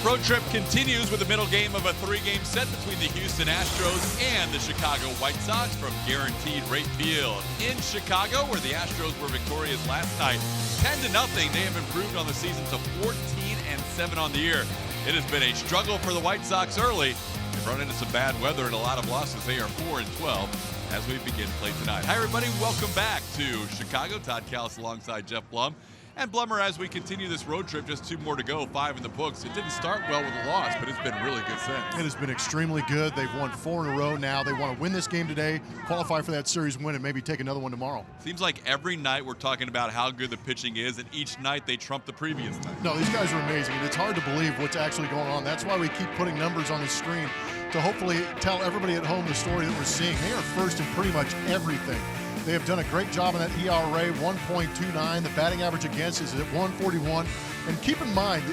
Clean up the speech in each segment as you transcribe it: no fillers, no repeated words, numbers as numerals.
Road trip continues with the middle game of a three-game set between the Houston Astros and the Chicago White Sox from Guaranteed Rate Field. In Chicago, where the Astros were victorious last night, 10-0, they have improved on the season to 14-7 on the year. It has been a struggle for the White Sox early. They've run into some bad weather and a lot of losses. They are 4-12 as we begin play tonight. Hi, everybody. Welcome back to Chicago. Todd Callis alongside Jeff Blum. And Blummer, as we continue this road trip, just 2 more to go, 5 in the books. It didn't start well with a loss, but it's been really good since. It has been extremely good. They've won 4 in a row now. They want to win this game today, qualify for that series win, and maybe take another one tomorrow. Seems like every night we're talking about how good the pitching is, and each night they trump the previous night. No, these guys are amazing, and it's hard to believe what's actually going on. That's why we keep putting numbers on the screen to hopefully tell everybody at home the story that we're seeing. They are first in pretty much everything. They have done a great job on that ERA, 1.29. The batting average against is at 141. And keep in mind,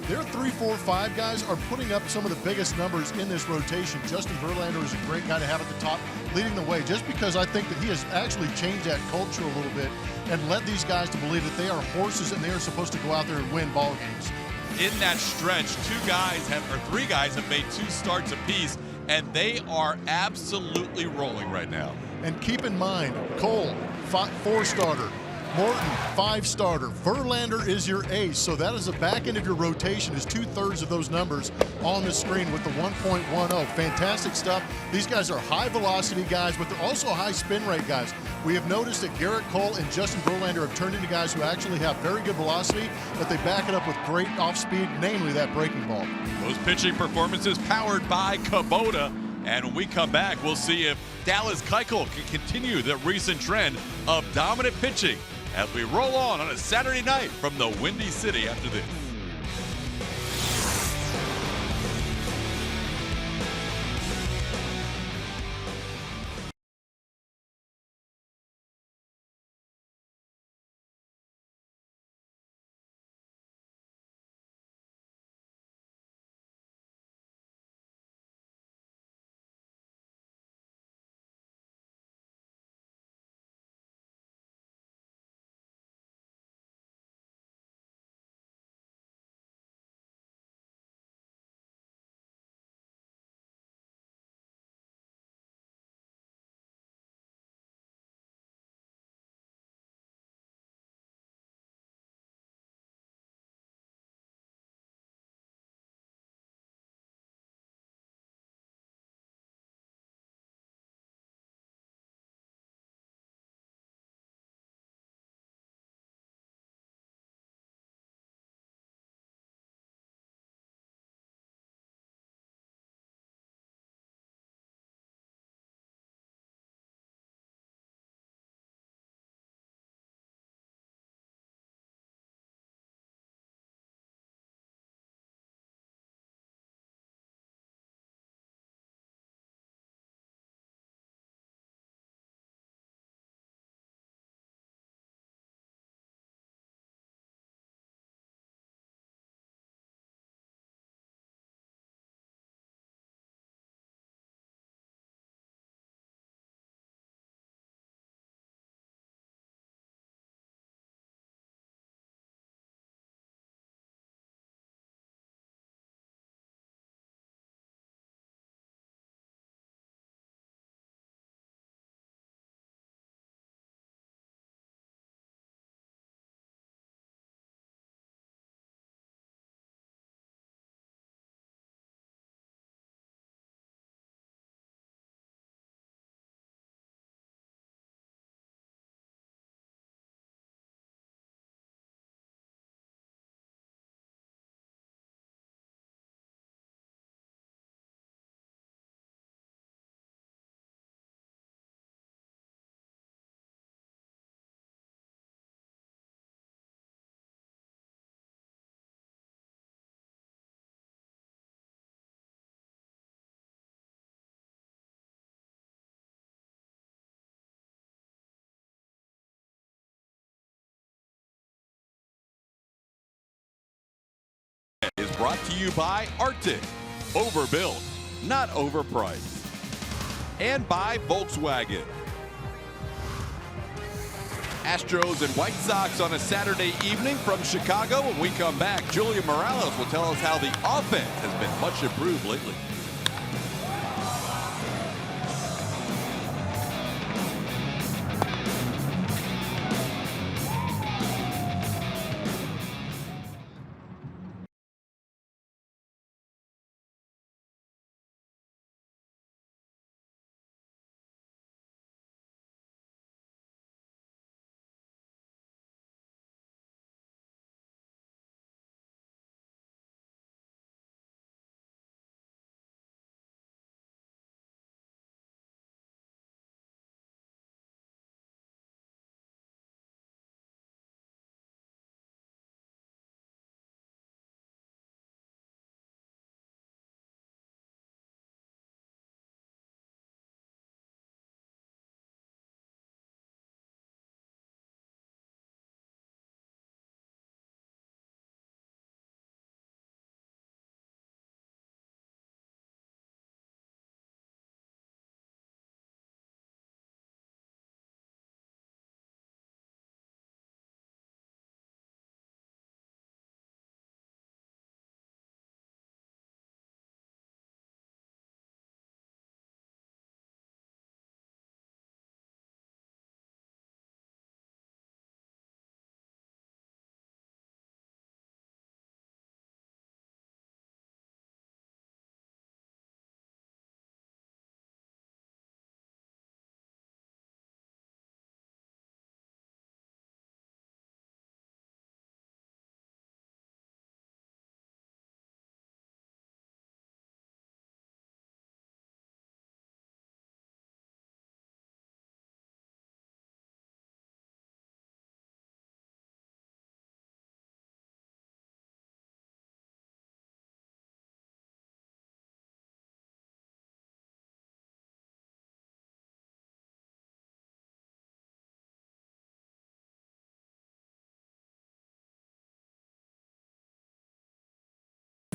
their 3, 4, 5 guys are putting up some of the biggest numbers in this rotation. Justin Verlander is a great guy to have at the top, leading the way, just because I think that he has actually changed that culture a little bit and led these guys to believe that they are horses and they are supposed to go out there and win ball games. In that stretch, 3 guys have made 2 starts apiece, and they are absolutely rolling right now. And keep in mind, Cole, 4-starter. Morton, 5-starter. Verlander is your ace. So that is the back end of your rotation is 2/3 of those numbers on the screen with the 1.10. Fantastic stuff. These guys are high velocity guys, but they're also high spin rate guys. We have noticed that Garrett Cole and Justin Verlander have turned into guys who actually have very good velocity, but they back it up with great off speed, namely that breaking ball. Those pitching performances powered by Kubota. And when we come back, we'll see if Dallas Keuchel can continue the recent trend of dominant pitching as we roll on a Saturday night from the Windy City after this. Is brought to you by Arctic, overbuilt, not overpriced, and by Volkswagen. Astros and White Sox on a Saturday evening from Chicago. When we come back, Julia Morales will tell us how the offense has been much improved lately.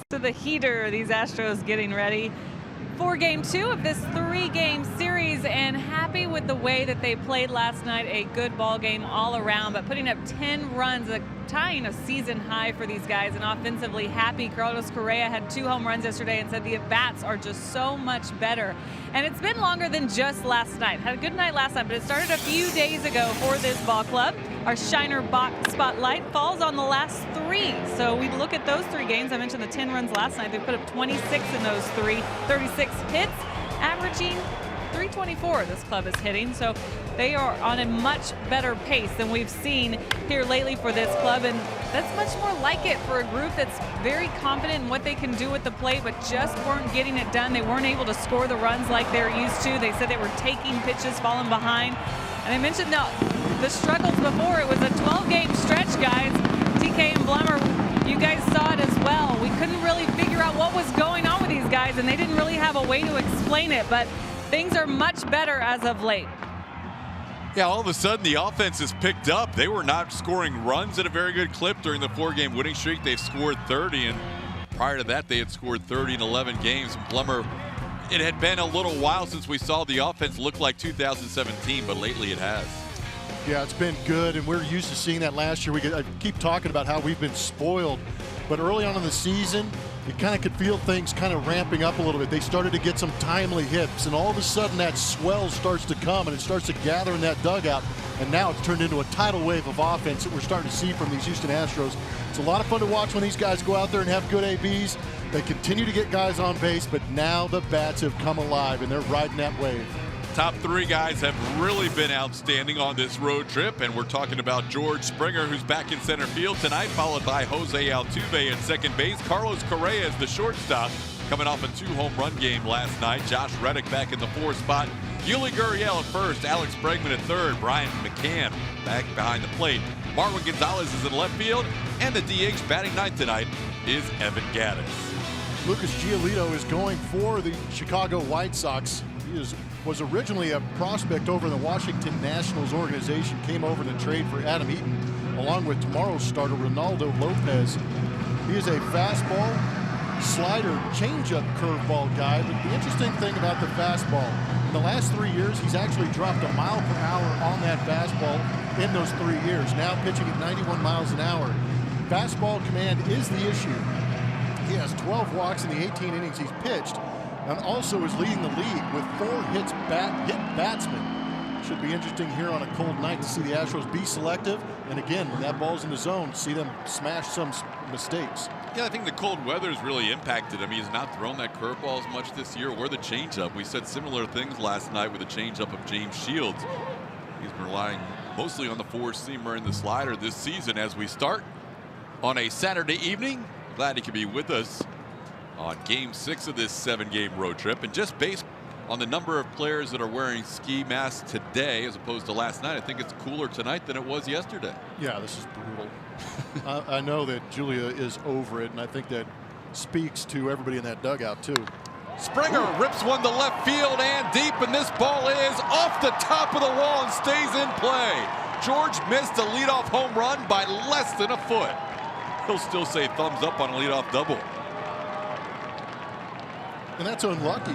To the heater, these Astros getting ready for game 2 of this 3-game series, and happy with the way that they played last night. A good ball game all around, but putting up 10 runs, tying a season high for these guys, and offensively happy. Carlos Correa had 2 home runs yesterday and said the at-bats are just so much better. And it's been longer than just last night. Had a good night last night, but it started a few days ago for this ball club. Our Shiner box spotlight falls on the last 3. So we look at those 3 games. I mentioned the 10 runs last night. They put up 26 in those 3, 36 hits, averaging 324 this club is hitting. So they are on a much better pace than we've seen here lately for this club, and that's much more like it for a group that's very confident in what they can do at the plate, but just weren't getting it done. They weren't able to score the runs like they're used to. They said they were taking pitches, falling behind. And I mentioned the struggles before. It was a 12-game stretch, guys. TK and Blummer, you guys saw it as well. We couldn't really figure out what was going on with these guys, and they didn't really have a way to explain it, but things are much better as of late. Yeah, all of a sudden the offense has picked up. They were not scoring runs at a very good clip during the 4-game winning streak. They've scored 30, and prior to that they had scored 30 in 11 games. Blummer, it had been a little while since we saw the offense look like 2017, but lately it has. Yeah, it's been good, and we're used to seeing that last year. I keep talking about how we've been spoiled, but early on in the season, you kind of could feel things kind of ramping up a little bit. They started to get some timely hits, and all of a sudden that swell starts to come, and it starts to gather in that dugout, and now it's turned into a tidal wave of offense that we're starting to see from these Houston Astros. It's a lot of fun to watch when these guys go out there and have good ABs. They continue to get guys on base, but now the bats have come alive, and they're riding that wave. Top 3 guys have really been outstanding on this road trip, and we're talking about George Springer, who's back in center field tonight, followed by Jose Altuve at second base. Carlos Correa is the shortstop, coming off a 2-home run game last night. Josh Reddick back in the 4th spot. Yuli Gurriel at first, Alex Bregman at third, Brian McCann back behind the plate. Marwin Gonzalez is in left field, and the DH batting ninth tonight is Evan Gattis. Lucas Giolito is going for the Chicago White Sox. He was originally a prospect over in the Washington Nationals organization, came over to trade for Adam Eaton, along with tomorrow's starter, Ronaldo Lopez. He is a fastball, slider, changeup, curveball guy, but the interesting thing about the fastball, In the last 3 years, he's actually dropped a mile per hour on that fastball in those 3 years. Now pitching at 91 miles an hour. Fastball command is the issue. He has 12 walks in the 18 innings he's pitched, and also is leading the league with 4 hit batsmen. Should be interesting here on a cold night to see the Astros be selective, and again, when that ball's in the zone, see them smash some mistakes. Yeah, I think the cold weather's really impacted him. He's not thrown that curveball as much this year, or the changeup. We said similar things last night with the changeup of James Shields. He's been relying mostly on the four-seamer and the slider this season. As we start on a Saturday evening, glad he could be with us on Game 6 of this 7-game road trip. And just based on the number of players that are wearing ski masks today as opposed to last night, I think it's cooler tonight than it was yesterday. Yeah, this is brutal. I know that Julia is over it, and I think that speaks to everybody in that dugout too. Springer rips one to left field and deep, and this ball is off the top of the wall and stays in play. George missed a leadoff home run by less than a foot. He'll still say thumbs up on a leadoff double. And that's unlucky.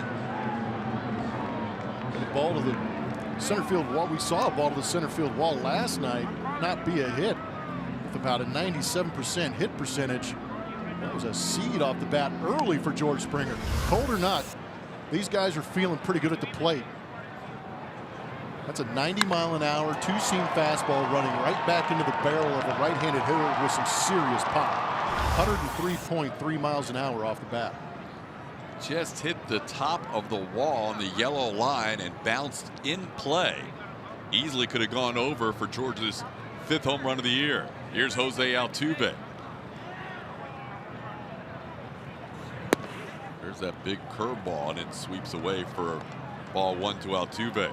And the ball to the center field wall. We saw a ball to the center field wall last night not be a hit with about a 97% hit percentage. That was a seed off the bat early for George Springer. Cold or not, these guys are feeling pretty good at the plate. That's a 90-mile-an-hour, two-seam fastball running right back into the barrel of a right-handed hitter with some serious pop. 103.3 miles an hour off the bat. Just hit the top of the wall on the yellow line and bounced in play. Easily could have gone over for George's 5th home run of the year. Here's Jose Altuve. There's that big curveball, and it sweeps away for ball 1 to Altuve.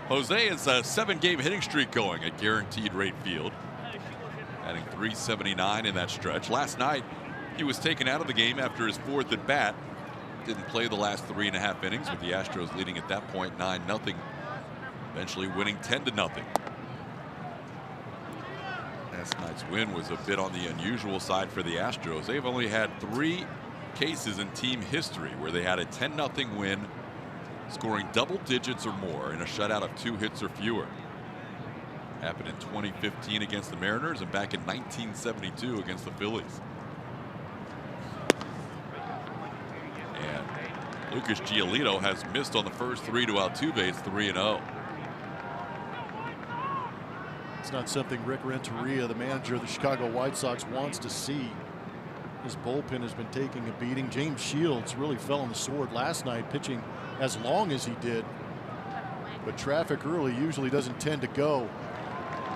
Jose is a 7-game hitting streak going at Guaranteed Rate Field, adding 379 in that stretch. Last night, he was taken out of the game after his 4th at bat. Didn't play the last 3.5 innings, with the Astros leading at that point 9-0, eventually winning 10-0. Last night's win was a bit on the unusual side for the Astros. They've only had 3 cases in team history where they had a 10-0 win, scoring double digits or more in a shutout of 2 hits or fewer. Happened in 2015 against the Mariners and back in 1972 against the Phillies. And Lucas Giolito has missed on the first 3 to Altuve. It's 3-0. It's not something Rick Renteria, the manager of the Chicago White Sox, wants to see. His bullpen has been taking a beating. James Shields really fell on the sword last night, pitching as long as he did. But traffic early usually doesn't tend to go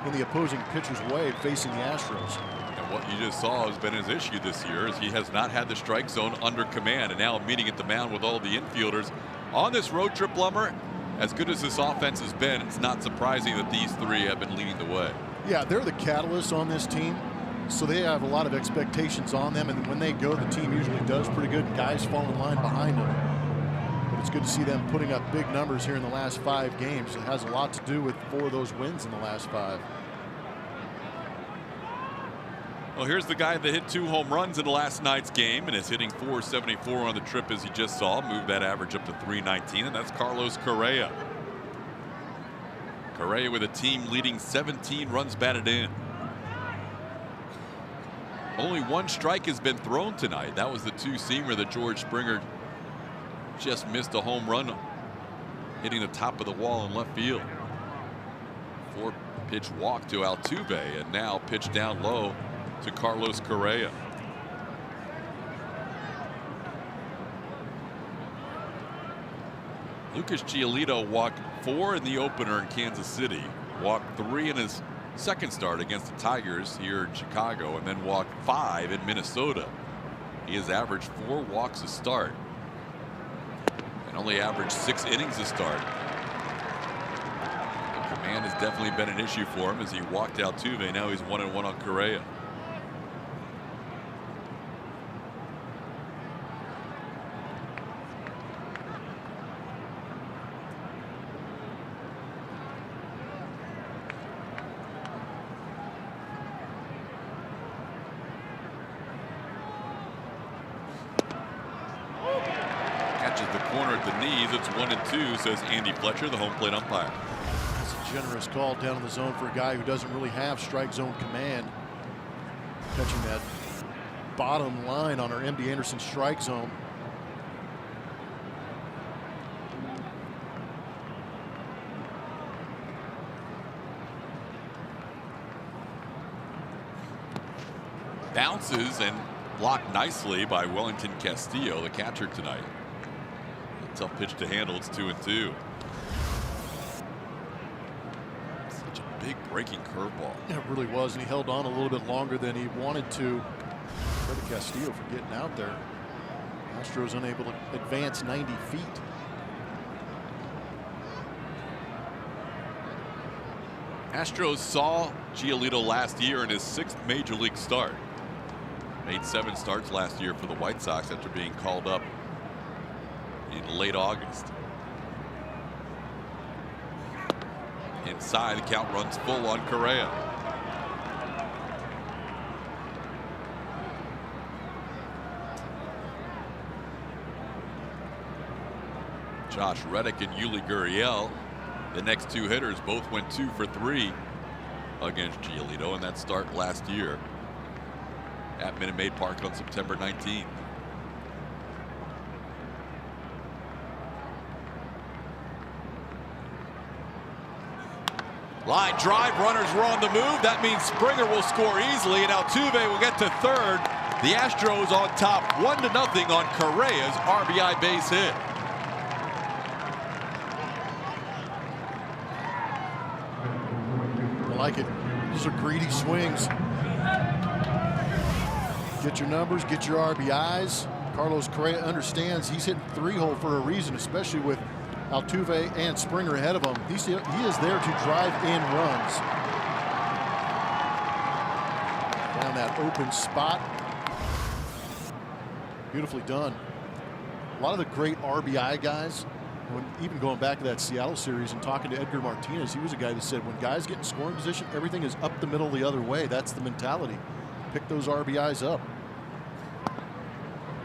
in the opposing pitcher's way facing the Astros. And what you just saw has been his issue this year, is he has not had the strike zone under command, and now meeting at the mound with all the infielders on this road trip. Lumber, as good as this offense has been, it's not surprising that these 3 have been leading the way. Yeah, they're the catalysts on this team, so they have a lot of expectations on them, and when they go, the team usually does pretty good, and guys fall in line behind them. But it's good to see them putting up big numbers here in the last 5 games. It has a lot to do with 4 of those wins in the last 5. Well, here's the guy that hit 2 home runs in last night's game and is hitting .474 on the trip, as you just saw. Moved that average up to .319, and that's Carlos Correa. Correa with a team leading 17 runs batted in. Only 1 strike has been thrown tonight. That was the 2-seamer that George Springer just missed a home run, hitting the top of the wall in left field. 4-pitch walk to Altuve, and now pitch down low to Carlos Correa. Lucas Giolito walked 4 in the opener in Kansas City, walked 3 in his second start against the Tigers here in Chicago, and then walked 5 in Minnesota. He has averaged 4 walks a start and only averaged 6 innings a start. The command has definitely been an issue for him as he walked Altuve. Now he's 1-1 on Correa. catches the corner at the knees. It's 1-2, says Andy Fletcher, the home plate umpire. That's a generous call down in the zone for a guy who doesn't really have strike zone command. Catching that bottom line on our MD Anderson strike zone. Bounces and blocked nicely by Wellington Castillo, the catcher tonight. A tough pitch to handle. It's 2-2. Such a big breaking curveball. Yeah, it really was, and he held on a little bit longer than he wanted to. Credit Castillo for getting out there. Astros unable to advance 90 feet. Astros saw Giolito last year in his 6th major league start. Made 7 starts last year for the White Sox after being called up in late August. Inside, the count runs full on Correa. Josh Reddick and Yuli Gurriel, the next 2 hitters, both went 2 for 3 against Giolito in that start last year at Minute Maid Park on September 19th. Line drive, runners were on the move. That means Springer will score easily, and Altuve will get to third. The Astros on top 1-0 on Correa's RBI base hit. I like it. These are greedy swings. Get your numbers, get your RBIs. Carlos Correa understands he's hitting 3-hole for a reason, especially with Altuve and Springer ahead of him. He is there to drive in runs. Down that open spot. Beautifully done. A lot of the great RBI guys, even going back to that Seattle series and talking to Edgar Martinez, he was a guy that said when guys get in scoring position, everything is up the middle the other way. That's the mentality. Pick those RBIs up.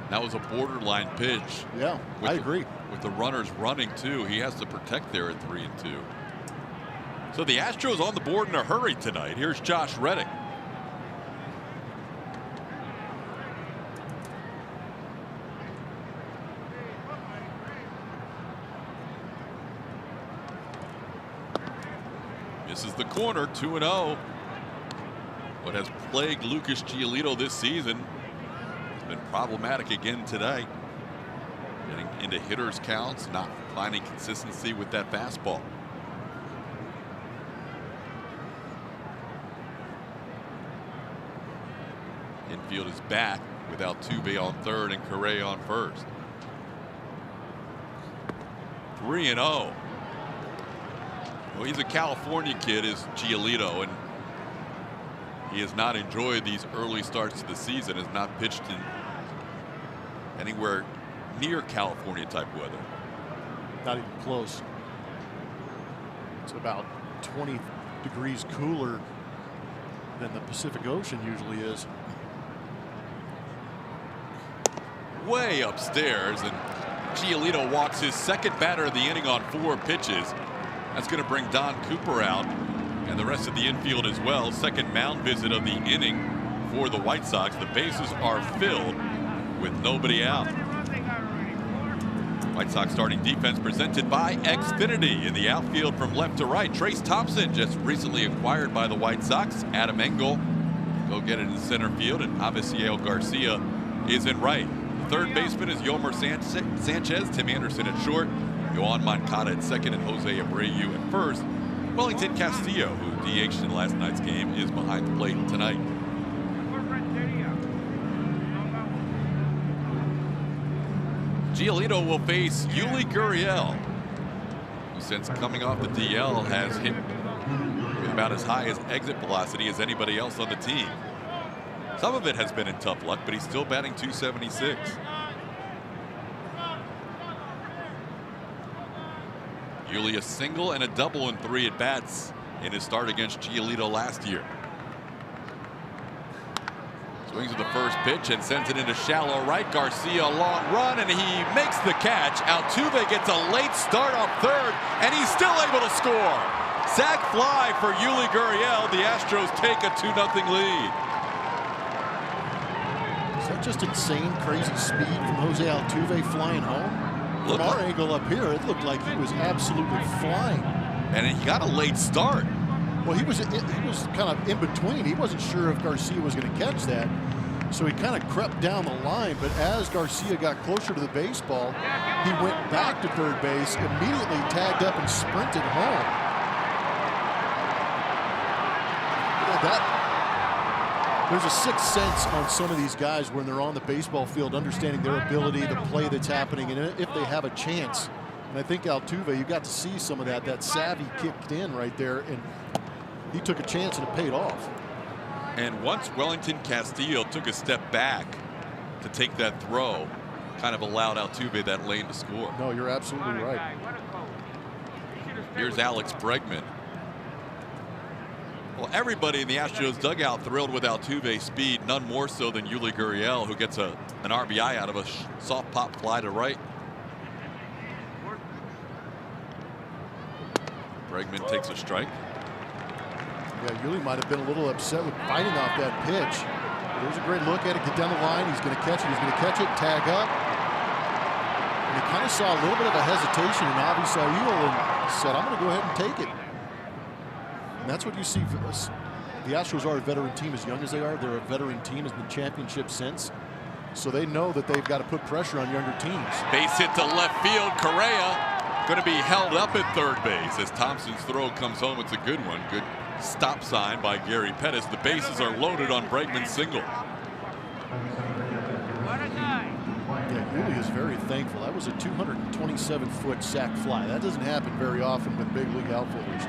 That was a borderline pitch. Yeah, I agree. With the runners running too, he has to protect there at 3-2. So the Astros on the board in a hurry tonight. Here's Josh Reddick. Misses the corner, 2-0. What has plagued Lucas Giolito this season has been problematic again today. Getting into hitters counts, not finding consistency with that fastball. Infield is back with Altuve on third and Correa on first. 3-0. Well, he's a California kid, is Giolito, and he has not enjoyed these early starts to the season, has not pitched in anywhere near California type weather. Not even close. It's about 20 degrees cooler than the Pacific Ocean usually is. Way upstairs, and Giolito walks his second batter of the inning on 4 pitches. That's going to bring Don Cooper out and the rest of the infield as well. Second mound visit of the inning for the White Sox. The bases are filled with nobody out. White Sox starting defense presented by Xfinity. In the outfield from left to right, Trace Thompson, just recently acquired by the White Sox. Adam Engel go get it in center field, and Avisail Garcia is in right. Third baseman is Yomer Sanchez, Tim Anderson at short, Yoan Moncada at second, and Jose Abreu at first. Wellington Castillo, who DH'd in last night's game, is behind the plate tonight. Giolito will face Yuli Gurriel, who since coming off the DL has hit with about as high as exit velocity as anybody else on the team. Some of it has been in tough luck, but he's still batting .276. Yuli a single and a double in 3 at-bats in his start against Giolito last year. Swings with the first pitch and sends it into shallow right. Garcia a long run, and he makes the catch. Altuve gets a late start on third, and he's still able to score. Sac fly for Yuli Gurriel. The Astros take a 2-0 lead. Is that just insane, crazy speed from Jose Altuve flying home? From our angle up here, it looked like he was absolutely flying. And he got a late start. Well, he was kind of in between. He wasn't sure if Garcia was going to catch that, so he kind of crept down the line. But as Garcia got closer to the baseball, he went back to third base, immediately tagged up and sprinted home. There's a sixth sense on some of these guys when they're on the baseball field, understanding their ability, the play that's happening, and if they have a chance. And I think Altuve, you got to see some of that. That savvy kicked in right there, and he took a chance and it paid off. And once Wellington Castillo took a step back to take that throw, kind of allowed Altuve that lane to score. No, you're absolutely right. Here's Alex Bregman. Well, everybody in the Astros dugout thrilled with Altuve's speed, none more so than Yuli Gurriel, who gets an RBI out of a soft pop fly to right. Bregman takes a strike. Yeah, Yuli might have been a little upset with fighting off that pitch. There's a great look at it, get down the line. He's going to catch it. He's going to catch it, tag up. And he kind of saw a little bit of a hesitation in Avi Sail and said, I'm going to go ahead and take it. And that's what you see. The Astros are a veteran team as young as they are. They're a veteran team in the championship sense. So they know that they've got to put pressure on younger teams. Base hit to left field. Correa going to be held up at third base as Thompson's throw comes home. It's a good one. Good stop sign by Gary Pettis. The bases are loaded on Bregman's single. Yeah, Yuli is very thankful. That was a 227-foot sac fly. That doesn't happen very often with big league outfielders.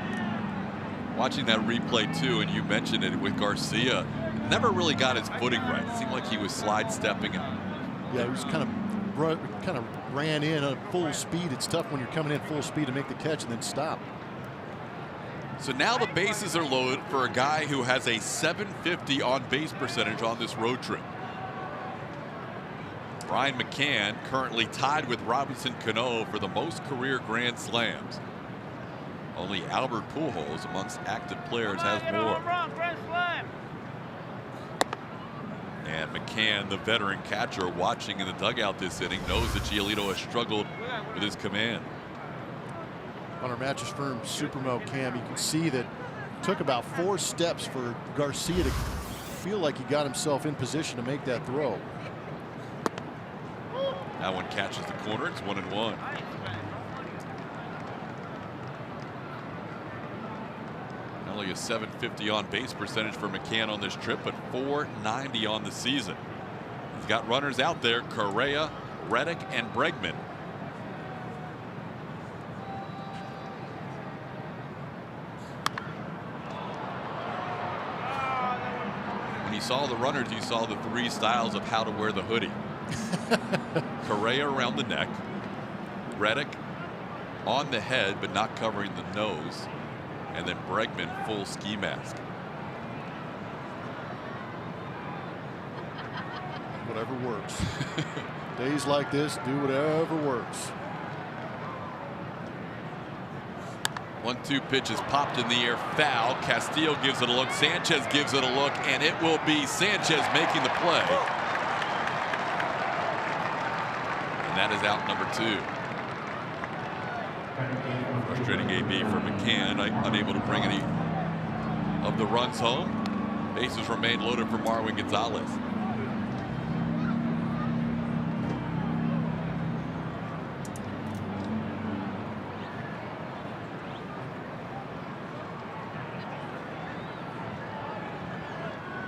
Watching that replay too, and you mentioned it with Garcia, never really got his footing right. It seemed like he was slide stepping. Yeah, he was kind of ran in at full speed. It's tough when you're coming in full speed to make the catch and then stop. So now the bases are loaded for a guy who has a .750 on base percentage on this road trip. Brian McCann currently tied with Robinson Cano for the most career Grand Slams. Only Albert Pujols amongst active players has more. And McCann, the veteran catcher, watching in the dugout this inning, knows that Giolito has struggled with his command. On our Mattress Firm Supermo cam, you can see that it took about 4 steps for Garcia to feel like he got himself in position to make that throw. That one catches the corner. It's 1-1. Only a .750 on base percentage for McCann on this trip, but .490 on the season. He's got runners out there: Correa, Reddick, and Bregman. When you saw the runners, you saw the 3 styles of how to wear the hoodie. Correa around the neck, Reddick on the head but not covering the nose, and then Bregman full ski mask. Whatever works. Days like this, do whatever works. 1-2 pitch is popped in the air, foul. Castillo gives it a look. Sanchez gives it a look, and it will be Sanchez making the play. And that is out number 2. Frustrating AB for McCann, unable to bring any of the runs home. Bases remain loaded for Marwin Gonzalez.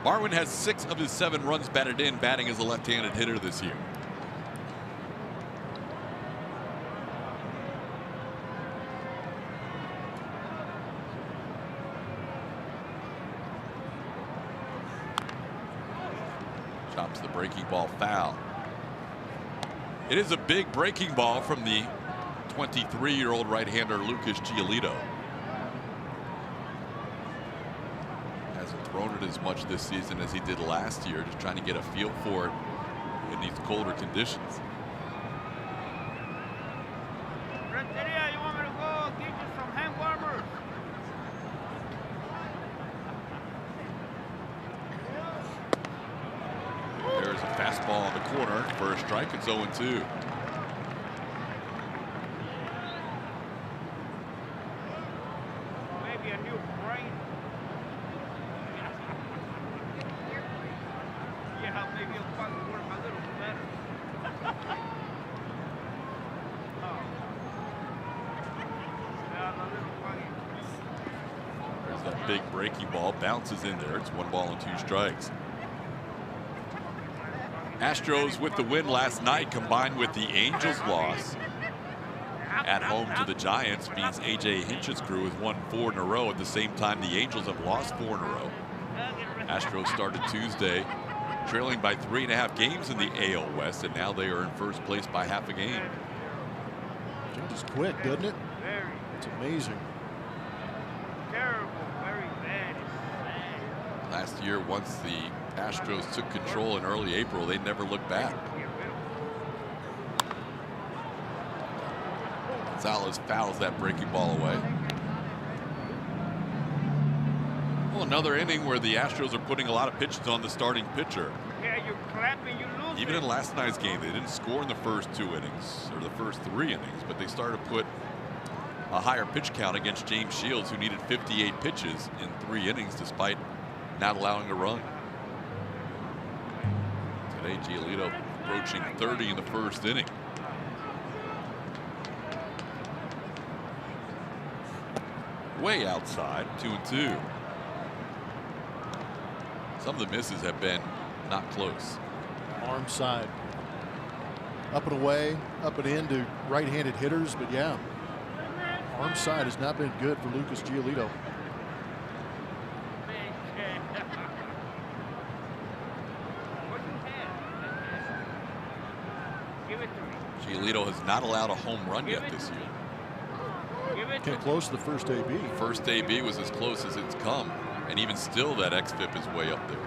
Marwin has 6 of his 7 runs batted in, batting as a left-handed hitter this year. Chops the breaking ball foul. It is a big breaking ball from the 23-year-old right-hander Lucas Giolito. Hasn't thrown it started as much this season as he did last year, just trying to get a feel for it in these colder conditions. Renteria, you want me to go give you some hand warmers? There's a fastball on the corner for a strike. It's 0-2. Maybe a new brain. Yeah, maybe it'll probably work a little better. Oh. Yeah, a little funny. There's that big breaking ball, bounces in there. It's 1-2 strikes. Astros with the win last night, combined with the Angels loss at home to the Giants, means A.J. Hinch's crew has won 4 in a row. At the same time, the Angels have lost 4 in a row. Astros started Tuesday trailing by 3.5 games in the AL West, and now they are in first place by half a game. Changes quick, doesn't it? It's amazing. Terrible, very bad. Last year, once the Astros took control in early April, they never looked back. Gonzalez fouls that breaking ball away. Well, another inning where the Astros are putting a lot of pitches on the starting pitcher. Yeah, you clapping, you lose. Even in last night's game, they didn't score in the first 2 innings, or the first 3 innings, but they started to put a higher pitch count against James Shields, who needed 58 pitches in 3 innings despite not allowing a run. Today, Giolito approaching 30 in the first inning. Way outside, 2-2. Some of the misses have been not close. Arm side. Up and away, up and in to right-handed hitters, but yeah. Arm side has not been good for Lucas Giolito. Giolito has not allowed a home run yet this year. Came close to the first AB. First AB was as close as it's come, and even still that xFIP is way up there.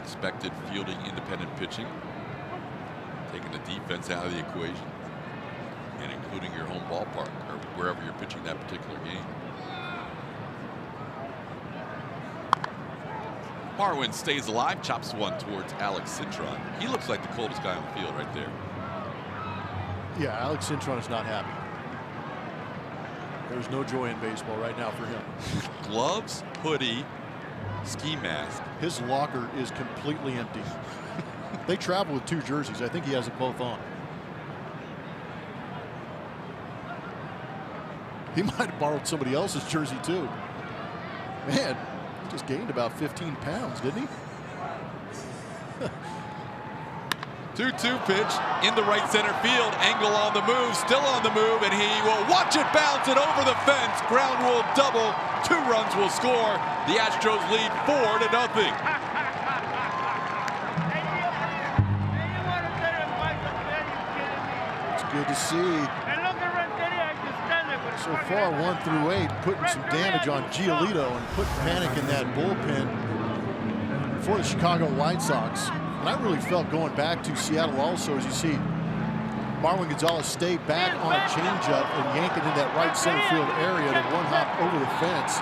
Expected fielding, independent pitching, taking the defense out of the equation, and including your home ballpark or wherever you're pitching that particular game. Marwin stays alive, chops one towards Alex Cintron. He looks like the coldest guy on the field right there. Yeah, Alex Cintron is not happy. There's no joy in baseball right now for him. Gloves, hoodie, ski mask. His locker is completely empty. They travel with 2 jerseys. I think he has it both on. He might have borrowed somebody else's jersey too. Man, he just gained about 15 pounds, didn't he? 2-2 pitch in the right center field. Engel on the move, still on the move, and he will watch it bounce it over the fence. Ground rule double. 2 runs will score. The Astros lead 4-0. It's good to see. So far, 1 through 8, putting some damage on Giolito and put panic in that bullpen for the Chicago White Sox. And I really felt going back to Seattle also, as you see Marwin Gonzalez stay back on a changeup and yank it in that right center field area to 1 hop over the fence.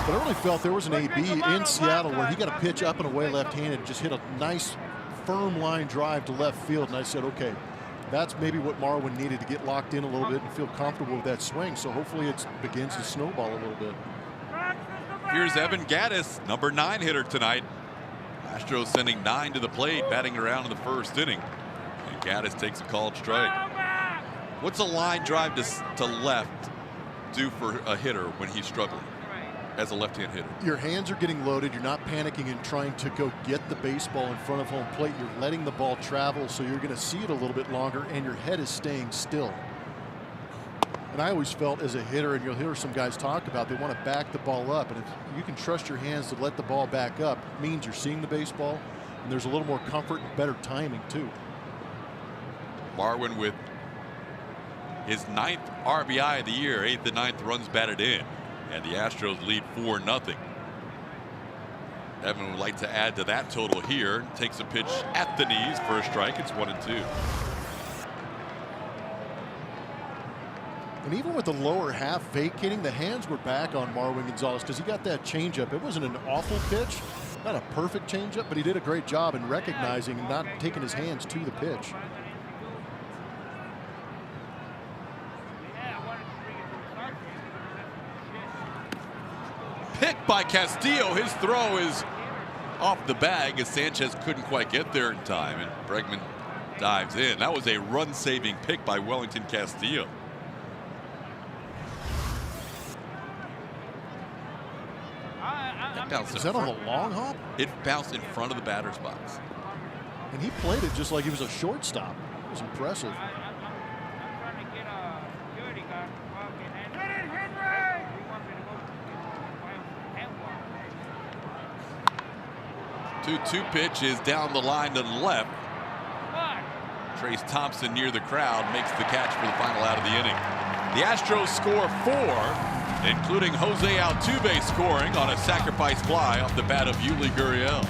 But I really felt there was an AB in Seattle where he got a pitch up and away left-handed, just hit a nice firm line drive to left field. And I said, okay, that's maybe what Marwin needed to get locked in a little bit and feel comfortable with that swing. So hopefully it begins to snowball a little bit. Here's Evan Gattis, number 9 hitter tonight. Astros sending 9 to the plate, batting around in the first inning. And Gattis takes a called strike. What's a line drive to left do for a hitter when he's struggling as a left-hand hitter? Your hands are getting loaded. You're not panicking and trying to go get the baseball in front of home plate. You're letting the ball travel, so you're going to see it a little bit longer, and your head is staying still. And I always felt as a hitter, and you'll hear some guys talk about, they want to back the ball up. And if you can trust your hands to let the ball back up, it means you're seeing the baseball, and there's a little more comfort and better timing, too. Marwin with his 9th RBI of the year, 8th and 9th runs batted in, and the Astros lead 4-0. Evan would like to add to that total here. Takes a pitch at the knees for a strike. It's 1-2. And even with the lower half vacating, the hands were back on Marwin Gonzalez because he got that changeup. It wasn't an awful pitch, not a perfect changeup, but he did a great job in recognizing and not taking his hands to the pitch. Picked by Castillo. His throw is off the bag as Sanchez couldn't quite get there in time, and Bregman dives in. That was a run-saving pick by Wellington Castillo. Is that on the long hop? It bounced in front of the batter's box. And he played it just like he was a shortstop. It was impressive. I'm trying to get a security guard. 2-2 pitch is down the line to the left. Trace Thompson near the crowd makes the catch for the final out of the inning. The Astros score 4, including Jose Altuve scoring on a sacrifice fly off the bat of Yuli Gurriel.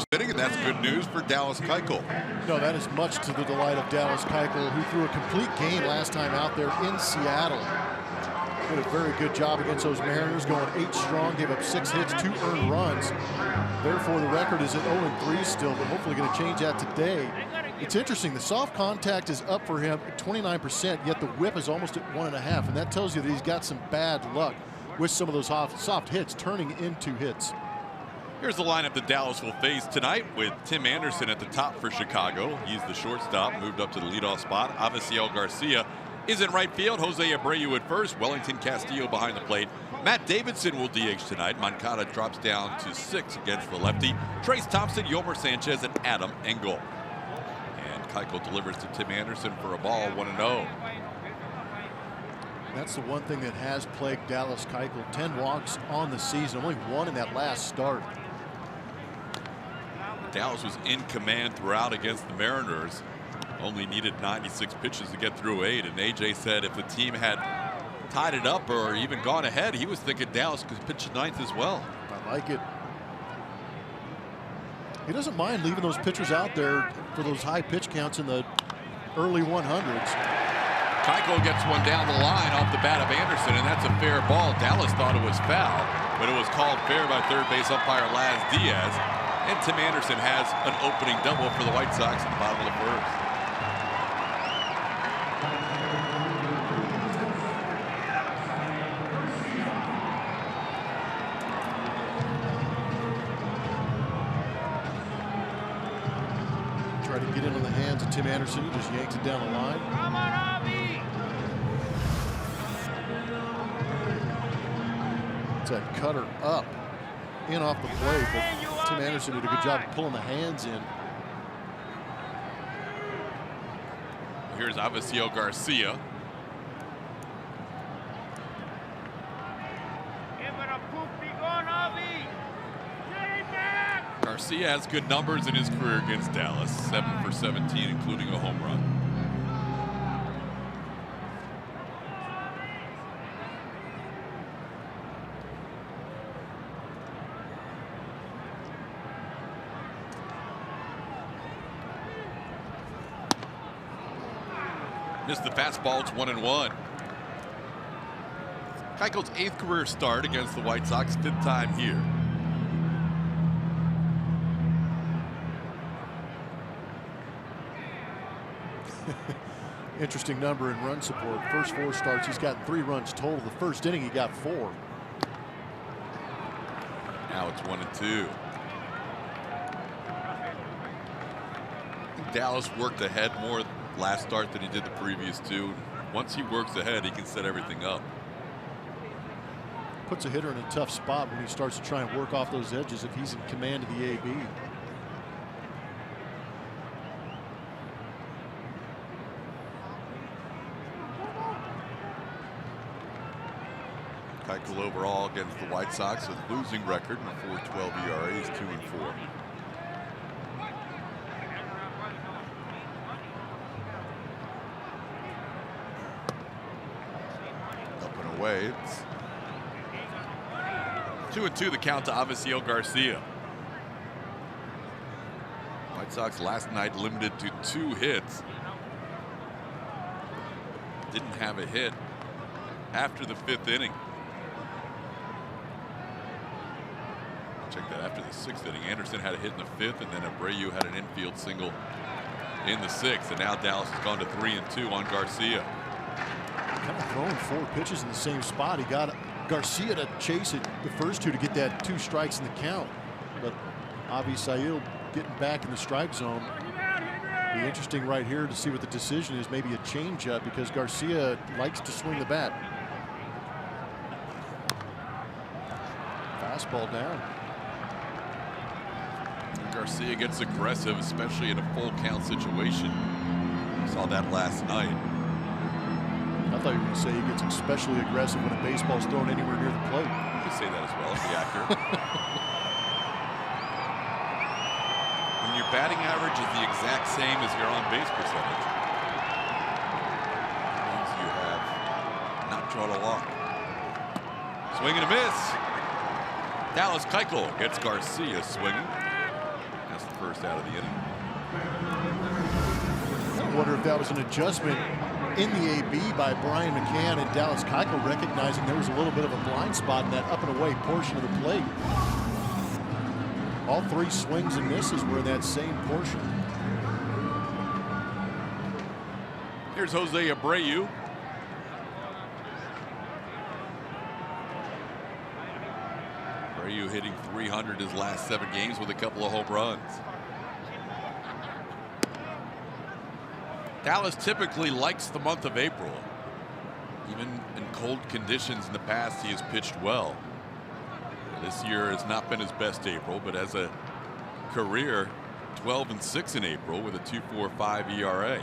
And that's good news for Dallas Keuchel. No, that is much to the delight of Dallas Keuchel, who threw a complete game last time out there in Seattle. Did a very good job against those Mariners, going 8 strong, gave up 6 hits, 2 earned runs. Therefore, the record is at 0-3 still, but hopefully going to change that today. It's interesting, the soft contact is up for him at 29%, yet the whip is almost at 1.5, and that tells you that he's got some bad luck with some of those soft hits turning into hits. Here's the lineup that Dallas will face tonight, with Tim Anderson at the top for Chicago. He's the shortstop, moved up to the leadoff spot. Avisail Garcia is in right field. Jose Abreu at first. Wellington Castillo behind the plate. Matt Davidson will DH tonight. Moncada drops down to 6 against the lefty. Trace Thompson, Yomer Sanchez, and Adam Engel. And Keuchel delivers to Tim Anderson for a ball, 1-0. That's the one thing that has plagued Dallas Keuchel. 10 walks on the season, only 1 in that last start. Dallas was in command throughout against the Mariners. Only needed 96 pitches to get through 8. And AJ said if the team had tied it up or even gone ahead, he was thinking Dallas could pitch 9th as well. I like it. He doesn't mind leaving those pitchers out there for those high pitch counts in the early 100s. Keuchel gets one down the line off the bat of Anderson, and that's a fair ball. Dallas thought it was foul, but it was called fair by third base umpire Laz Diaz. And Tim Anderson has an opening double for the White Sox at the bottom of the first. Try to get in on the hands of Tim Anderson. He just yanks it down the line. Come on, Avi! It's that cutter up, in off the plate, but Tim Anderson did a good job of pulling the hands in. Here's Avicio Garcia. Garcia has good numbers in his career against Dallas. 7 for 17, including a home run. Missed the fastball. It's 1-1. Keuchel's 8th career start against the White Sox, 5th time here. Interesting number in run support. First 4 starts, he's gotten 3 runs total. The first inning, he got 4. Now it's 1-2. I think Dallas worked ahead more last start than he did the previous 2. Once he works ahead, he can set everything up. Puts a hitter in a tough spot when he starts to try and work off those edges if he's in command of the AB. Keuchel overall against the White Sox with losing record and a 4.12 ERA. He's 2-4. Up and away. It's 2-2 the count to Avicio Garcia. White Sox last night limited to 2 hits. Didn't have a hit after the 5th inning. Check that, after the 6th inning, Anderson had a hit in the 5th, and then Abreu had an infield single in the 6th, and now Dallas has gone to 3-2 on Garcia. Kind of throwing 4 pitches in the same spot. He got Garcia to chase it the first 2 to get that 2 strikes in the count, but Avisail getting back in the strike zone. Be interesting right here to see what the decision is. Maybe a changeup, because Garcia likes to swing the bat. Fastball down. Garcia gets aggressive, especially in a full count situation. Saw that last night. I thought you were going to say he gets especially aggressive when a baseball's thrown anywhere near the plate. You can say that as well, be accurate. When your batting average is the exact same as your on-base percentage, it means you have not drawn a walk. Swing and a miss. Dallas Keuchel gets Garcia swinging. That's the first out of the inning. I wonder if that was an adjustment in the AB by Brian McCann and Dallas Keuchel, recognizing there was a little bit of a blind spot in that up and away portion of the plate. All 3 swings and misses were in that same portion. Here's Jose Abreu. Abreu hitting .300 his last 7 games with a couple of home runs. Dallas typically likes the month of April. Even in cold conditions in the past, he has pitched well. This year has not been his best April, but as a career, 12-6 in April with a 2.45 ERA.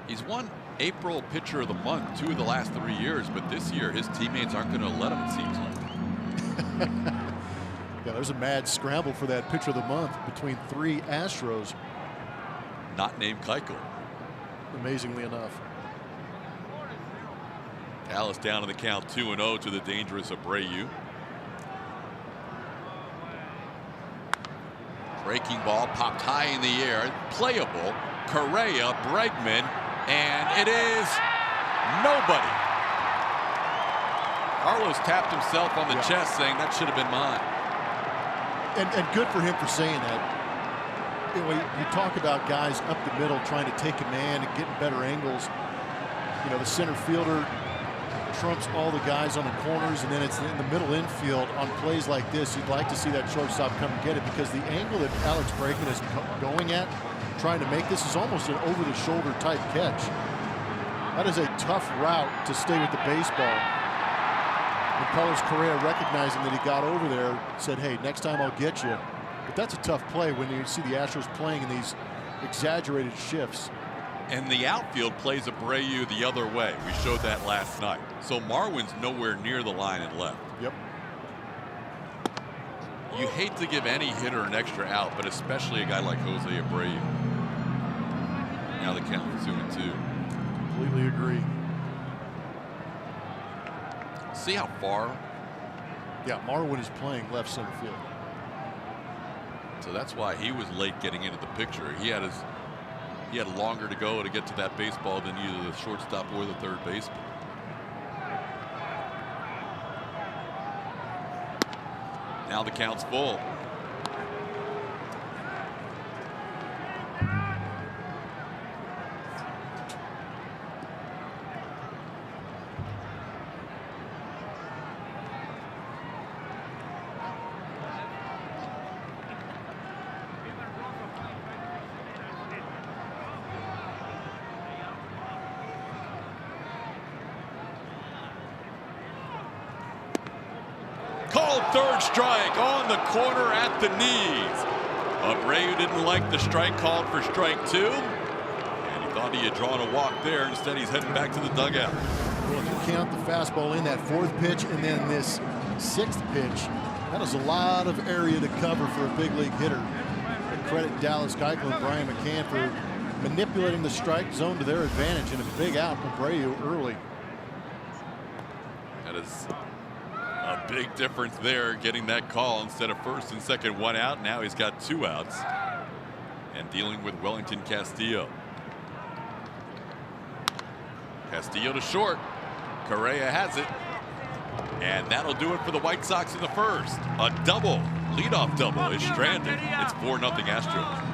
He's won April Pitcher of the Month 2 of the last 3 years, but this year his teammates aren't going to let him, it seems like. Yeah, there's a mad scramble for that Pitcher of the Month between 3 Astros. Not named Keuchel. Amazingly enough. Dallas down in the count 2-0 to the dangerous Abreu. Breaking ball popped high in the air. Playable. Correa, Bregman, and it is nobody. Carlos tapped himself on the chest saying that should have been mine. And good for him for saying that. You know, you talk about guys up the middle trying to take command and getting better angles. You know, the center fielder trumps all the guys on the corners, and then it's in the middle infield on plays like this. You'd like to see that shortstop come and get it, because the angle that Alex Bregman is going at, trying to make this, is almost an over-the-shoulder type catch. That is a tough route to stay with the baseball. And Carlos Correa, recognizing that he got over there, said, hey, next time I'll get you. But that's a tough play when you see the Astros playing in these exaggerated shifts. And the outfield plays Abreu the other way. We showed that last night. So Marwin's nowhere near the line and left. Yep. You hate to give any hitter an extra out, but especially a guy like Jose Abreu. Now the count is 2-2. Completely agree. See how far? Yeah, Marwin is playing left center field. So that's why he was late getting into the picture. He had longer to go to get to that baseball than either the shortstop or the third baseman. Now the count's full. Called third strike on the corner at the knees. Abreu didn't like the strike called for strike 2. And he thought he had drawn a walk there. Instead, he's heading back to the dugout. Well, if you count the fastball in that 4th pitch and then this 6th pitch, that is a lot of area to cover for a big league hitter. And credit Dallas Keuchel and Brian McCann for manipulating the strike zone to their advantage, and a big out from Abreu early. That is a big difference there, getting that call instead of first and second, 1 out. Now he's got 2 outs and dealing with Wellington Castillo. Castillo to short. Correa has it. And that'll do it for the White Sox in the first. A double, leadoff double is stranded. It's 4-0 Astros.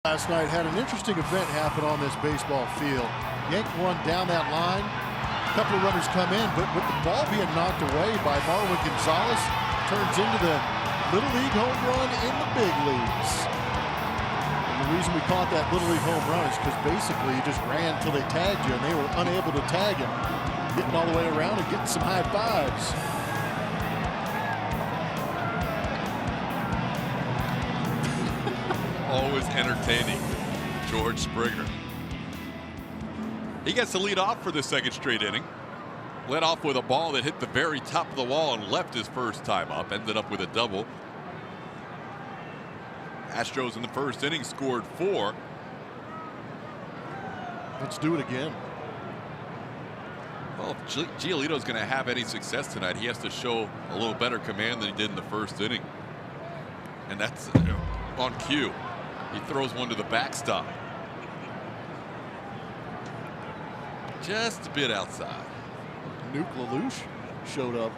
Last night had an interesting event happen on this baseball field. Yank one down that line. A couple of runners come in, but with the ball being knocked away by Marwin Gonzalez, turns into the Little League home run in the big leagues. And the reason we call it that Little League home run is because basically he just ran until they tagged you, and they were unable to tag him. Getting all the way around and getting some high fives. Always entertaining, George Springer. He gets the lead off for the second straight inning. Led off with a ball that hit the very top of the wall and left his first time up. Ended up with a double. Astros in the first inning scored 4. Let's do it again. Well, if Giolito's going to have any success tonight, he has to show a little better command than he did in the first inning. And that's on cue. He throws one to the backstop. Just a bit outside. Nuke LaLoosh showed up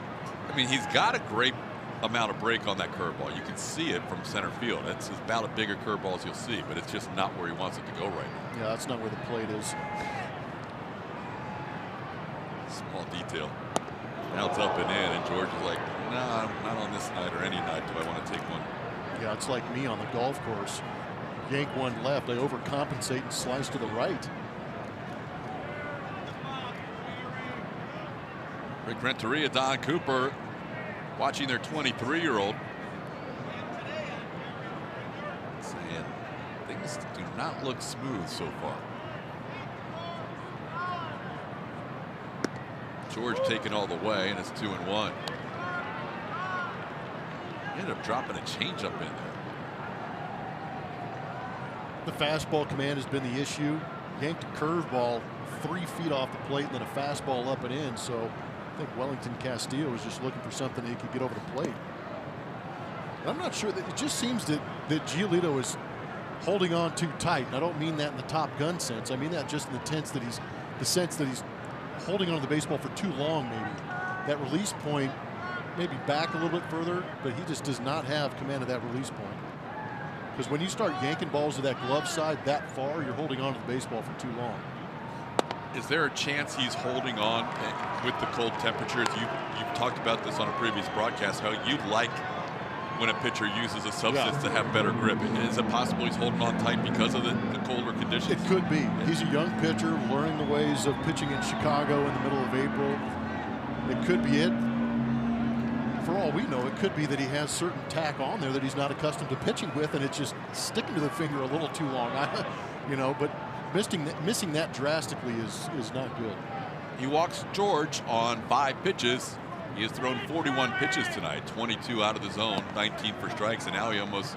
I mean, he's got a great amount of break on that curveball. You can see it from center field. It's about a bigger curveball as you'll see, but it's just not where he wants it to go right now. Yeah, that's not where the plate is. Small detail. Now it's up and in, and George is like, nah, not on this night or any night do I want to take one. Yeah, it's like me on the golf course. Yank one left, I overcompensate and slice to the right. Rick Renteria, Don Cooper watching their 23-year-old. Saying things do not look smooth so far. George taking all the way, and it's 2-1. He ended up dropping a changeup in there. The fastball command has been the issue. Yanked a curveball 3 feet off the plate and then a fastball up and in. So I think Wellington Castillo was just looking for something he could get over the plate. And I'm not sure that it just seems that Giolito is holding on too tight. And I don't mean that in the Top Gun sense. I mean that just in the sense that he's holding on to the baseball for too long, maybe. That release point maybe back a little bit further, but he just does not have command of that release point. Because when you start yanking balls to that glove side that far, you're holding on to the baseball for too long. Is there a chance he's holding on with the cold temperatures? You've talked about this on a previous broadcast, how you like when a pitcher uses a substance to have better grip. Is it possible he's holding on tight because of the colder conditions? It could be. He's a young pitcher learning the ways of pitching in Chicago in the middle of April. It could be it. For all we know, it could be that he has certain tack on there that he's not accustomed to pitching with, and it's just sticking to the finger a little too long. But missing that drastically is not good. He walks George on 5 pitches. He has thrown 41 pitches tonight, 22 out of the zone, 19 for strikes, and now he almost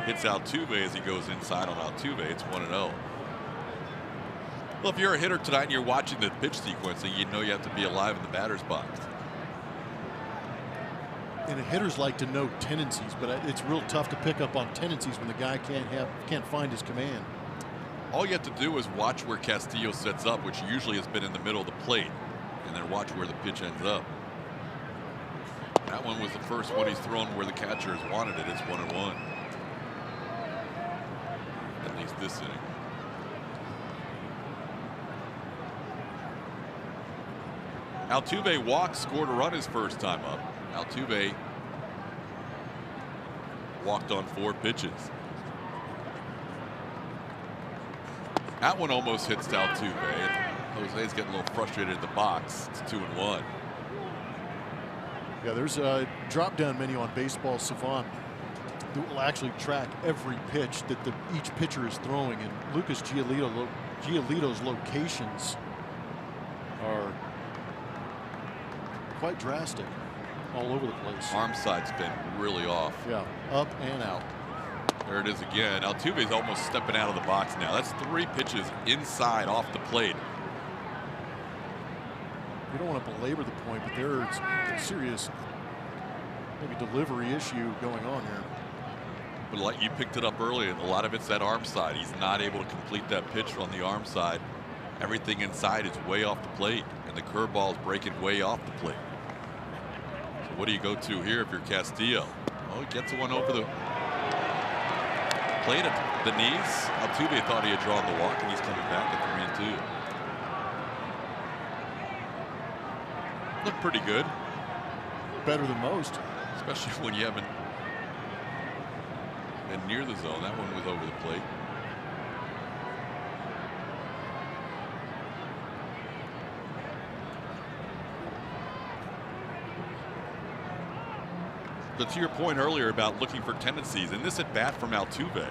hits Altuve as he goes inside on Altuve. It's 1-0. Well, if you're a hitter tonight and you're watching the pitch sequencing, you know you have to be alive in the batter's box. And hitters like to know tendencies, but it's real tough to pick up on tendencies when the guy can't find his command. All you have to do is watch where Castillo sets up, which usually has been in the middle of the plate, and then watch where the pitch ends up. That one was the first one he's thrown where the catcher has wanted it. It's 1-1. At least this inning. Altuve walked, scored a run his first time up. Altuve walked on 4 pitches. That one almost hits Altuve. Jose's getting a little frustrated in the box. It's 2-1. Yeah, there's a drop-down menu on Baseball Savant that will actually track every pitch that each pitcher is throwing, and Lucas Giolito's locations are quite drastic all over the place. Arm side's been really off. Yeah, up and out. There it is again. Altuve's almost stepping out of the box now. That's 3 pitches inside off the plate. We don't want to belabor the point, but there's a serious maybe delivery issue going on here. But like you picked it up earlier, a lot of it's that arm side. He's not able to complete that pitch on the arm side. Everything inside is way off the plate, and the curveball is breaking way off the plate. So what do you go to here if you're Castillo? Oh, he gets one over the plate at the knees. Altuve thought he had drawn the walk, and he's coming back at 3-2. Looked pretty good. Better than most. Especially when you haven't been near the zone. That one was over the plate. But to your point earlier about looking for tendencies, in this at bat from Altuve,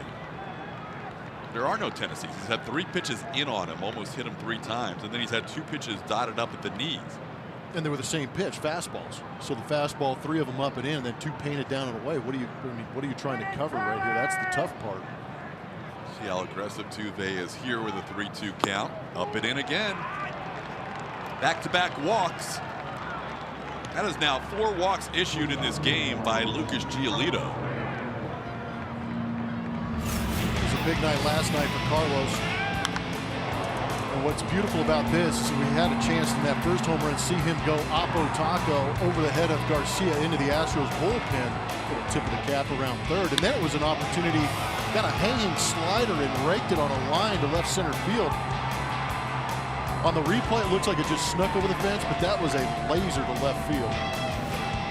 there are no tendencies. He's had 3 pitches in on him, almost hit him 3 times, and then he's had 2 pitches dotted up at the knees. And they were the same pitch, fastballs. So the fastball, 3 of them up and in, and then 2 painted down and away. What are you trying to cover right here? That's the tough part. See how aggressive Tuve is here with a 3-2 count. Up and in again. Back-to-back walks. That is now 4 walks issued in this game by Lucas Giolito. It was a big night last night for Carlos. And what's beautiful about this is we had a chance in that first home run see him go oppo taco over the head of Garcia into the Astros bullpen. Little tip of the cap around third. And then it was an opportunity, got a hanging slider and raked it on a line to left center field. On the replay, it looks like it just snuck over the fence, but that was a laser to left field.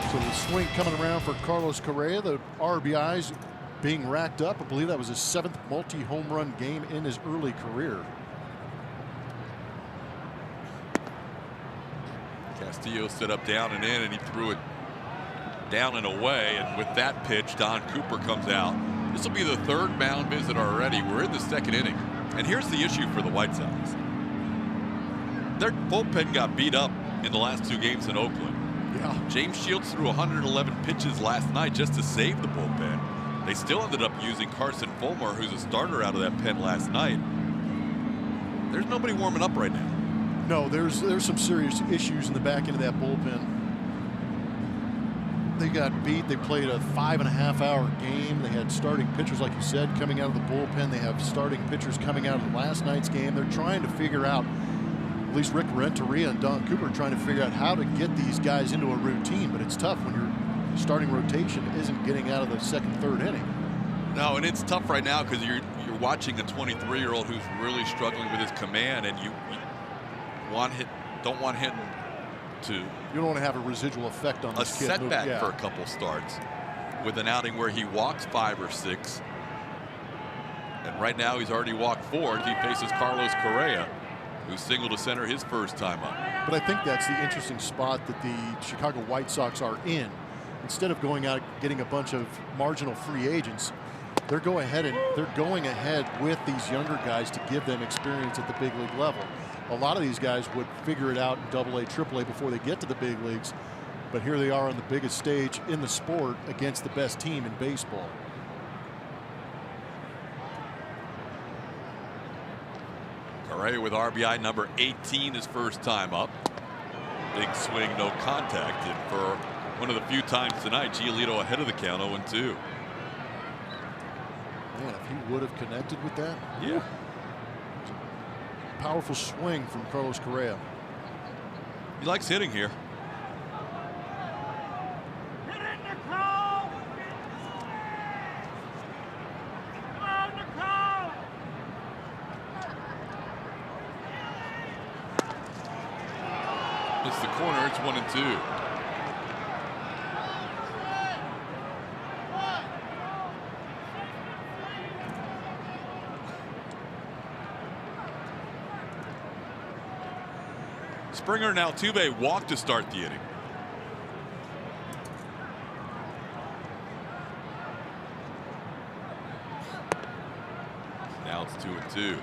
So the swing coming around for Carlos Correa, the RBIs being racked up. I believe that was his 7th multi-home run game in his early career. Castillo set up down and in, and he threw it down and away. And with that pitch, Don Cooper comes out. This will be the 3rd mound visit already. We're in the 2nd inning. And here's the issue for the White Sox. Their bullpen got beat up in the last 2 games in Oakland. Yeah. James Shields threw 111 pitches last night just to save the bullpen. They still ended up using Carson Fulmer, who's a starter out of that pen last night. There's nobody warming up right now. No, there's some serious issues in the back end of that bullpen. They got beat. They played a 5.5-hour game. They had starting pitchers, like you said, coming out of the bullpen. They have starting pitchers coming out of last night's game. They're trying to figure out, at least Rick Renteria and Don Cooper are trying to figure out how to get these guys into a routine, but it's tough when your starting rotation isn't getting out of the 2nd, 3rd inning. No, and it's tough right now because you're watching a 23-year-old who's really struggling with his command, and you don't want him to. You don't want to have a residual effect on this a kid. setback Yeah. for a couple starts with an outing where he walks 5 or 6, and right now he's already walked 4 as he faces Carlos Correa, who singled to center his first time up. But I think that's the interesting spot that the Chicago White Sox are in. Instead of going out getting a bunch of marginal free agents, they're going ahead with these younger guys to give them experience at the big league level. A lot of these guys would figure it out in AA, AAA before they get to the big leagues, but here they are on the biggest stage in the sport against the best team in baseball. Correa with RBI number 18 his first time up. Big swing, no contact, and for one of the few times tonight, Giolito ahead of the count, 0-2. Man, if he would have connected with that. Yeah. Powerful swing from Carlos Correa. He likes hitting here. Hit it, Nicole! Come on, Nicole! It's the corner. It's 1-2. Springer and Altuve walk to start the inning. Now it's 2-2.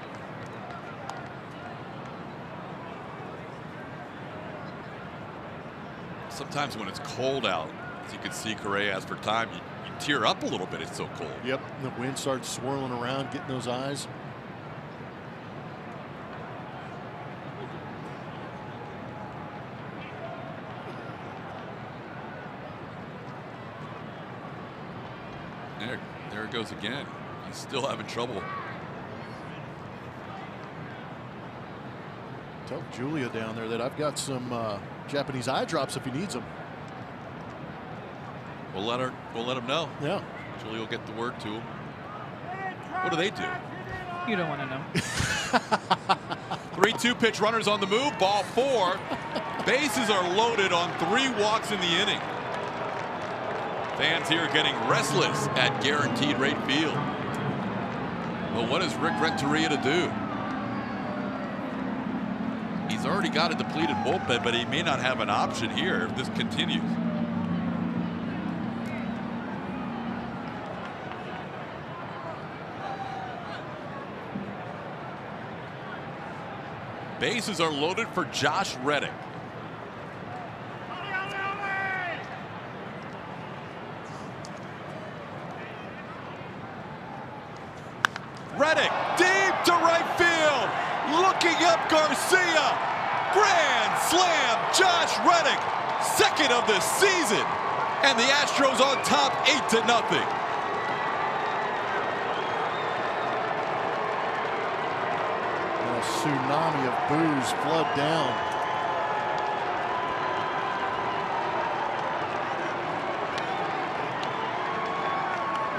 Sometimes when it's cold out, as you can see Correa ask for time, you tear up a little bit. It's so cold. Yep, the wind starts swirling around, getting those eyes. There it goes again. He's still having trouble. Tell Julia down there that I've got some Japanese eye drops if he needs them. We'll let him know. Yeah. Julia will get the word to him. What do they do? You don't want to know. 3-2 pitch, runners on the move. Ball 4. Bases are loaded on 3 walks in the inning. Fans here getting restless at Guaranteed Rate Field. Well, what is Rick Renteria to do? He's already got a depleted bullpen, but he may not have an option here if this continues. Bases are loaded for Josh Reddick. Reddick deep to right field. Looking up Garcia. Grand slam. Josh Reddick, 2nd of the season. And the Astros on top 8-0. a tsunami of boos flood down.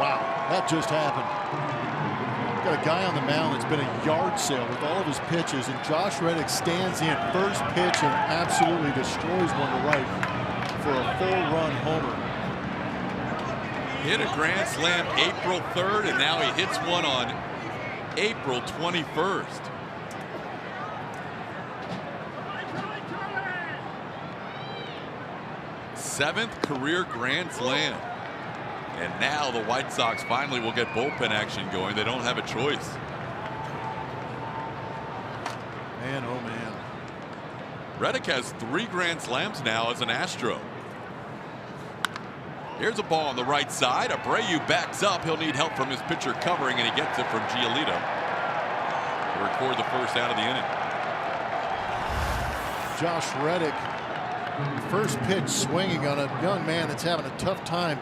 Wow, that just happened. Got a guy on the mound that's been a yard sale with all of his pitches, and Josh Reddick stands in first pitch and absolutely destroys one to right for a full-run homer. Hit a grand slam April 3rd, and now he hits one on April 21st. Seventh career grand slam. And now the White Sox finally will get bullpen action going. They don't have a choice. Man, oh man. Reddick has 3 grand slams now as an Astro. Here's a ball on the right side. Abreu backs up. He'll need help from his pitcher covering, and he gets it from Giolito to record the first out of the inning. Josh Reddick, first pitch swinging on a young man that's having a tough time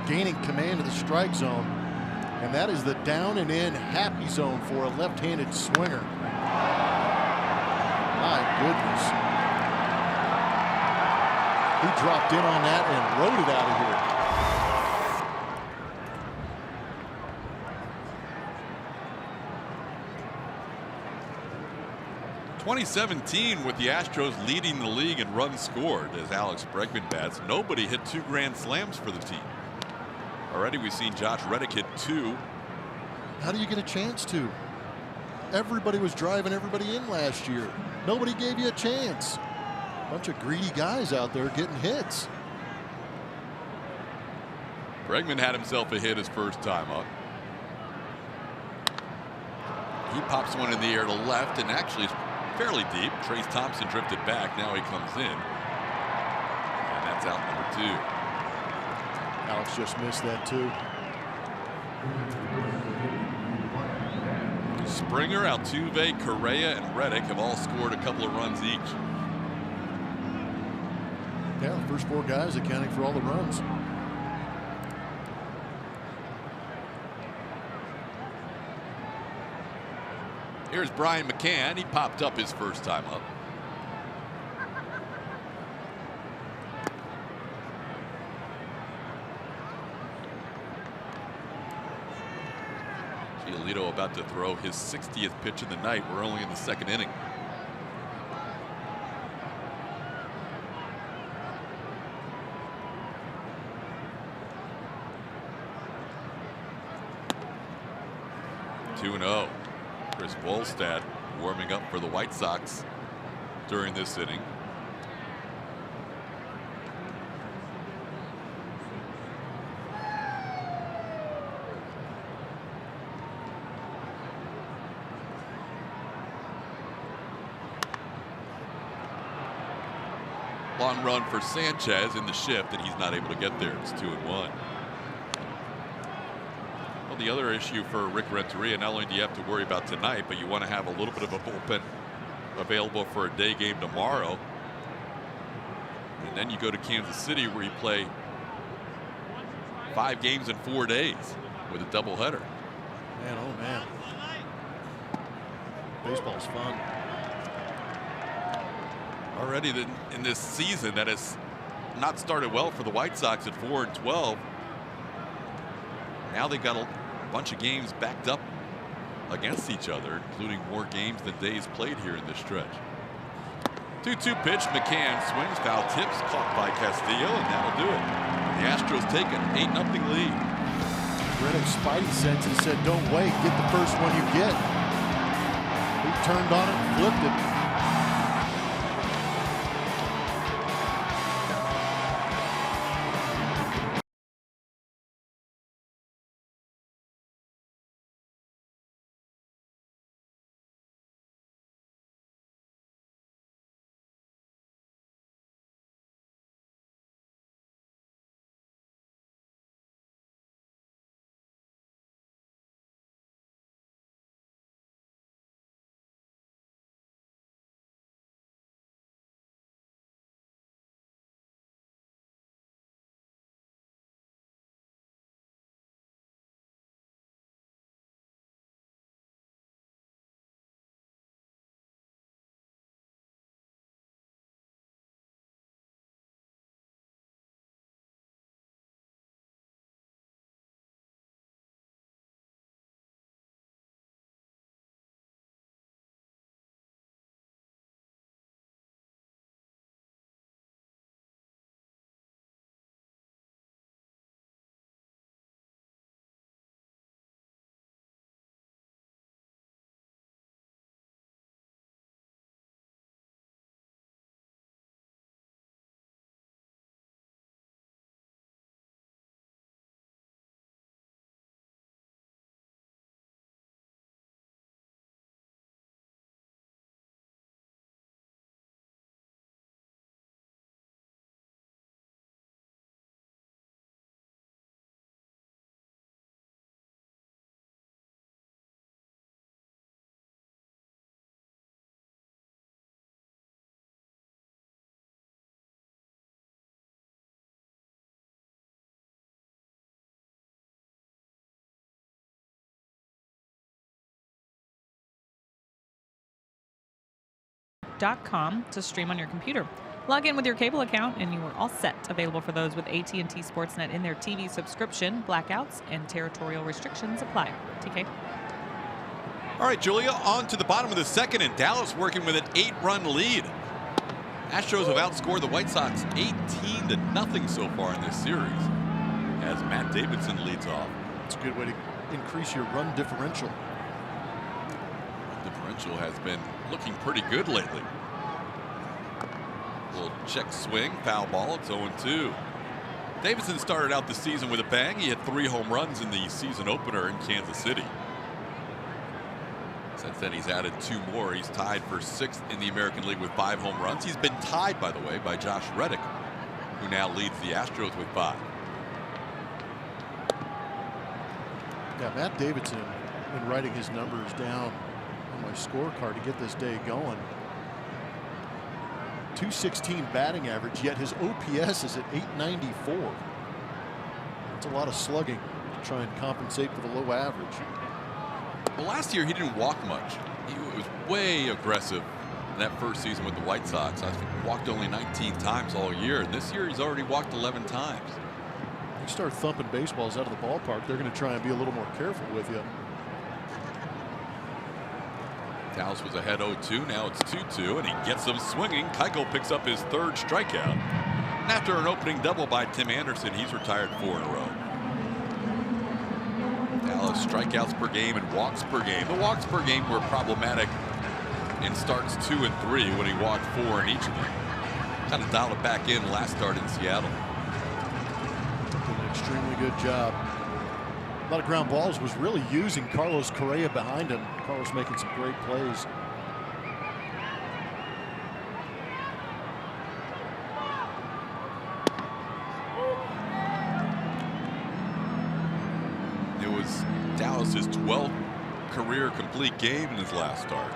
gaining command of the strike zone, and that is the down and in happy zone for a left-handed swinger. My goodness. He dropped in on that and rode it out of here. '17 with the Astros leading the league in runs scored as Alex Bregman bats. Nobody hit 2 grand slams for the team. Already we've seen Josh Reddick hit 2. How do you get a chance to? Everybody was driving everybody in last year. Nobody gave you a chance. Bunch of greedy guys out there getting hits. Bregman had himself a hit his first time up. He pops one in the air to left, and actually it's fairly deep. Trace Thompson drifted back. Now he comes in, and that's out number 2. Alex just missed that too. Springer, Altuve, Correa, and Reddick have all scored a couple of runs each. Yeah, the first 4 guys accounting for all the runs. Here's Brian McCann. He popped up his first time up. Giolito about to throw his 60th pitch of the night. We're only in the 2nd inning. (2-0). Chris Wolstad warming up for the White Sox during this inning. Long run for Sanchez in the shift, and he's not able to get there. It's 2-1. Well, the other issue for Rick Renteria, not only do you have to worry about tonight, but you want to have a little bit of a bullpen available for a day game tomorrow. And then you go to Kansas City, where you play 5 games in 4 days with a doubleheader. Man, oh man. Baseball's fun. Already in this season that has not started well for the White Sox at 4-12. Now they've got a bunch of games backed up against each other, including more games than days played here in this stretch. 2-2 pitch. McCann swings, foul tips, caught by Castillo, and that'll do it. The Astros take an 8-0 lead. Reddick's spidey senses said, don't wait, get the first one you get. He turned on it, flipped it. HOU.com to stream on your computer. Log in with your cable account and you are all set. Available for those with AT&T Sportsnet in their TV subscription. Blackouts and territorial restrictions apply. TK. All right, Julia, on to the bottom of the second, and Dallas working with an 8-run lead. Astros have outscored the White Sox 18-0 so far in this series, as Matt Davidson leads off. It's a good way to increase your run differential. Differential has been looking pretty good lately. Little check swing, foul ball, it's 0-2. Davidson started out the season with a bang. He had 3 home runs in the season opener in Kansas City. Since then, he's added 2 more. He's tied for 6th in the American League with 5 home runs. He's been tied, by the way, by Josh Reddick, who now leads the Astros with 5. Yeah, Matt Davidson, in writing his numbers down on my scorecard to get this day going. .216 batting average, yet his OPS is at .894. That's a lot of slugging to try and compensate for the low average. Well, last year he didn't walk much. He was way aggressive in that first season with the White Sox. I think he walked only 19 times all year, and this year he's already walked 11 times. You start thumping baseballs out of the ballpark, they're going to try and be a little more careful with you. Dallas was ahead 0-2. Now it's 2-2, and he gets them swinging. Keuchel picks up his 3rd strikeout. And after an opening double by Tim Anderson, he's retired 4 in a row. Dallas strikeouts per game and walks per game. The walks per game were problematic in starts 2 and 3 when he walked 4 in each of them. Kind of dialed it back in last start in Seattle. Did an extremely good job. A lot of ground balls, was really using Carlos Correa behind him. Carlos making some great plays. It was Dallas's 12th career complete game in his last start.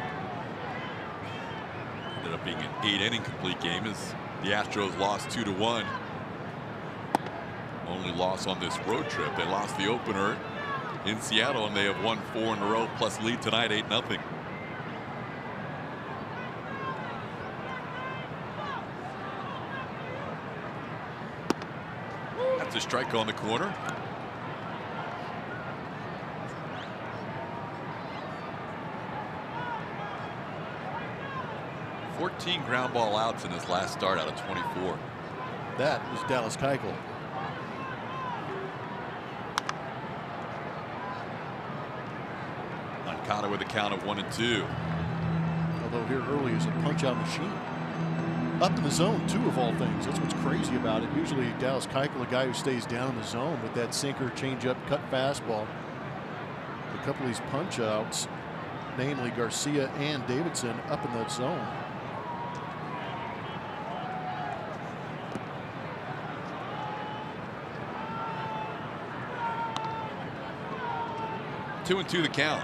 Ended up being an 8-inning complete game as the Astros lost 2-1. Only loss on this road trip. They lost the opener in Seattle, and they have won 4 in a row, plus lead tonight 8-0. That's a strike on the corner. $14 ground ball outs in his last start out of 24. That was Dallas Keuchel. Moncada with a count of 1-2. Although here early is a punch-out machine. Up in the zone, too, of all things. That's what's crazy about it. Usually Dallas Keuchel, a guy who stays down in the zone with that sinker, changeup, cut fastball. A couple of these punch-outs, namely Garcia and Davidson, up in that zone. Two and 2 the count.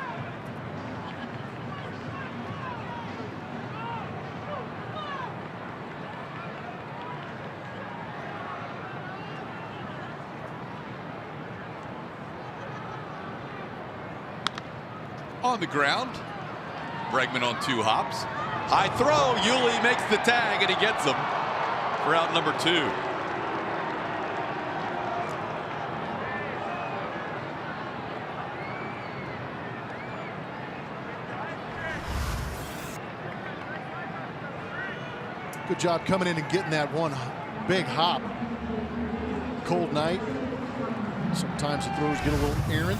On the ground, Bregman on 2 hops. High throw, Yuli makes the tag, and he gets him for out number 2. Good job coming in and getting that one big hop. Cold night. Sometimes the throws get a little errant.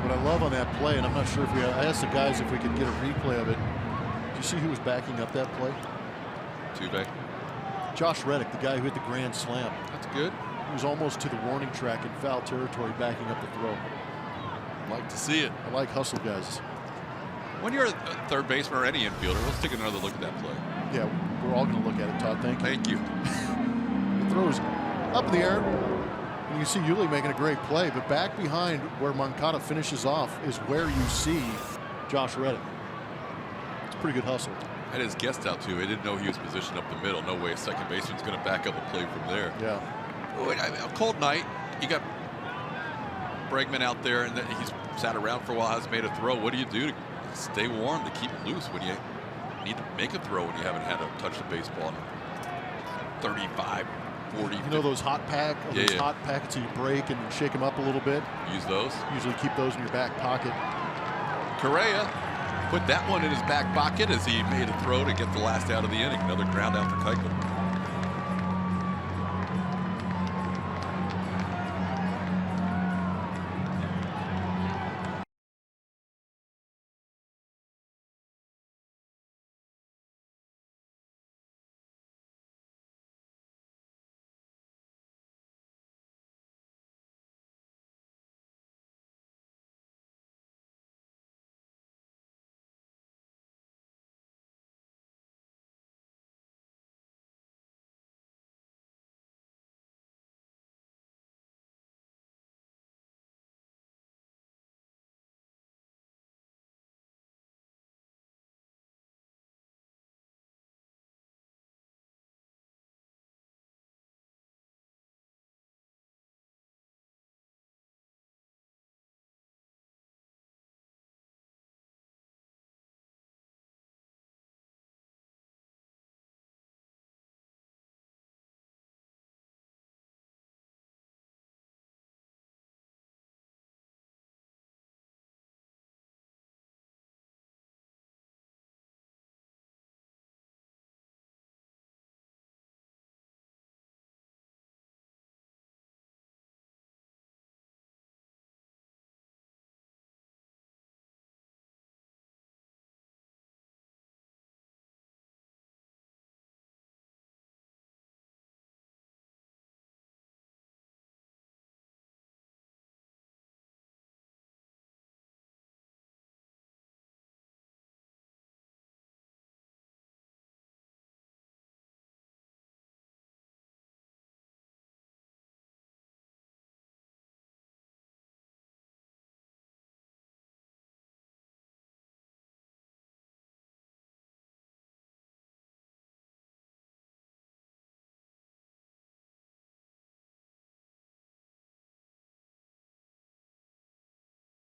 What I love on that play, and I'm not sure if I asked the guys if we could get a replay of it. Do you see who was backing up that play? Two-back. Josh Reddick, the guy who hit the grand slam. That's good. He was almost to the warning track in foul territory backing up the throw. Like to see it. I like hustle guys. When you're a third baseman or any infielder, let's take another look at that play. Yeah, we're all going to look at it, Todd. Thank you. Thank you. The throw's up in the air. And you see Yuli making a great play, but back behind where Moncada finishes off is where you see Josh Reddick. It's a pretty good hustle. Had his guest out too. He didn't know he was positioned up the middle. No way a second baseman's going to back up a play from there. Yeah. Oh, a cold night. You got Bregman out there, and he's sat around for a while, hasn't made a throw. What do you do to stay warm, to keep it loose when you need to make a throw when you haven't had to touch the baseball in 35, 40. You know those hot Yeah. packets you break and shake them up a little bit? Use those. Usually keep those in your back pocket. Correa put that one in his back pocket as he made a throw to get the last out of the inning. Another ground out for Keuchel.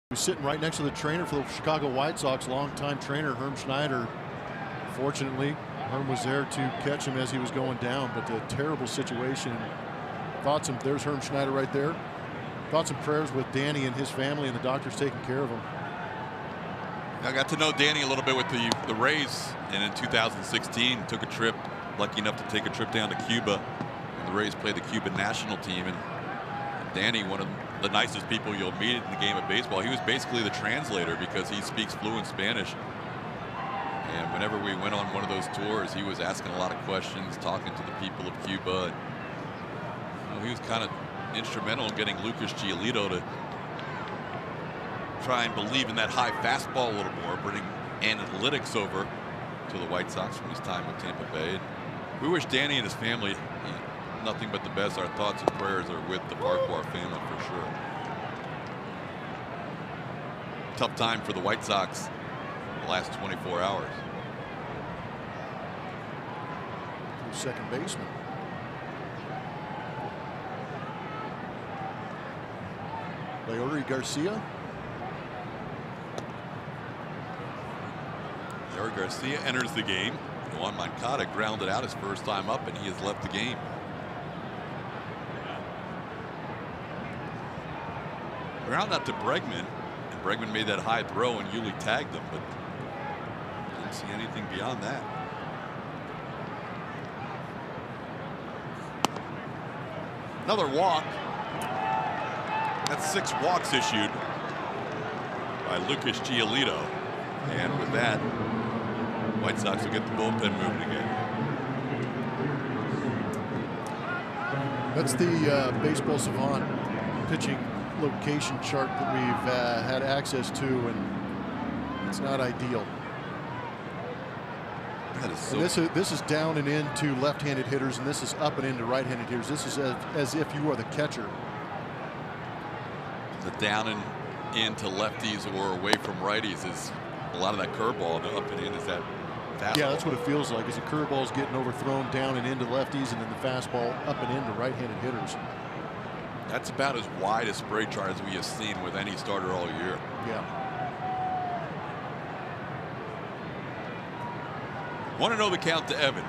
He was sitting right next to the trainer for the Chicago White Sox, longtime trainer Herm Schneider. Fortunately, Herm was there to catch him as he was going down, but a terrible situation. There's Herm Schneider right there. Thoughts and prayers with Danny and his family, and the doctors taking care of him. I got to know Danny a little bit with the Rays, and in 2016 took a trip, lucky enough to take a trip down to Cuba. And the Rays played the Cuban national team, and Danny, one of the nicest people you'll meet in the game of baseball. He was basically the translator because he speaks fluent Spanish. And whenever we went on one of those tours, he was asking a lot of questions, talking to the people of Cuba. And, he was kind of instrumental in getting Lucas Giolito to try and believe in that high fastball a little more, bringing analytics over to the White Sox from his time with Tampa Bay. We wish Danny and his family nothing but the best. Our thoughts and prayers are with the Farquhar family for sure. Tough time for the White Sox the last 24 hours. Second baseman. Leury Garcia. Leury Garcia enters the game. Juan Moncada grounded out his first time up, and he has left the game. Ground out to Bregman, and Bregman made that high throw, and Yuli tagged him, but didn't see anything beyond that. Another walk. That's 6 walks issued by Lucas Giolito, and with that, White Sox will get the bullpen moving again. That's the Baseball Savant pitching location chart that we've had access to, and it's not ideal. That is so. This is down and into left-handed hitters, and this is up and into right-handed hitters. This is as if you are the catcher. The down and into lefties or away from righties is a lot of that curveball. The up and in is that fastball. Yeah, that's what it feels like. As the curveball is getting overthrown down and into lefties, and then the fastball up and into right-handed hitters. That's about as wide a spray chart as we have seen with any starter all year. Yeah. 1-0 the count to Evan.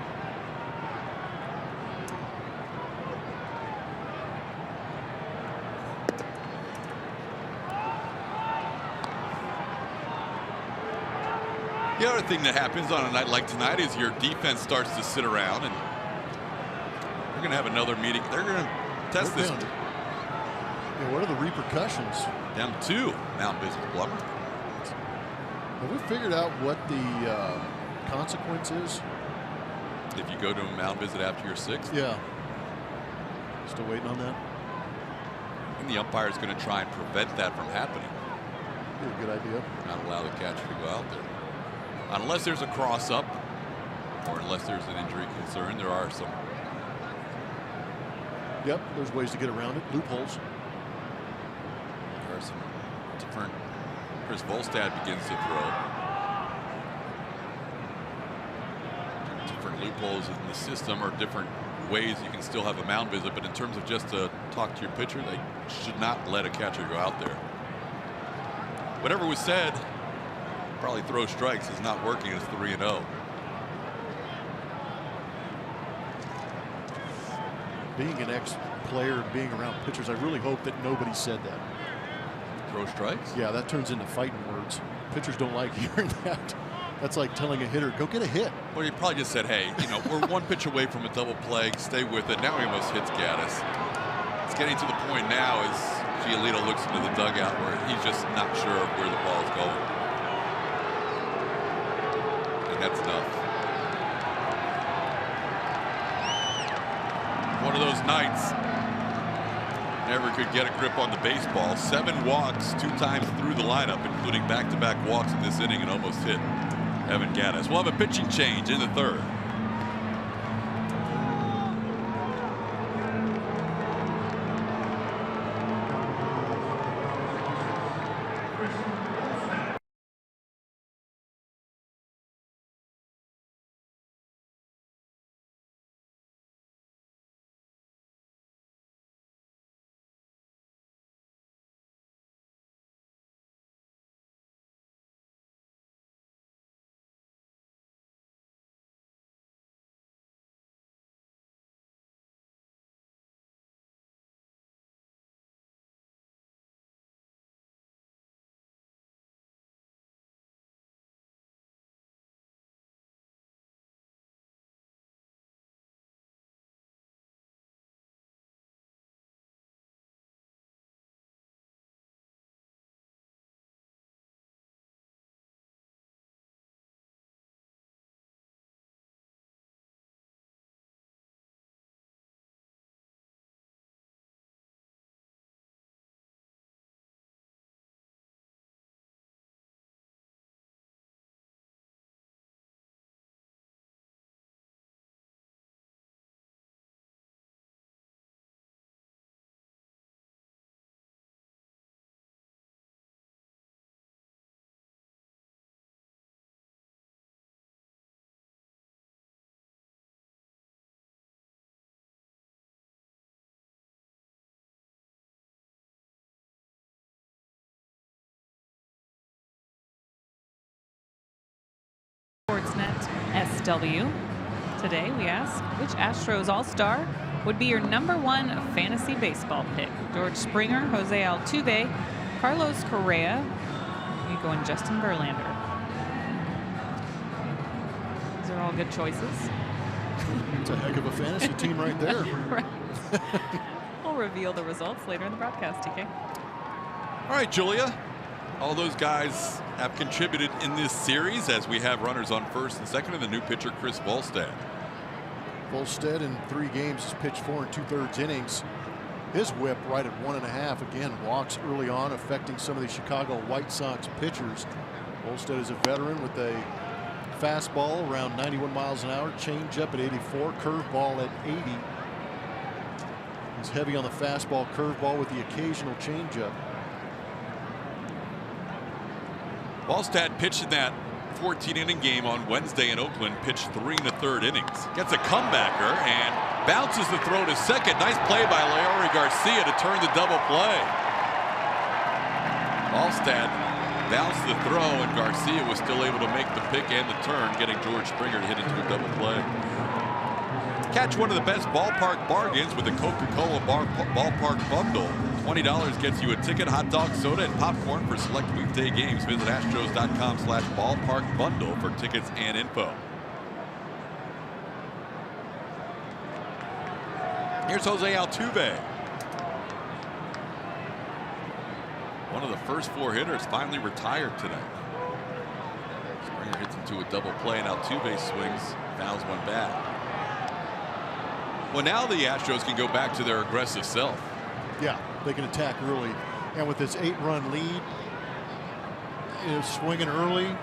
The other thing that happens on a night like tonight is your defense starts to sit around, and we're going to have another meeting. They're going to test this. Yeah, what are the repercussions? Down 2, Mount Business Plummer. Have we figured out what the consequence is? If you go to a mound visit after your 6th? Yeah. Still waiting on that? And the umpire is going to try and prevent that from happening. Be a good idea. Not allow the catcher to go out there. Unless there's a cross-up or unless there's an injury concern, there are some. Yep, there's ways to get around it. Loopholes. There are some different. Chris Volstad begins to throw. Different loopholes in the system or different ways you can still have a mound visit, but in terms of just to talk to your pitcher, they should not let a catcher go out there. Whatever was said, probably throw strikes, is not working. It's 3-0. Being an ex-player and being around pitchers, I really hope that nobody said that. Throw strikes? Yeah, that turns into fighting words. Pitchers don't like hearing that. That's like telling a hitter, go get a hit. Well, he probably just said, hey, you know, we're 1 pitch away from a double play. Stay with it. Now he almost hits Gaddis. It's getting to the point now as Giolito looks into the dugout where he's just not sure of where the ball is going. And that's enough. One of those nights, never could get a grip on the baseball. 7 walks 2 times through the lineup, including back-to-back walks in this inning, and almost hit Evan Gaddis. We'll have a pitching change in the 3rd. Sportsnet SW. Today we ask, which Astros All-Star would be your #1 fantasy baseball pick? George Springer, Jose Altuve, Carlos Correa, you going Justin Verlander. These are all good choices. It's a heck of a fantasy team right there. Right. We'll reveal the results later in the broadcast, TK. All right, Julia. All those guys have contributed in this series as we have runners on 1st and 2nd, and the new pitcher, Chris Volstad. Volstad in 3 games has pitched 4 2/3 innings. His whip right at 1.5. Again, walks early on, affecting some of the Chicago White Sox pitchers. Volstad is a veteran with a fastball around 91 miles an hour, changeup at 84, curveball at 80. He's heavy on the fastball, curveball with the occasional changeup. Volstad pitched in that 14-inning game on Wednesday in Oakland, pitched 3 1/3 innings. Gets a comebacker and bounces the throw to second. Nice play by Leury Garcia to turn the double play. Volstad Bounced the throw, and Garcia was still able to make the pick and the turn, getting George Springer to hit into a double play. Catch one of the best ballpark bargains with the Coca-Cola Ballpark Bundle. $20 gets you a ticket, hot dog, soda, and popcorn for select weekday games. Visit Astros.com/ballpark bundle for tickets and info. Here's Jose Altuve. One of the first 4 hitters finally retired tonight. Springer hits into a double play, and Altuve swings, fouls one back. Well, now the Astros can go back to their aggressive self. Yeah, they can attack early. And with this 8-run lead, swinging early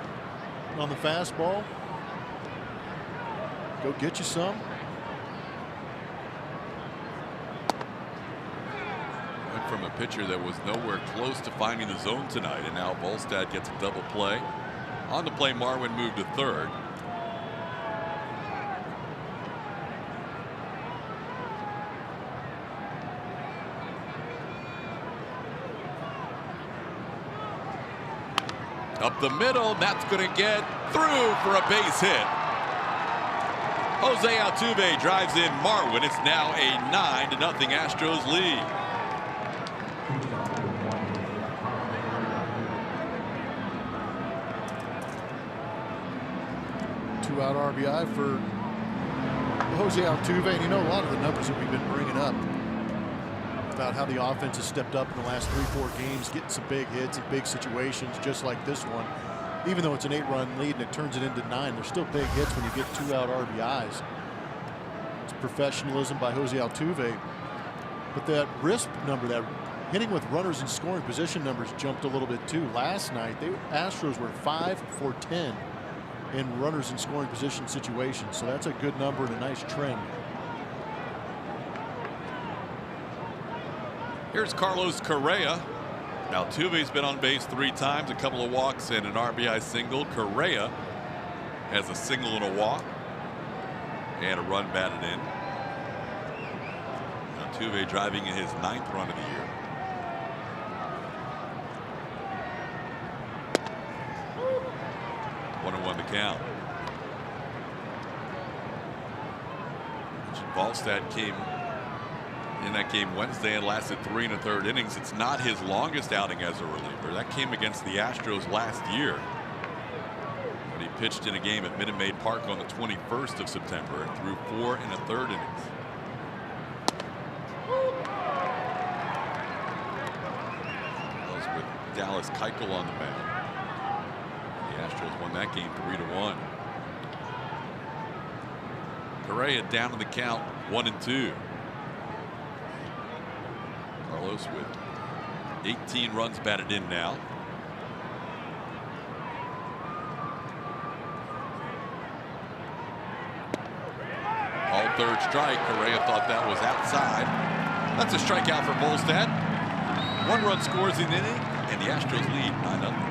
on the fastball, go get you some. Went from a pitcher that was nowhere close to finding the zone tonight, and now Volstad gets a double play. On the play, Marwin moved to third. Up the middle, that's going to get through for a base hit. Jose Altuve drives in Marwin. It's now a 9-0 Astros lead. Two-out RBI for Jose Altuve. And you know, a lot of the numbers that we've been bringing up about how the offense has stepped up in the last 3-4 games, getting some big hits in big situations, just like this one. Even though it's an 8-run lead and it turns it into 9, there's still big hits when you get 2-out RBIs. It's professionalism by Jose Altuve. But that risk number, that hitting with runners in scoring position numbers, jumped a little bit too. Last night, the Astros were 5 for 10 in runners in scoring position situations. So that's a good number and a nice trend. Here's Carlos Correa. Altuve's been on base 3 times, a couple of walks and an RBI single. Correa has a single and a walk and a run batted in. Altuve driving in his 9th run of the year. One and one to count. Volstad came in that game Wednesday and lasted 3 1/3 innings. It's not his longest outing as a reliever. That came against the Astros last year, but he pitched in a game at Minute Maid Park on the 21st of September and threw 4 1/3 innings. That was with Dallas Keuchel on the mound. The Astros won that game 3-1. Correa down in the count, 1-2. Carlos with 18 runs batted in now. All third strike. Correa thought that was outside. That's a strikeout for Volstad. 1 run scores in the inning, and the Astros lead 9-0.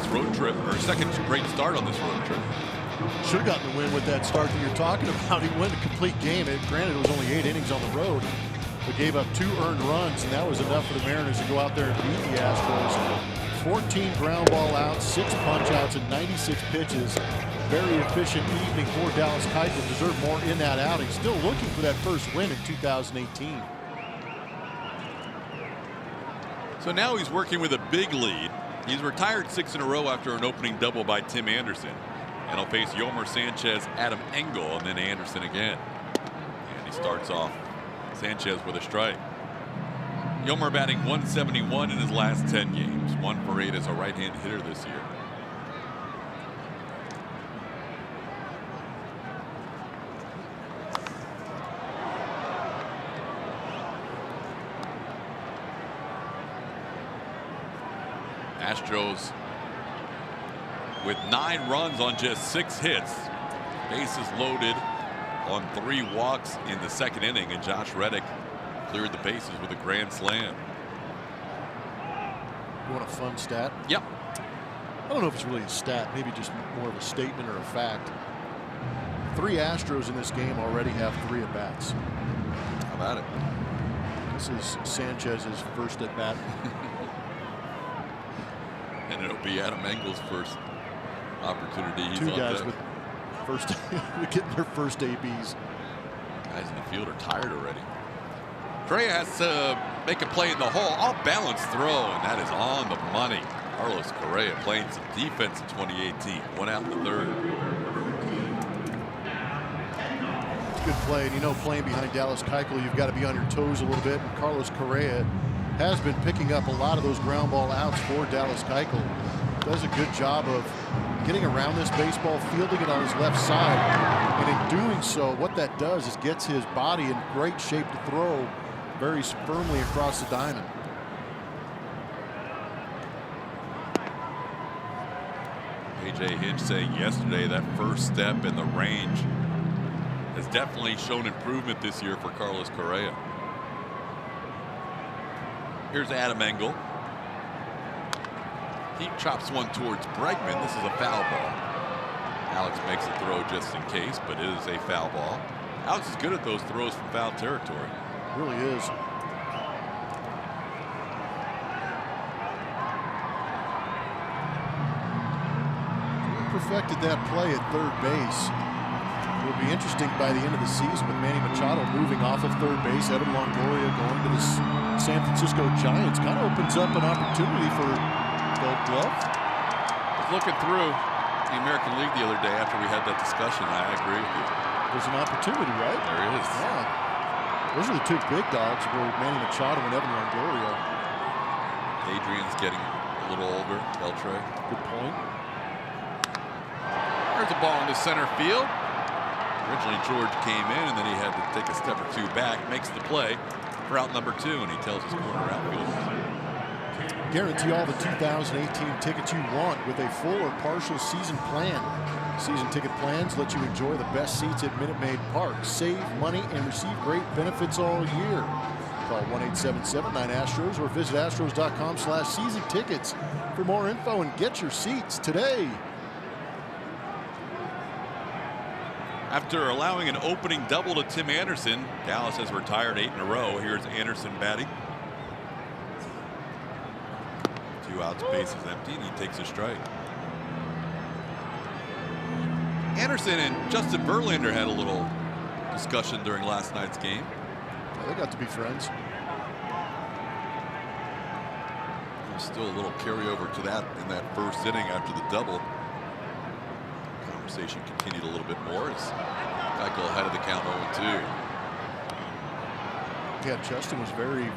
this road trip, or second great start on this road trip. Should have gotten the win with that start that you're talking about. He won a complete game. Granted, it was only 8 innings on the road, but gave up 2 earned runs, and that was enough for the Mariners to go out there and beat the Astros. 14 ground ball outs, 6 punch outs, and 96 pitches. Very efficient evening for Dallas Keuchel. Deserved more in that outing. Still looking for that first win in 2018. So now he's working with a big lead. He's retired 6 in a row after an opening double by Tim Anderson. And he'll face Yomer Sanchez, Adam Engel, and then Anderson again. And he starts off Sanchez with a strike. Yomer batting .171 in his last 10 games. 1 for 8 as a right-hand hitter this year. Astros with 9 runs on just 6 hits. Bases loaded on 3 walks in the second inning, and Josh Reddick cleared the bases with a grand slam. You want a fun stat? Yep. I don't know if it's really a stat, maybe just more of a statement or a fact. 3 Astros in this game already have 3 at-bats. How about it? This is Sanchez's first at-bat. And it'll be Adam Engel's first opportunity. He's 2 on guys deck. with first getting their first ABs. Guys in the field are tired already. Correa has to make a play in the hole. All balanced throw, and that is on the money. Carlos Correa playing some defense in 2018. 1 out in the 3rd. Good play, and you know, playing behind Dallas Keuchel, you've got to be on your toes a little bit. And Carlos Correa has been picking up a lot of those ground ball outs for Dallas Keuchel. Does a good job of getting around this baseball, fielding it on his left side, and in doing so, what that does is gets his body in great shape to throw very firmly across the diamond. A.J. Hinch saying yesterday that first step in the range has definitely shown improvement this year for Carlos Correa. Here's Adam Engel. He chops one towards Bregman. This is a foul ball. Alex makes a throw just in case, but it is a foul ball. Alex is good at those throws from foul territory. Really is. Perfected that play at third base. It'll be interesting by the end of the season with Manny Machado moving off of third base. Evan Longoria going to the San Francisco Giants kind of opens up an opportunity for Gold Glove. I was looking through the American League the other day after we had that discussion. I agree with you. There's an opportunity, right? There is. Yeah. Those are the 2 big dogs, were Manny Machado and Evan Longoria. Adrian's getting a little older. Beltre. Good point. There's a ball into center field. Originally George came in, and then he had to take a step or 2 back. Makes the play for out number 2, and he tells his corner outfielder. Guarantee all the 2018 tickets you want with a full or partial season plan. Season ticket plans let you enjoy the best seats at Minute Maid Park, save money, and receive great benefits all year. Call 1-877-9-ASTROS or visit astros.com/season tickets for more info and get your seats today. After allowing an opening double to Tim Anderson, Dallas has retired 8 in a row. Here's Anderson batting. 2 outs, bases empty, and he takes a strike. Anderson and Justin Verlander had a little discussion during last night's game. Yeah, they got to be friends. There's still a little carryover to that in that first inning after the double. Conversation continued a little bit more as Keuchel ahead of the count 0-2. Yeah, Justin was very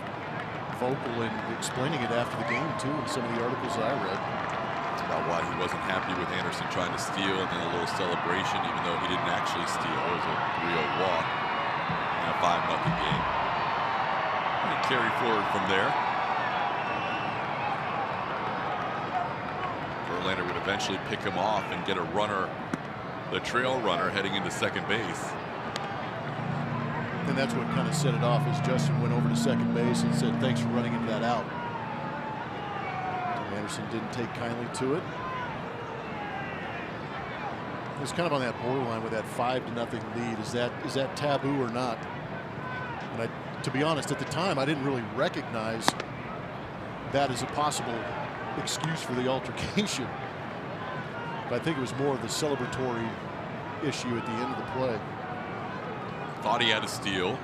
vocal in explaining it after the game, too, in some of the articles that I read. About why he wasn't happy with Anderson trying to steal, and then a little celebration, even though he didn't actually steal. It was a 3-0 walk in a 5-0 game. And he carried forward from there. Verlander would eventually pick him off and get a runner, the trail runner, heading into second base. And that's what kind of set it off as Justin went over to second base and said, thanks for running into that out. Anderson didn't take kindly to it. It's kind of on that borderline with that 5-0 lead. Is that taboo or not? And to be honest, at the time, I didn't really recognize that as a possible excuse for the altercation. But I think it was more of the celebratory issue at the end of the play. Thought he had a steal.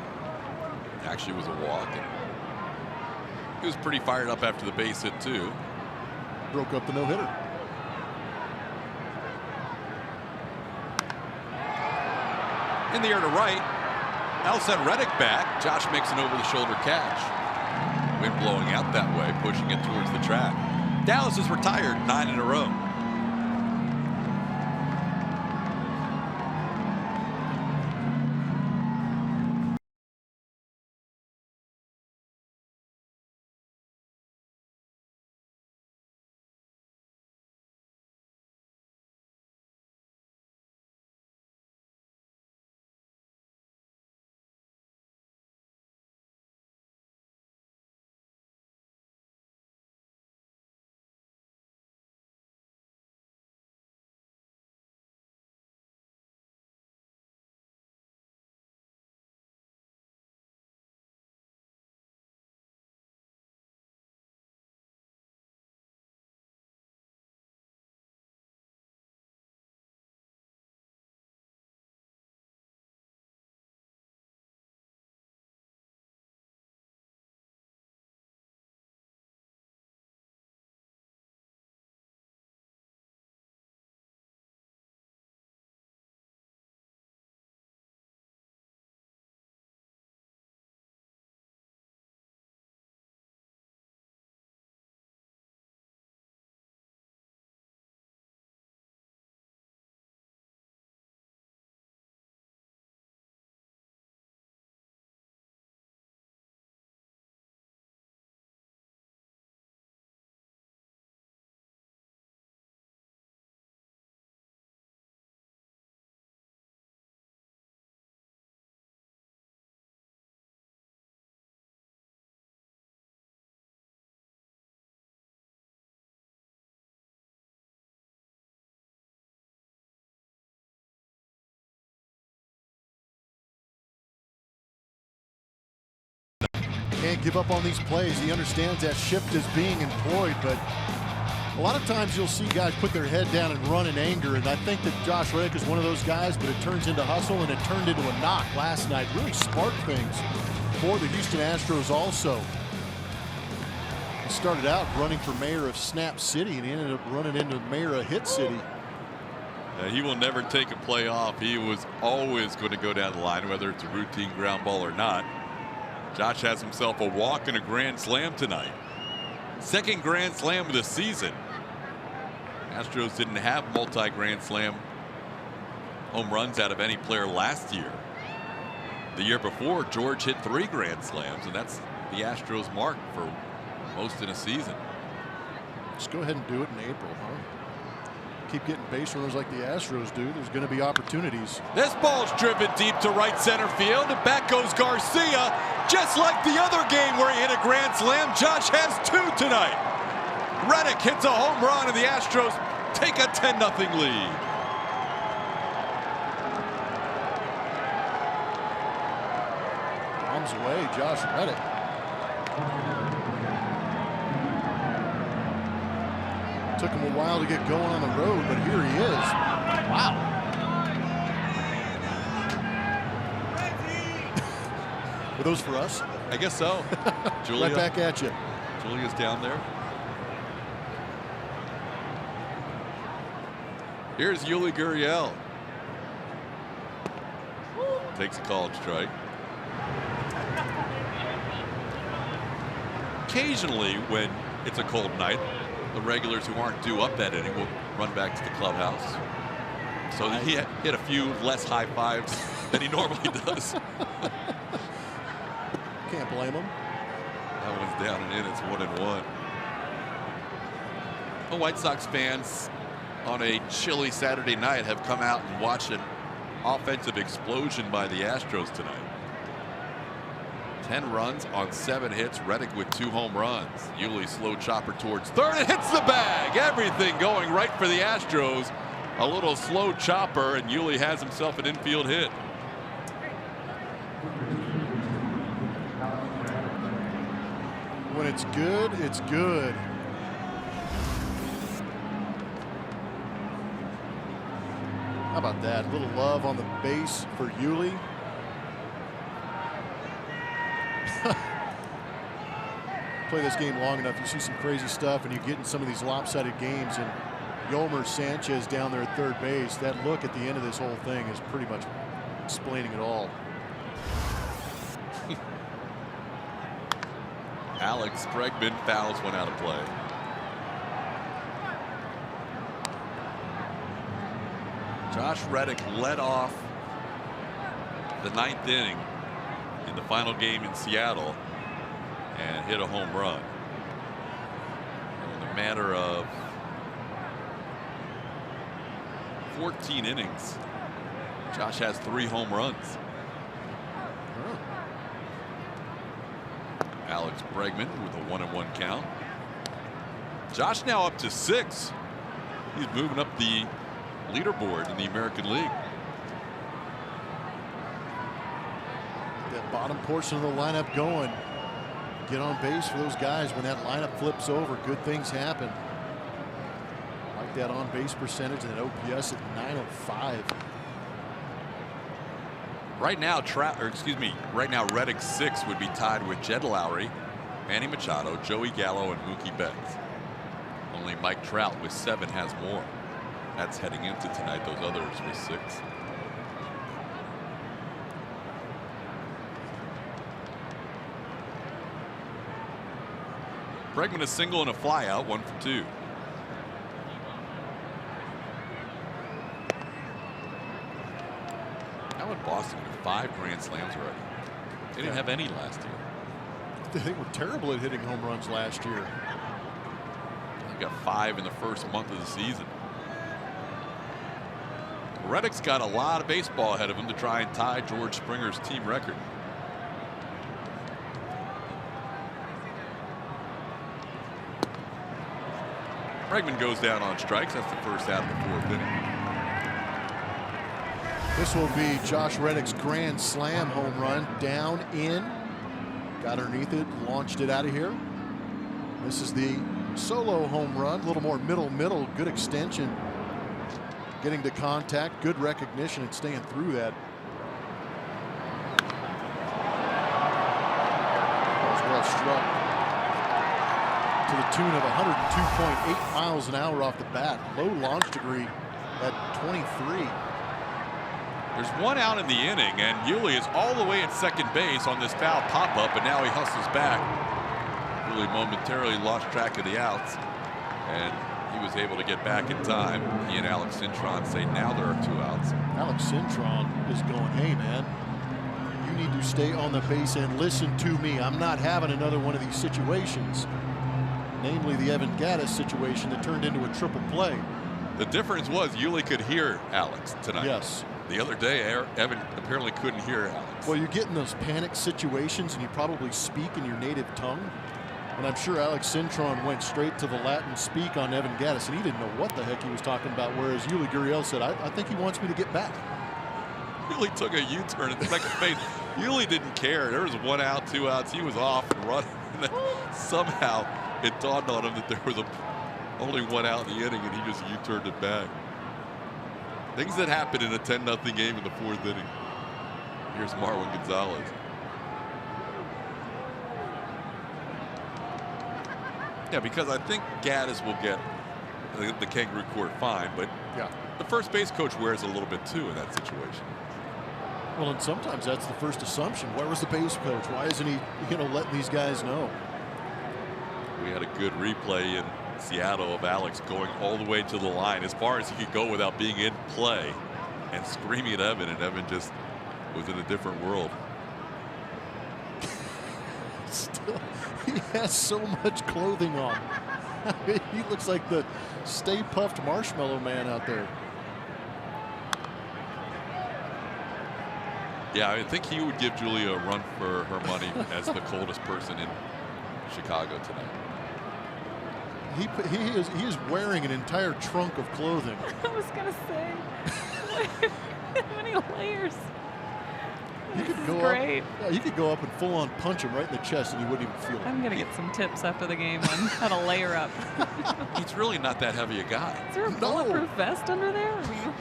Actually, it was a walk. And he was pretty fired up after the base hit, too. Broke up the no-hitter. In the air to right. Al sent Reddick back. Josh makes an over-the-shoulder catch. Wind blowing out that way, pushing it towards the track. Dallas has retired 9 in a row. Can't give up on these plays. He understands that shift is being employed, but a lot of times you'll see guys put their head down and run in anger, and I think that Josh Reddick is one of those guys, but it turns into hustle, and it turned into a knock last night. Really sparked things for the Houston Astros also. He started out running for mayor of Snap City, and he ended up running into mayor of Hit City. He will never take a play off. He was always going to go down the line, whether it's a routine ground ball or not. Josh has himself a walk and a grand slam tonight. Second grand slam of the season. Astros didn't have multi-grand slam home runs out of any player last year. The year before, George hit 3 grand slams, and that's the Astros mark for most in a season. Just go ahead and do it in April, huh? Keep getting base runners like the Astros do. There's going to be opportunities. This ball's driven deep to right center field, and back goes Garcia. Just like the other game where he hit a grand slam, Josh has 2 tonight. Reddick hits a home run, and the Astros take a 10-0 lead. Comes away, Josh Reddick. Took him a while to get going on the road, but here he is. Wow. Were those for us? I guess so. Julia, right back at you. Julia's down there. Here's Yuli Gurriel. Takes a called strike. Occasionally, when it's a cold night, the regulars who aren't due up that inning will run back to the clubhouse. So he hit a few less high fives than he normally does. Can't blame him. That one's down and in. It's 1-1. The White Sox fans on a chilly Saturday night have come out and watched an offensive explosion by the Astros tonight. 10 runs on 7 hits. Reddick with 2 home runs. Yuli slow chopper towards third. It hits the bag. Everything going right for the Astros. A little slow chopper, and Yuli has himself an infield hit. When it's good, it's good. How about that? A little love on the base for Yuli. Play this game long enough, you see some crazy stuff, and you get in some of these lopsided games. And Yolmer Sanchez down there at third base, that look at the end of this whole thing is pretty much explaining it all. Alex Bregman fouls one out of play. Josh Reddick led off the 9th inning in the final game in Seattle and hit a home run. In a matter of 14 innings, Josh has 3 home runs. Alex Bregman with a 1-1 count. Josh now up to 6. He's moving up the leaderboard in the American League. That bottom portion of the lineup going. Get on base for those guys when that lineup flips over. Good things happen. Like that on base percentage and that OPS at 905. Right now, right now, Reddick's 6 would be tied with Jed Lowry, Manny Machado, Joey Gallo, and Mookie Betts. Only Mike Trout with 7 has more. That's heading into tonight. Those others with 6. Bregman a single and a fly out, 1 for 2. How in Boston with 5 grand slams already? They didn't have any last year. They were terrible at hitting home runs last year. They got 5 in the first month of the season. Reddick's got a lot of baseball ahead of him to try and tie George Springer's team record. Bregman goes down on strikes. That's the first out of the 4th inning. This will be Josh Reddick's grand slam home run. Down, in, got underneath it, launched it out of here. This is the solo home run, a little more middle, good extension. Getting to contact, good recognition, and staying through that. That was well struck. To the tune of 102.8 miles an hour off the bat. Low launch degree at 23. There's 1 out in the inning, and Yuli is all the way at second base on this foul pop-up, and now he hustles back. Yuli momentarily lost track of the outs, and he was able to get back in time. He and Alex Cintron say now there are 2 outs. Alex Cintron is going, hey man, you need to stay on the base and listen to me. I'm not having another one of these situations. Namely the Evan Gattis situation that turned into a triple play. The difference was Yuli could hear Alex tonight. Yes. The other day, Evan apparently couldn't hear Alex. Well, you get in those panic situations and you probably speak in your native tongue. And I'm sure Alex Cintron went straight to the Latin speak on Evan Gattis, and he didn't know what the heck he was talking about, whereas Yuli Gurriel said, I think he wants me to get back. Yuli took a U-turn at second base. Yuli didn't care. There was 1 out, 2 outs. He was off and running. And then somehow it dawned on him that there was only 1 out in the inning, and he just U-turned it back. Things that happen in a 10-0 game in the 4th inning. Here's Marwin Gonzalez. Yeah, because I think Gattis will get the kangaroo court fine, but yeah, the first base coach wears a little bit too in that situation. Well, and sometimes that's the first assumption. Where was the base coach? Why isn't he, letting these guys know? We had a good replay in Seattle of Alex going all the way to the line as far as he could go without being in play and screaming at Evan, and Evan just was in a different world. Still, he has so much clothing on. He looks like the Stay Puffed Marshmallow Man out there. Yeah, I think he would give Julia a run for her money as the coldest person in Chicago tonight. He is wearing an entire trunk of clothing. I was going to say, how many layers? You could go great. up. Yeah, you could go up and full on punch him right in the chest, and you wouldn't even feel it. I'm going to get some tips after the game on how to layer up. He's really not that heavy a guy. Is there a bulletproof vest under there? I mean,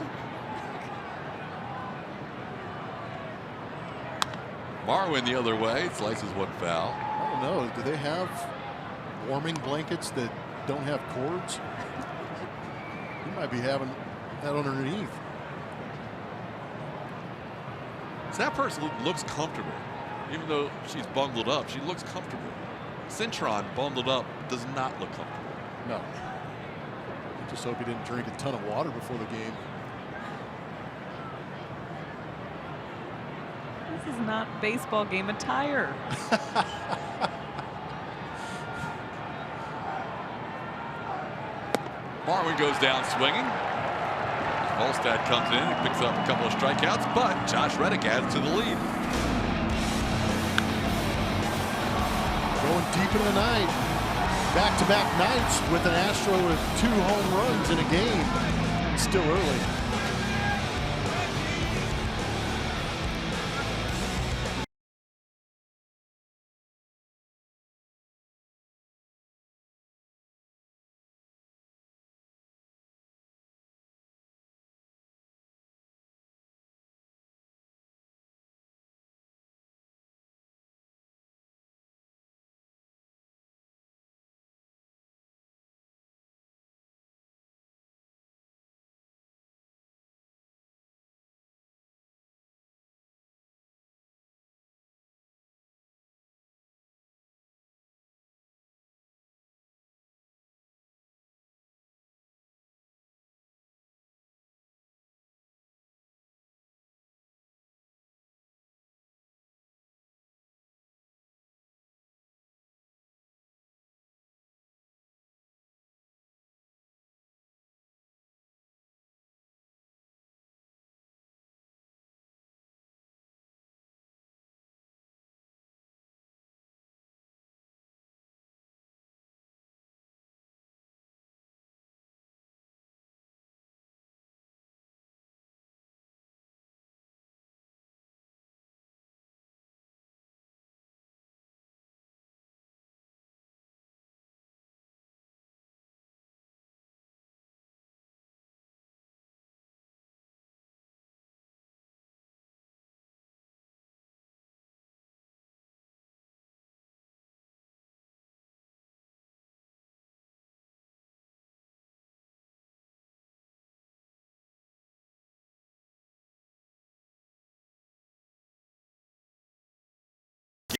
Marwin the other way, slices one foul. I don't know. Do they have warming blankets that don't have cords? You might be having that underneath. So that person looks comfortable. Even though she's bundled up, she looks comfortable. Cintron bundled up does not look comfortable. No. Just hope he didn't drink a ton of water before the game. this is not baseball game attire. Marwin goes down swinging. Volstad comes in, he picks up a couple of strikeouts, but Josh Reddick adds to the lead. Going deep into the night. Back-to-back nights with an Astro with 2 home runs in a game. It's still early.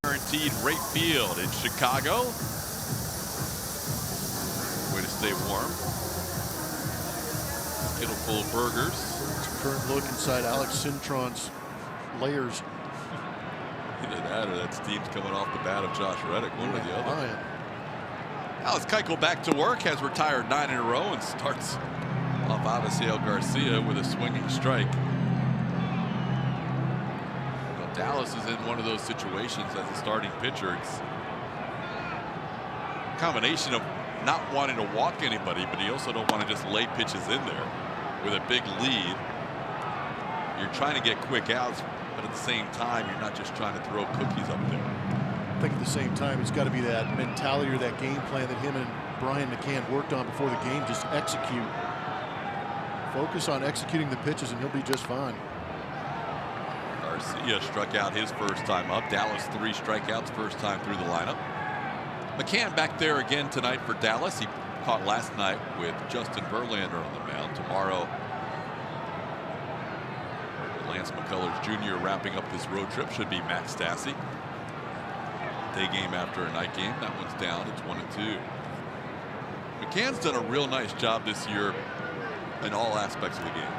Guaranteed rate field in Chicago. Way to stay warm. Kettle full of burgers. It's a current look inside Alex Cintron's layers. Either that or that steam's coming off the bat of Josh Reddick, one or the other. Ryan. Alex Keuchel back to work, has retired 9 in a row and starts off Avisail Garcia with a swinging strike. Dallas is in one of those situations as a starting pitcher. It's a combination of not wanting to walk anybody, but you also don't want to just lay pitches in there with a big lead. You're trying to get quick outs, but at the same time, you're not just trying to throw cookies up there. I think at the same time, it's got to be that mentality or that game plan that him and Brian McCann worked on before the game. Just execute. Focus on executing the pitches, and he'll be just fine. Garcia struck out his first time up. Dallas 3 strikeouts first time through the lineup. McCann back there again tonight for Dallas. He caught last night with Justin Verlander on the mound. Tomorrow, Lance McCullers Jr. wrapping up this road trip should be Max Stassi. Day game after a night game. That one's down. It's 1-2. McCann's done a real nice job this year in all aspects of the game.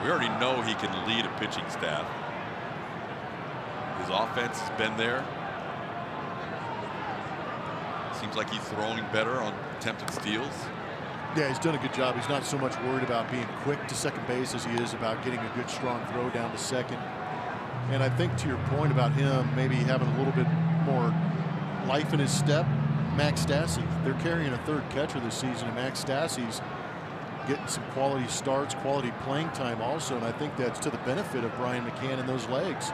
We already know he can lead a pitching staff. His offense has been there. Seems like he's throwing better on attempted steals. Yeah, he's done a good job. He's not so much worried about being quick to second base as he is about getting a good strong throw down to second. And I think to your point about him maybe having a little bit more life in his step, Max Stassi. They're carrying a third catcher this season, and Max Stassi's getting some quality starts, quality playing time also, and I think that's to the benefit of Brian McCann and those legs.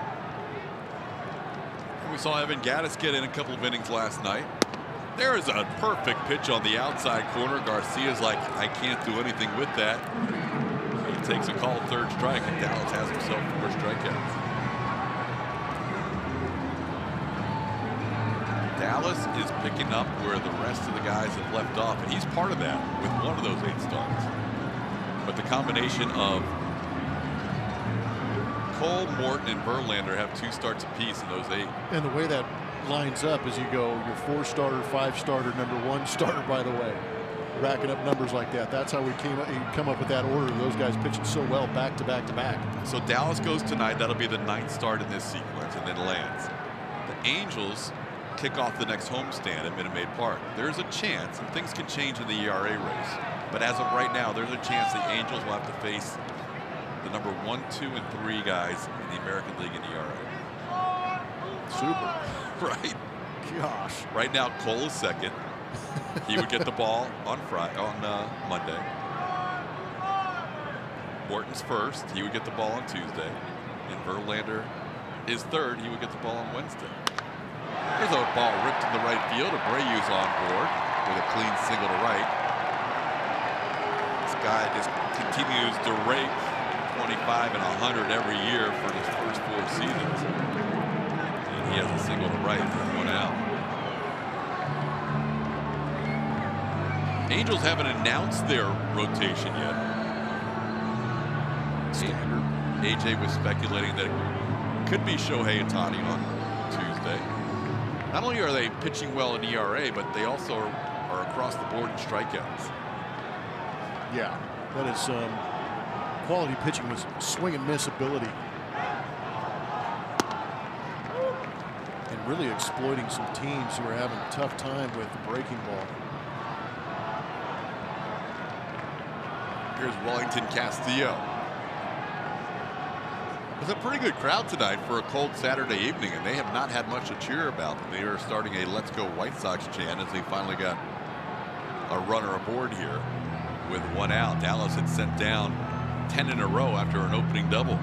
And we saw Evan Gaddis get in a couple of innings last night. There is a perfect pitch on the outside corner. Garcia's like, I can't do anything with that. He takes a call, third strike, and Dallas has himself 4 strikeouts. Dallas is picking up where the rest of the guys have left off, and he's part of that with one of those 8 starts. But the combination of Cole, Morton, and Verlander have 2 starts apiece in those 8. And the way that lines up as you go, your 4-starter, 5-starter, number 1 starter, by the way, racking up numbers like that. That's how we come up with that order. Those guys pitching so well back to back to back. So Dallas goes tonight. That'll be the 9th start in this sequence, and then lands. The Angels kick off the next homestand at Minute Maid Park. There's a chance, and things can change in the ERA race, but as of right now, there's a chance the Angels will have to face the number 1, 2, and 3 guys in the American League in ERA. Super. Right. Gosh. Right now, Cole is second. He would get the ball on Monday. Morton's first. He would get the ball on Tuesday. And Verlander is third. He would get the ball on Wednesday. There's a ball ripped in the right field. Abreu's on board with a clean single to right. This guy just continues to rake 25 and 100 every year for his first 4 seasons. And he has a single to right for 1 out. Angels haven't announced their rotation yet. AJ was speculating that it could be Shohei Ohtani on Tuesday. Not only are they pitching well in ERA, but they also are across the board in strikeouts. Yeah, that is quality pitching with swing and miss ability. And really exploiting some teams who are having a tough time with the breaking ball. Here's Wellington Castillo. It's a pretty good crowd tonight for a cold Saturday evening, and they have not had much to cheer about. They are starting a Let's Go White Sox chant as they finally got a runner aboard here with 1 out. Dallas had sent down 10 in a row after an opening double.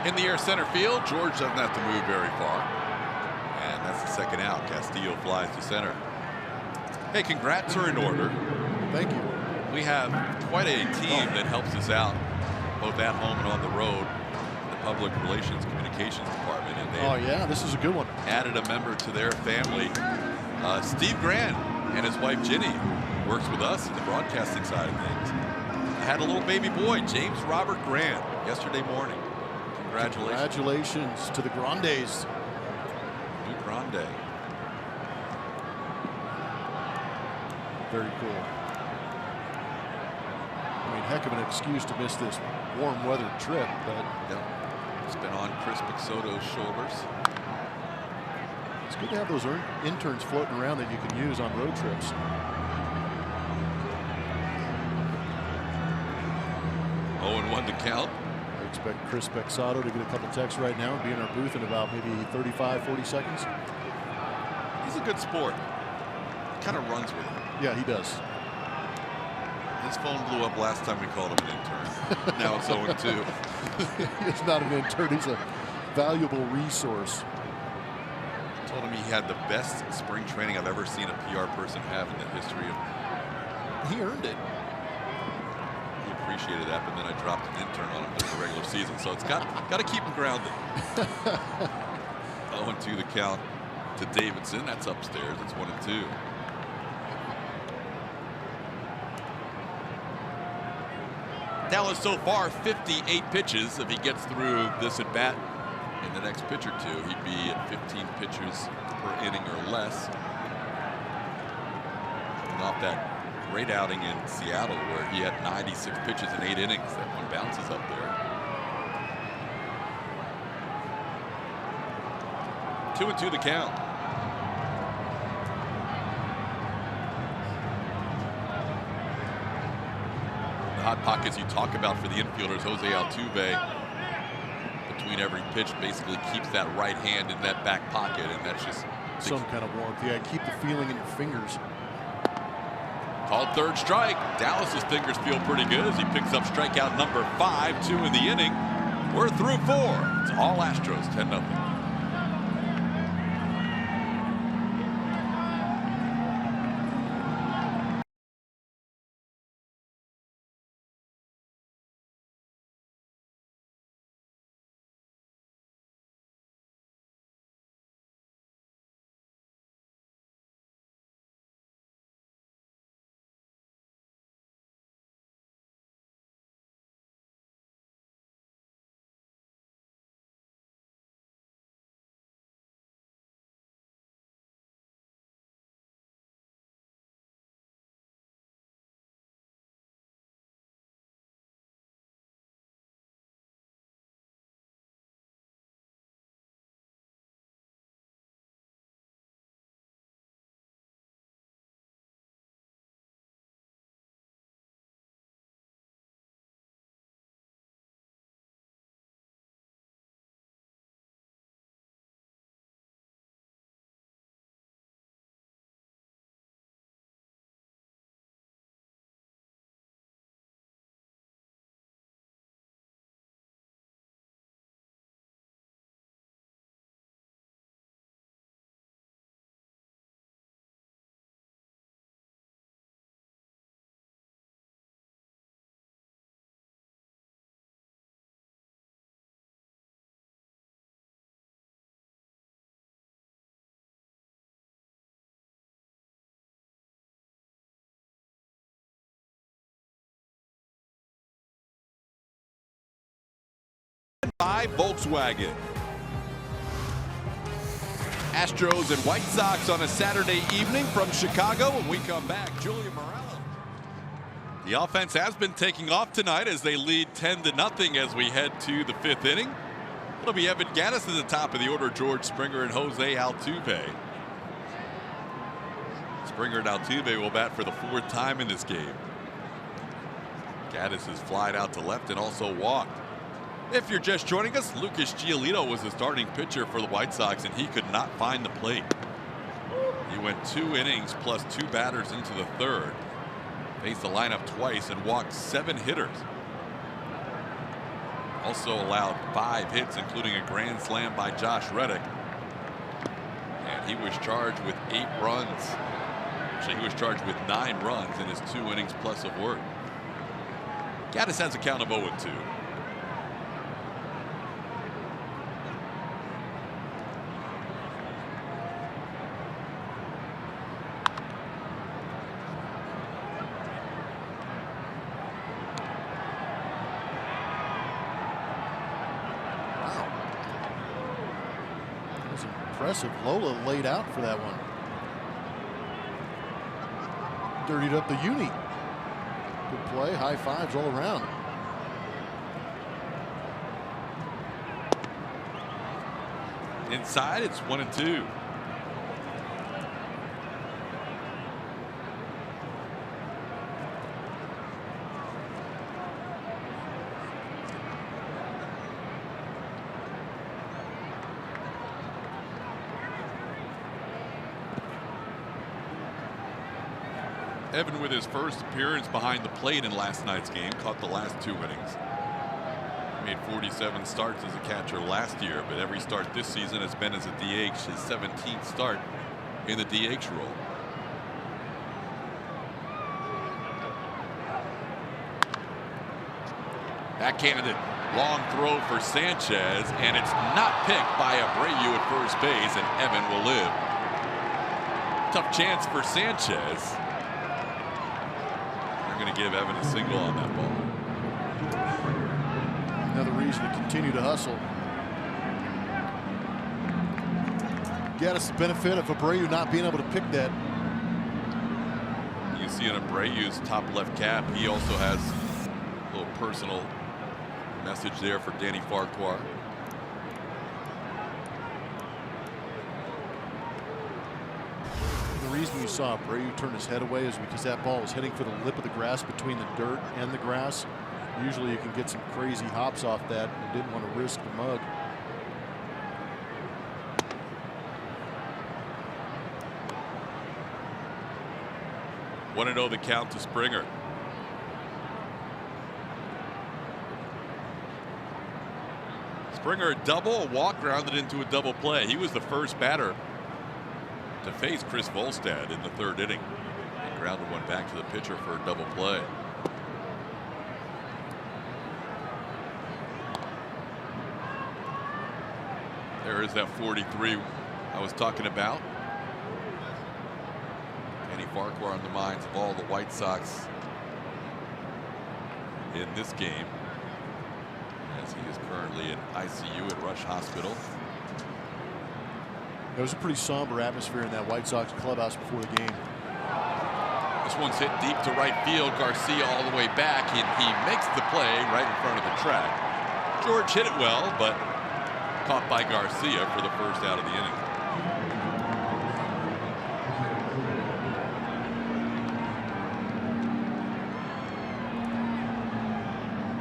In the air center field, George doesn't have to move very far. And that's the 2nd out. Castillo flies to center. Hey, congrats are in order. Thank you. We have quite a team that helps us out, both at home and on the road, in the Public Relations Communications Department. And yeah, this is a good one. Added a member to their family. Steve Grant and his wife Ginny works with us in the broadcasting side of things. I had a little baby boy, James Robert Grant, yesterday morning. Congratulations to the Grandes. New Grande. Very cool. I mean, heck of an excuse to miss this warm weather trip, but it's been on Chris Pixoto's shoulders. It's good to have those interns floating around that you can use on road trips. Oh, and 1 to count. I expect Chris Pixoto to get a couple texts right now and be in our booth in about maybe 35, 40 seconds. He's a good sport. Kind of runs with it. Yeah, he does. His phone blew up last time we called him an intern. Now it's 0-2. He's not an intern. He's a valuable resource. Told him he had the best spring training I've ever seen a PR person have in the history of. He earned it. He appreciated that, but then I dropped an intern on him during the regular season, so it's got to keep him grounded. 0-2 the count to Davidson. That's upstairs. It's 1-2. Dallas so far 58 pitches. If he gets through this at bat in the next pitch or two, he'd be at 15 pitches per inning or less. Coming off that great outing in Seattle where he had 96 pitches in 8 innings. That one bounces up there. 2-2 the count. The hot pockets you talk about for the infielders, Jose Altuve, between every pitch basically keeps that right hand in that back pocket, and that's just some kind of warmth. Yeah, keep the feeling in your fingers. Called third strike. Dallas's fingers feel pretty good as he picks up strikeout number 5, 2 in the inning. We're through 4. It's all Astros, 10-0. By Volkswagen. Astros and White Sox on a Saturday evening from Chicago. When we come back, Julian Morello. The offense has been taking off tonight as they lead 10-0 as we head to the 5th inning. It'll be Evan Gattis at the top of the order, George Springer and Jose Altuve. Springer and Altuve will bat for the 4th time in this game. Gattis has flied out to left and also walked. If you're just joining us, Lucas Giolito was the starting pitcher for the White Sox, and he could not find the plate. He went 2 innings plus 2 batters into the 3rd. Faced the lineup twice and walked 7 hitters. Also allowed 5 hits, including a grand slam by Josh Reddick. And he was charged with 8 runs. Actually, he was charged with 9 runs in his 2 innings plus of work. Gattis has a count of 0-2. Impressive. Lola laid out for that one. Dirtied up the uni. Good play. High fives all around. Inside, it's 1-2. Evan, with his first appearance behind the plate in last night's game, caught the last 2 innings. He made 47 starts as a catcher last year, but every start this season has been as a DH, his 17th start in the DH role. Backhanded long throw for Sanchez, and it's not picked by Abreu at first base, and Evan will live. Tough chance for Sanchez. Going to give Evan a single on that ball. Another reason to continue to hustle. Gattis the benefit of Abreu not being able to pick that. You see in Abreu's top left cap, he also has a little personal message there for Danny Farquhar. reason you saw Abreu turn his head away is because that ball was heading for the lip of the grass between the dirt and the grass. Usually you can get some crazy hops off that. You didn't want to risk the mug. Want to know the count to Springer. Springer, a double, a walk, grounded into a double play. He was the first batter to face Chris Volstad in the third inning. And grounded one back to the pitcher for a double play. There is that 43 I was talking about. Kenny Farquhar on the minds of all the White Sox in this game, as he is currently in ICU at Rush Hospital. There was a pretty somber atmosphere in that White Sox clubhouse before the game. This one's hit deep to right field. Garcia all the way back, and he makes the play right in front of the track. George hit it well, but caught by Garcia for the first out of the inning.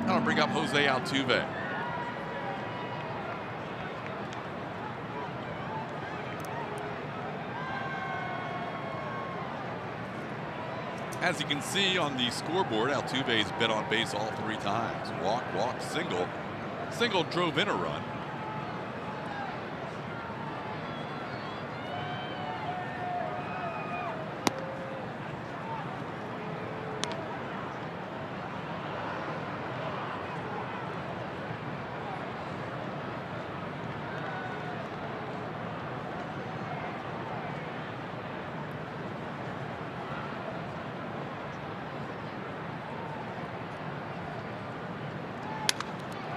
Now I'll bring up Jose Altuve. As you can see on the scoreboard, Altuve's been on base all 3 times. Walk, walk, single. Single drove in a run.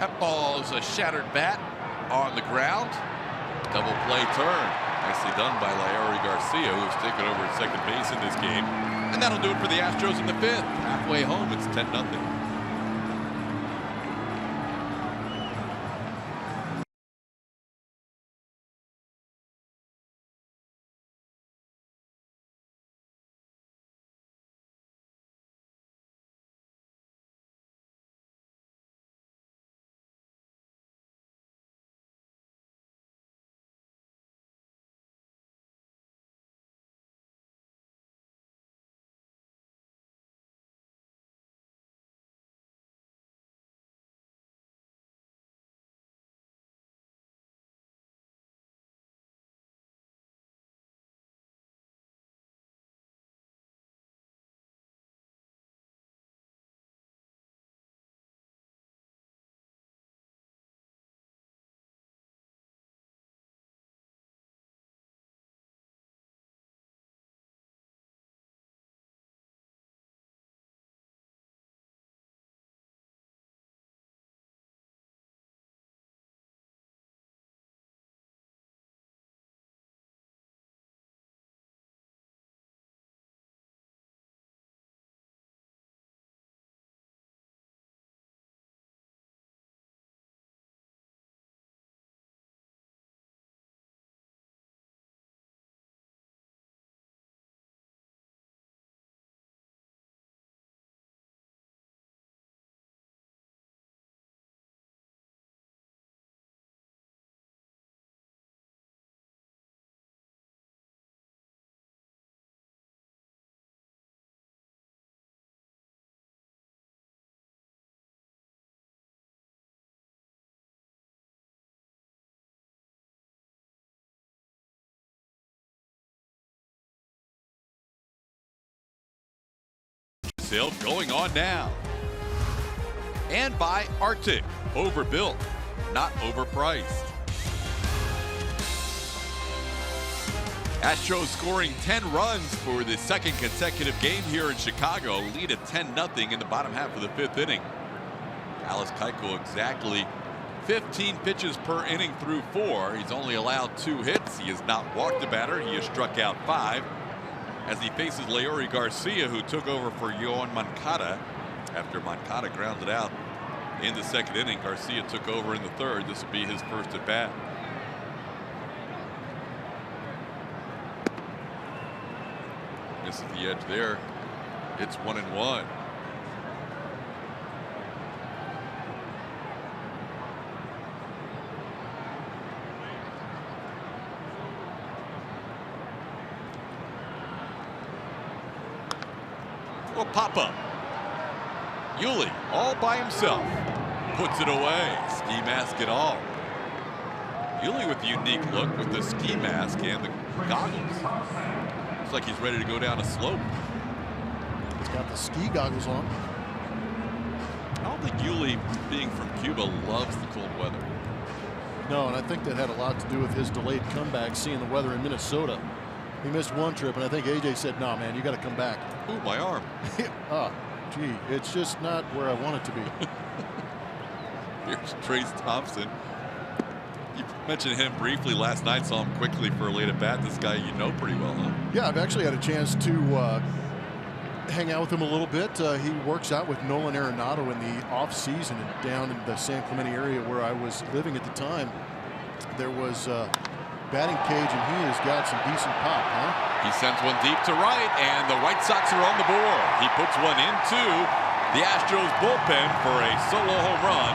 That ball's a shattered bat on the ground. Double play turn. Nicely done by Leury Garcia, who's taken over at second base in this game. And that'll do it for the Astros in the 5th. Halfway home, it's 10-0. Sale going on now. And by Arctic. Overbuilt, not overpriced. Astros scoring 10 runs for the 2nd consecutive game here in Chicago. Lead at 10-0 in the bottom half of the 5th inning. Dallas Keuchel exactly 15 pitches per inning through 4. He's only allowed 2 hits. He has not walked the batter. He has struck out 5. As he faces Leury Garcia, who took over for Yoan Moncada after Moncada grounded out in the 2nd inning. Garcia took over in the 3rd. This will be his first at bat. Misses the edge there. It's 1-1. A pop-up. Yuli all by himself. Puts it away. Ski mask and all. Yuli with the unique look with the ski mask and the goggles. Looks like he's ready to go down a slope. He's got the ski goggles on. I don't think Yuli, being from Cuba, loves the cold weather. No, and I think that had a lot to do with his delayed comeback, seeing the weather in Minnesota. He missed one trip, and I think AJ said, "No, man, you got to come back." Ooh, my arm. Gee, it's just not where I want it to be. Here's Trace Thompson. You mentioned him briefly last night. Saw him quickly for a late at bat. This guy you know pretty well, huh? Yeah, I've actually had a chance to hang out with him a little bit. He works out with Nolan Arenado in the off season, and down in the San Clemente area where I was living at the time, there was batting cage, and he has got some decent pop, huh? He sends one deep to right, and the White Sox are on the board. He puts one into the Astros bullpen for a solo home run.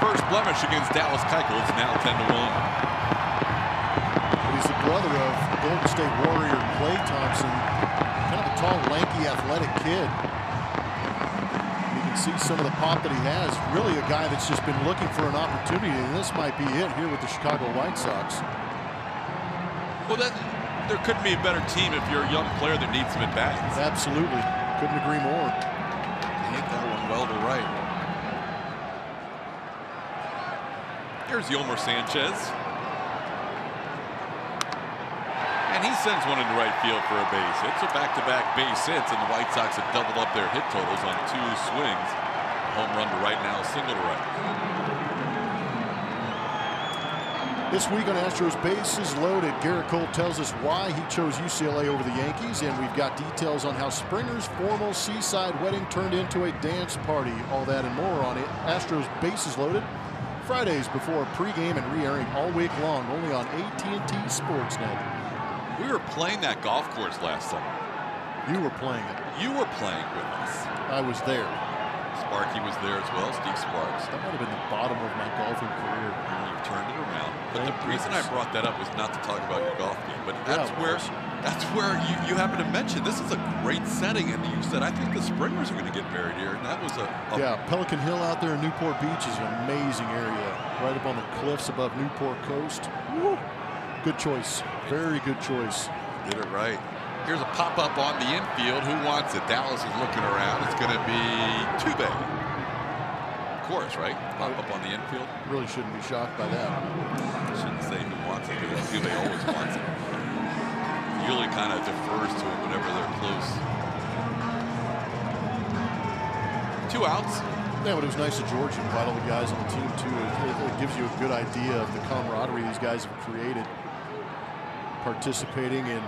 First blemish against Dallas Keuchel. It's now 10-1. He's the brother of Golden State Warrior Klay Thompson, kind of a tall, lanky, athletic kid. You can see some of the pop that he has. Really a guy that's just been looking for an opportunity, and this might be it here with the Chicago White Sox. Well, there couldn't be a better team if you're a young player that needs some at-bats. Absolutely. Couldn't agree more. He hit that one well to right. Here's Yolmer Sanchez. And he sends one into right field for a base hit. So back-to-back base hits, and the White Sox have doubled up their hit totals on 2 swings. Home run to right now, single to right. This week on Astros Bases Loaded, Garrett Cole tells us why he chose UCLA over the Yankees, and we've got details on how Springer's formal seaside wedding turned into a dance party. All that and more on it. Astros Bases Loaded, Fridays before pregame and re-airing all week long, only on AT&T Sportsnet. We were playing that golf course last summer. You were playing it. You were playing with us. I was there. Sparky was there as well, Steve Sparks. That might have been the bottom of my golfing career. And you've turned it around. But the reason I brought that up was not to talk about your golf game, but that's where you happen to mention this is a great setting, and you said I think the Springers are going to get married here, and that was yeah, Pelican Hill out there in Newport Beach is an amazing area, right up on the cliffs above Newport Coast. Woo. Good choice, very good choice. Did it right. Here's a pop-up on the infield. Who wants it? Dallas is looking around. It's going to be Tube. Of course, right? Pop-up on the infield. Really shouldn't be shocked by that. Shouldn't say who wants it, because Tube always wants it. Yuli kind of defers to it whenever they're close. 2 outs. Yeah, but it was nice of George to invite all the guys on the team, too. It gives you a good idea of the camaraderie these guys have created, participating in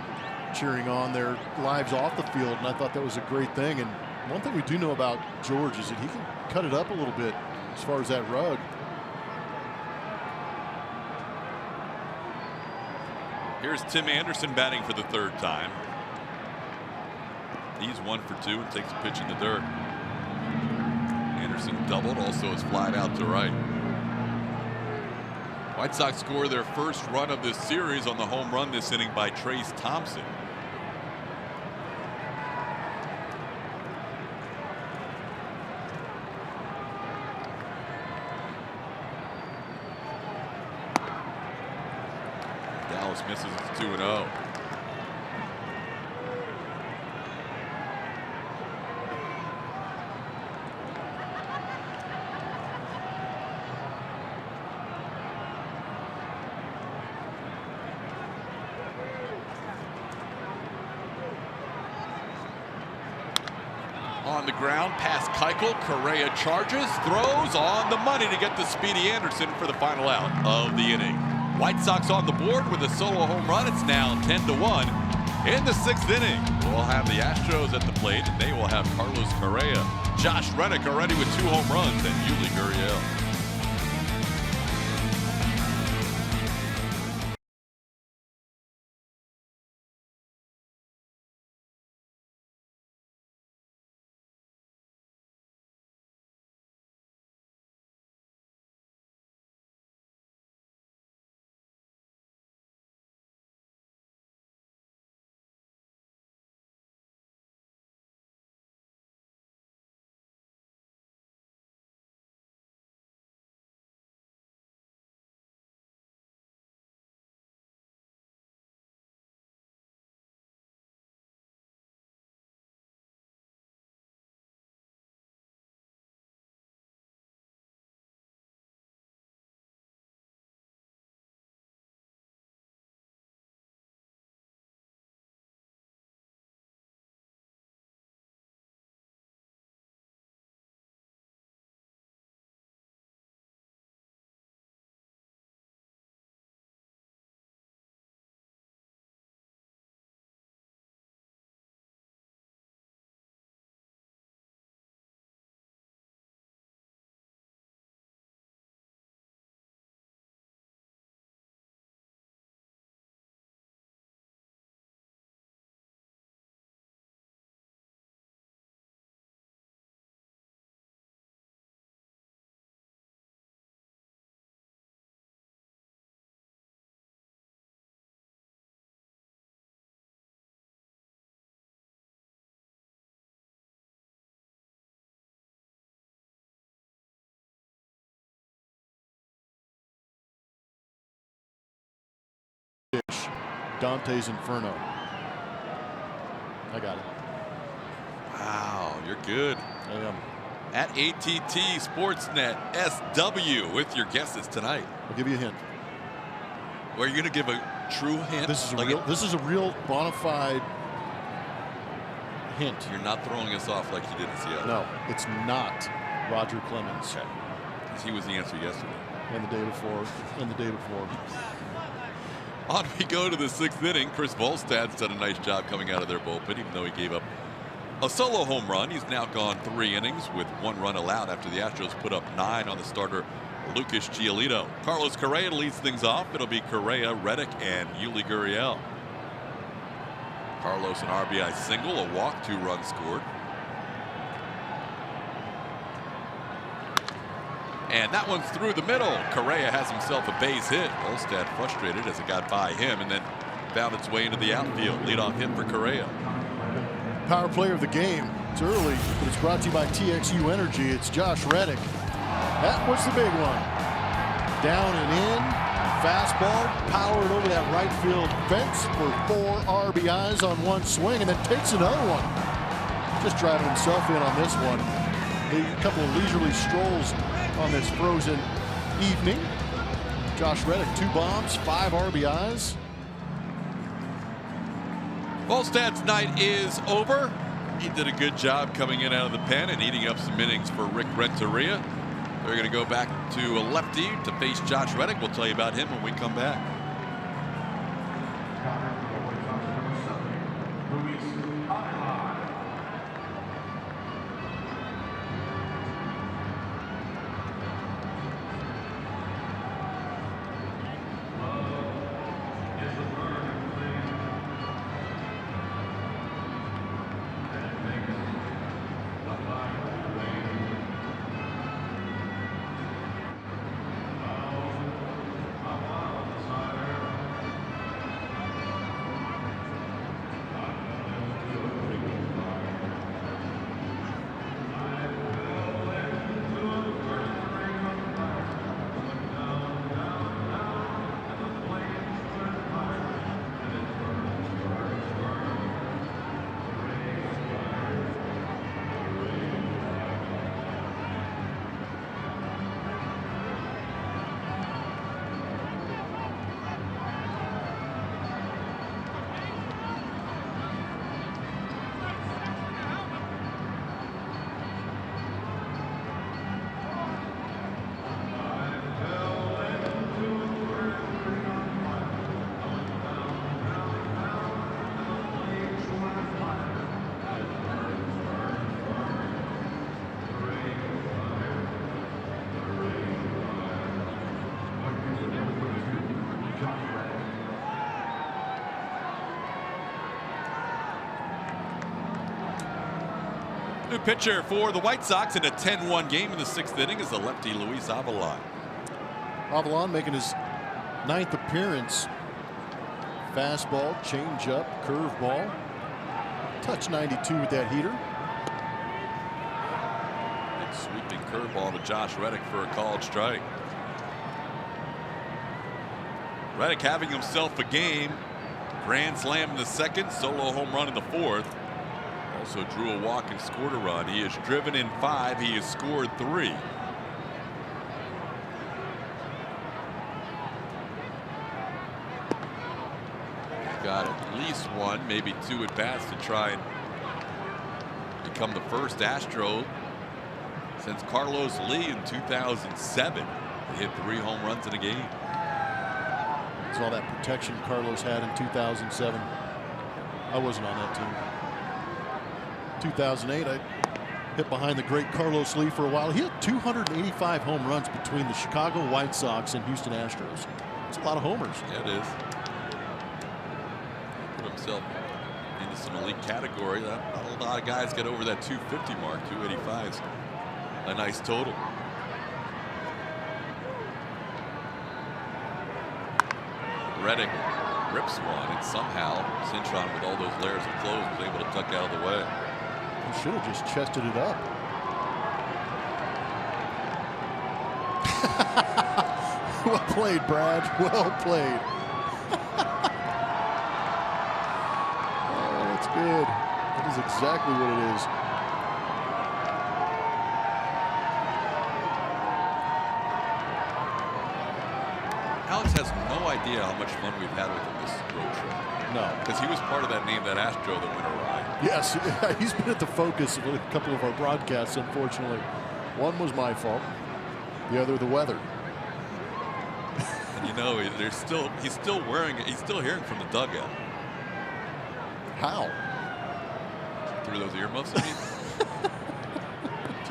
cheering on their lives off the field, and I thought that was a great thing. And one thing we do know about George is that he can cut it up a little bit as far as that rug. Here's Tim Anderson batting for the 3rd time. He's 1 for 2 and takes a pitch in the dirt. Anderson doubled, also is flied out to right. White Sox score their first run of this series on the home run this inning by Trace Thompson. Dallas misses, it's 2-0. On the ground, past Keuchel. Correa charges, throws on the money to get to Speedy Anderson for the final out of the inning. White Sox on the board with a solo home run. It's now 10-1 in the 6th inning. We'll have the Astros at the plate, and they will have Carlos Correa. Josh Reddick already with 2 home runs, and Yuli Gurriel. Fish, Dante's Inferno. I got it. Wow, you're good. I am. At ATT Sportsnet SW with your guesses tonight. I'll give you a hint. Are you going to give a true hint? This is a Like real. This is a real bona fide hint. You're not throwing us off like you did in Seattle. No, it's not Roger Clemens. Okay. Because he was the answer yesterday. And the day before. And the day before. On we go to the 6th inning. Chris Volstad's done a nice job coming out of their bullpen, even though he gave up a solo home run. He's now gone 3 innings with 1 run allowed after the Astros put up 9 on the starter Lucas Giolito. Carlos Correa leads things off. It'll be Correa, Reddick, and Yuli Gurriel. Carlos an RBI single, a walk, 2 runs scored. And that one's through the middle. Correa has himself a base hit. Volstad frustrated as it got by him and then found its way into the outfield. Leadoff hit for Correa. Power player of the game. It's early, but it's brought to you by TXU Energy. It's Josh Reddick. That was the big one. Down and in. Fastball powered over that right field fence for 4 RBIs on 1 swing, and then takes another one. Just driving himself in on this one. A couple of leisurely strolls on this frozen evening. Josh Reddick, 2 bombs, 5 RBIs. Volstad's night is over. He did a good job coming in out of the pen and eating up some innings for Rick Renteria. They're going to go back to a lefty to face Josh Reddick. We'll tell you about him when we come back. New pitcher for the White Sox in a 10-1 game in the 6th inning is the lefty Luis Avilan. Avilan making his 9th appearance. Fastball, changeup, curveball. Touch 92 with that heater. Big sweeping curveball to Josh Reddick for a called strike. Reddick having himself a game. Grand slam in the 2nd, solo home run in the 4th. Also drew a walk and scored a run. He has driven in 5. He has scored 3. He's got at least 1, maybe 2 at bats to try and become the first Astro since Carlos Lee in 2007. He hit 3 home runs in a game. It's all that protection Carlos had in 2007. I wasn't on that team. 2008, I hit behind the great Carlos Lee for a while. He had 285 home runs between the Chicago White Sox and Houston Astros. It's a lot of homers. Yeah, it is. Put himself into some elite category. Not a lot of guys get over that 250 mark. 285's a nice total. Reddick rips one, and somehow Cintron, with all those layers of clothes, was able to tuck out of the way. He should have just chested it up. Well played, Brad. Well played. good. That is exactly what it is. Alex has no idea how much fun we've had with him this road trip. No. Because he was part of that Name That Astro that went awry. Yes, he's been at the focus of a couple of our broadcasts, unfortunately. One was my fault, the other the weather. And you know, he's still hearing from the dugout. How? Through those earmuffs, I mean.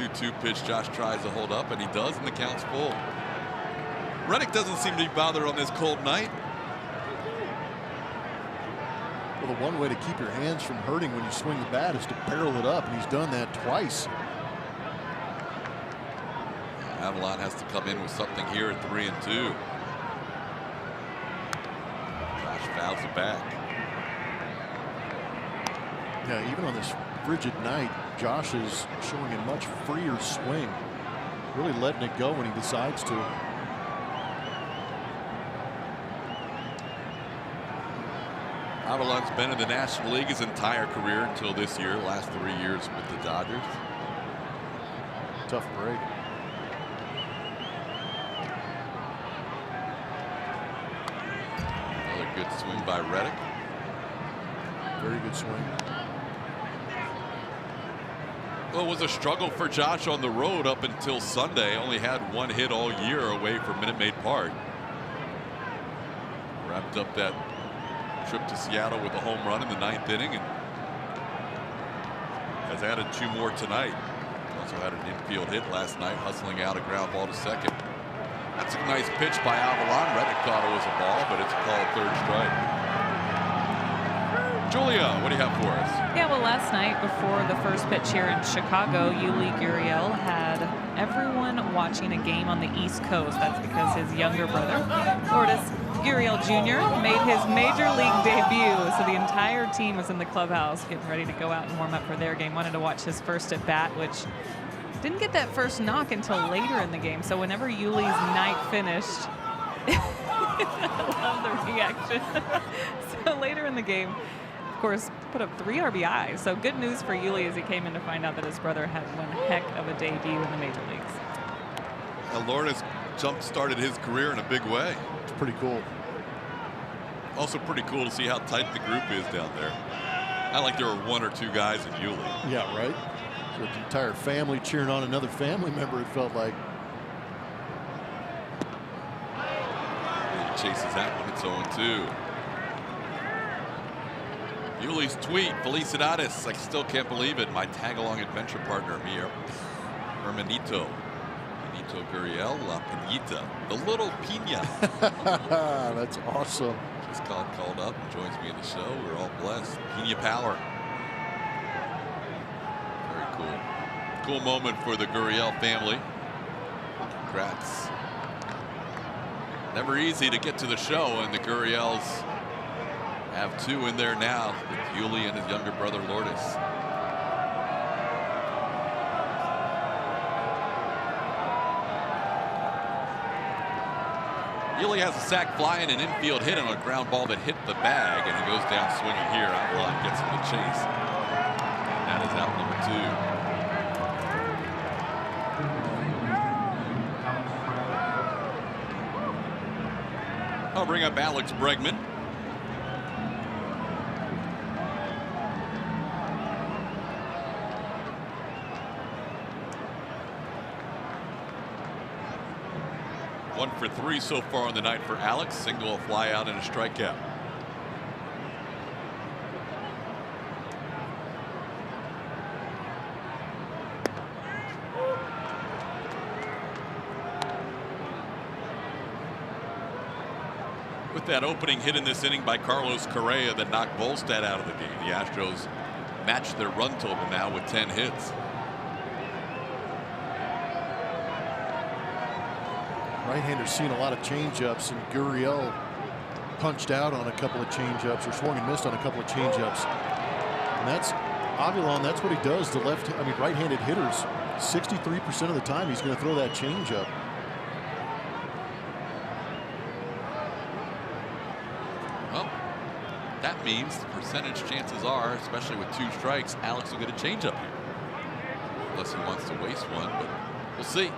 2-2 pitch, Josh tries to hold up, and he does, and the count's full. Reddick doesn't seem to be bothered on this cold night. Well, the one way to keep your hands from hurting when you swing the bat is to barrel it up, and he's done that twice. Avalon has to come in with something here at 3-2. Josh fouls it back. Yeah, even on this frigid night, Josh is showing a much freer swing, really letting it go when he decides to. Avalon's been in the National League his entire career until this year, last 3 years with the Dodgers. Tough break. Another good swing by Reddick. Very good swing. Well, it was a struggle for Josh on the road up until Sunday. Only had 1 hit all year away from Minute Maid Park. Wrapped up that trip to Seattle with a home run in the 9th inning and has added 2 more tonight. Also had an infield hit last night, hustling out a ground ball to second. That's a nice pitch by Avalon. Reddick thought it was a ball, but it's called 3rd strike. Julia, what do you have for us? Yeah, well, last night before the first pitch here in Chicago, Yuli Gurriel had everyone watching a game on the East Coast. That's because his younger brother, Lourdes Gurriel Jr., made his major league debut. So the entire team was in the clubhouse getting ready to go out and warm up for their game. Wanted to watch his first at bat, which didn't get that first knock until later in the game. So whenever Yuli's night finished, I love the reaction. So later in the game, of course, put up 3 RBIs. So good news for Yuli as he came in to find out that his brother had one heck of a debut in the major leagues. Lourdes jump-started his career in a big way. It's pretty cool. Also pretty cool to see how tight the group is down there. Not like there were 1 or 2 guys in Yulee. Yeah, right. So the entire family cheering on another family member, it felt like. He chases that one. It's 0-2. Yuli's tweet, Felicidades. I still can't believe it. My tag-along adventure partner, Hermanito Gurriel, La Piñita, the little Pina. That's awesome. Just called up and joins me in the show. We're all blessed. Pina power. Very cool. Cool moment for the Gurriel family. Congrats. Never easy to get to the show, and the Gurriels have 2 in there now with Yuli and his younger brother Lourdes. Yuli has a sac fly and an infield hit on a ground ball that hit the bag, and he goes down swinging here. Avalon gets him to chase. And that is out number 2. I'll bring up Alex Bregman. One for 3 so far on the night for Alex. Single, a fly out, and a strikeout. With that opening hit in this inning by Carlos Correa that knocked Volstad out of the game, the Astros matched their run total now with 10 hits. Right-handers seen a lot of changeups, and Gurriel punched out on a couple of changeups, or swung and missed on a couple of changeups. And that's Avalon. That's what he does to right-handed hitters. 63% of the time, he's going to throw that changeup. That means the percentage chances are, especially with 2 strikes, Alex will get a changeup here. Unless he wants to waste one, but we'll see.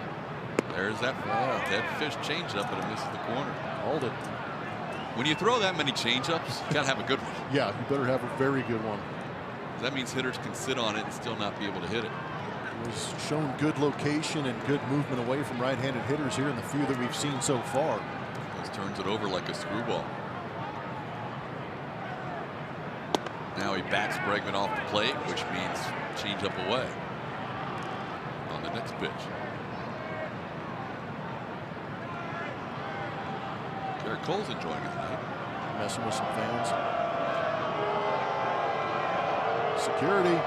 There's that dead fish changeup, but it misses the corner. Hold it. When you throw that many changeups, you gotta have a good one. Yeah, you better have a very good one. That means hitters can sit on it and still not be able to hit it. It was shown good location and good movement away from right-handed hitters here in the few that we've seen so far. Just turns it over like a screwball. Now he backs Bregman off the plate, which means change up away on the next pitch. Garrett Cole's enjoying his night. Messing with some fans. Security.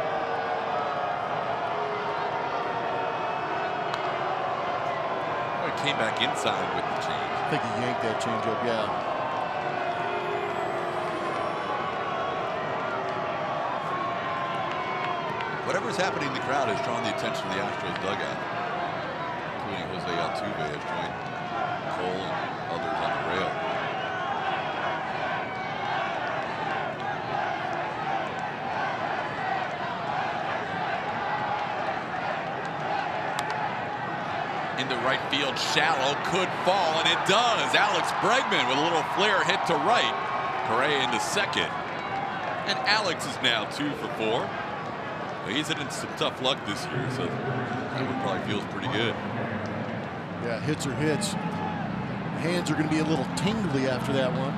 Oh, he came back inside with the change. I think he yanked that changeup, yeah. Whatever's happening in the crowd has drawn the attention of the Astros dugout, including Jose Altuve has joined Cole and others on the rail. In the right field, shallow, could fall, and it does. Alex Bregman with a little flare hit to right. Correa into second. And Alex is now 2 for 4. He's had some tough luck this year, so that one probably feels pretty good. Yeah, hits are hits. Hands are going to be a little tingly after that one.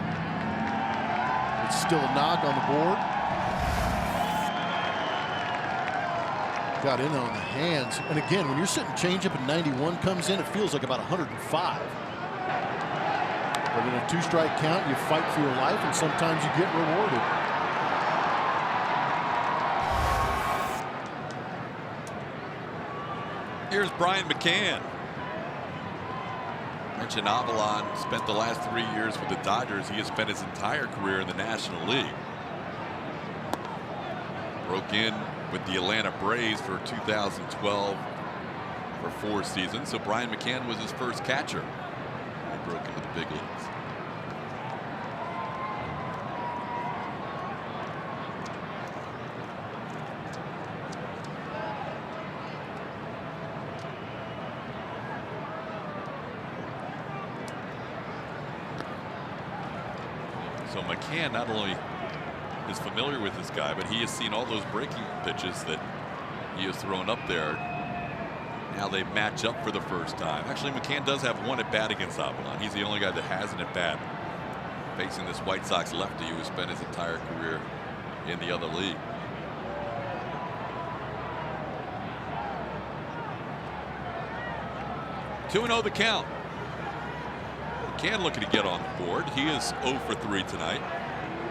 It's still a knock on the board. Got in on the hands. And again, when you're sitting changeup and 91 comes in, it feels like about 105. But in a 2-strike count, you fight for your life, and sometimes you get rewarded. Here's Brian McCann. Mentioned Avalon spent the last 3 years with the Dodgers. He has spent his entire career in the National League. Broke in with the Atlanta Braves for 2012 for 4 seasons. So Brian McCann was his first catcher. He broke into the big leagues. So McCann not only is familiar with this guy, but he has seen all those breaking pitches that he has thrown up there. Now they match up for the first time. Actually, McCann does have 1 at bat against Avalon. He's the only guy that has an at bat facing this White Sox lefty who spent his entire career in the other league. Two 2-0 the count. McCann looking to get on the board. He is 0 for 3 tonight.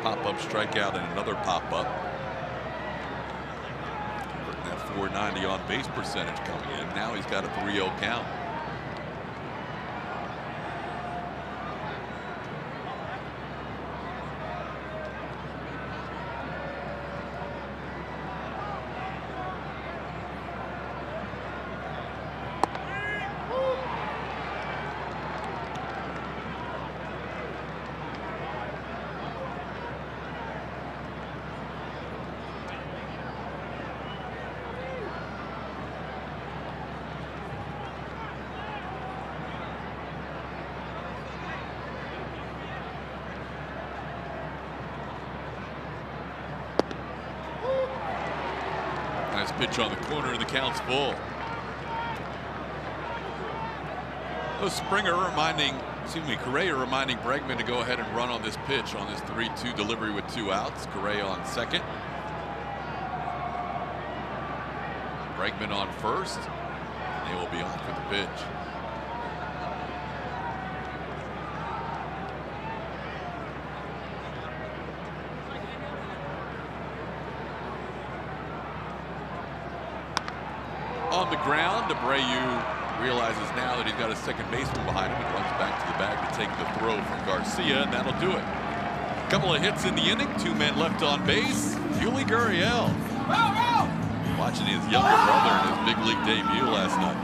Pop-up strikeout and another pop-up. That 490 on base percentage coming in. Now he's got a 3-0 count. Nice pitch on the corner, and the count's full. Correa reminding Bregman to go ahead and run on this pitch on this 3-2 delivery with 2 outs. Correa on second. Bregman on first. They will be on for the pitch. On the ground, Abreu realizes now that he's got a second baseman behind him and runs back to the bag to take the throw from Garcia, and that'll do it. A couple of hits in the inning, 2 men left on base. Yuli Gurriel watching his younger brother in his big league debut last night.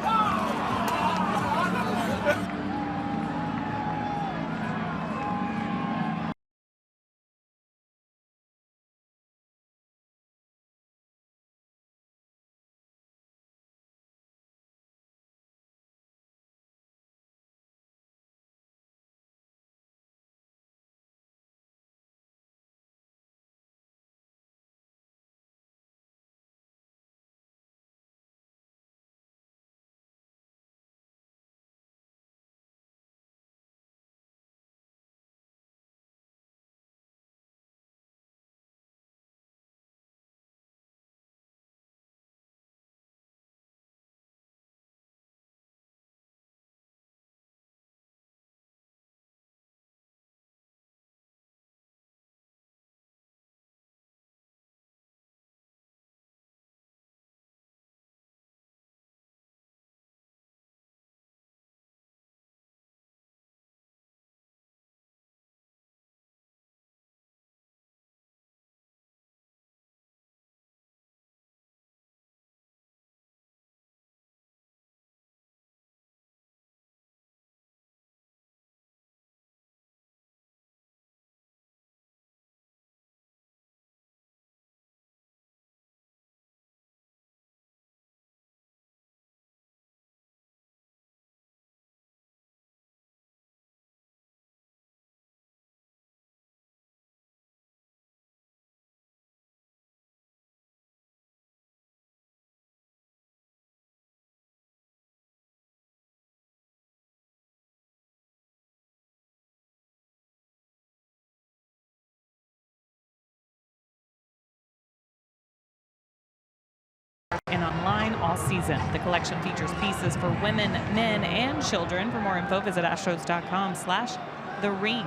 and online all season. The collection features pieces for women, men, and children. For more info, visit astros.com/the-ring.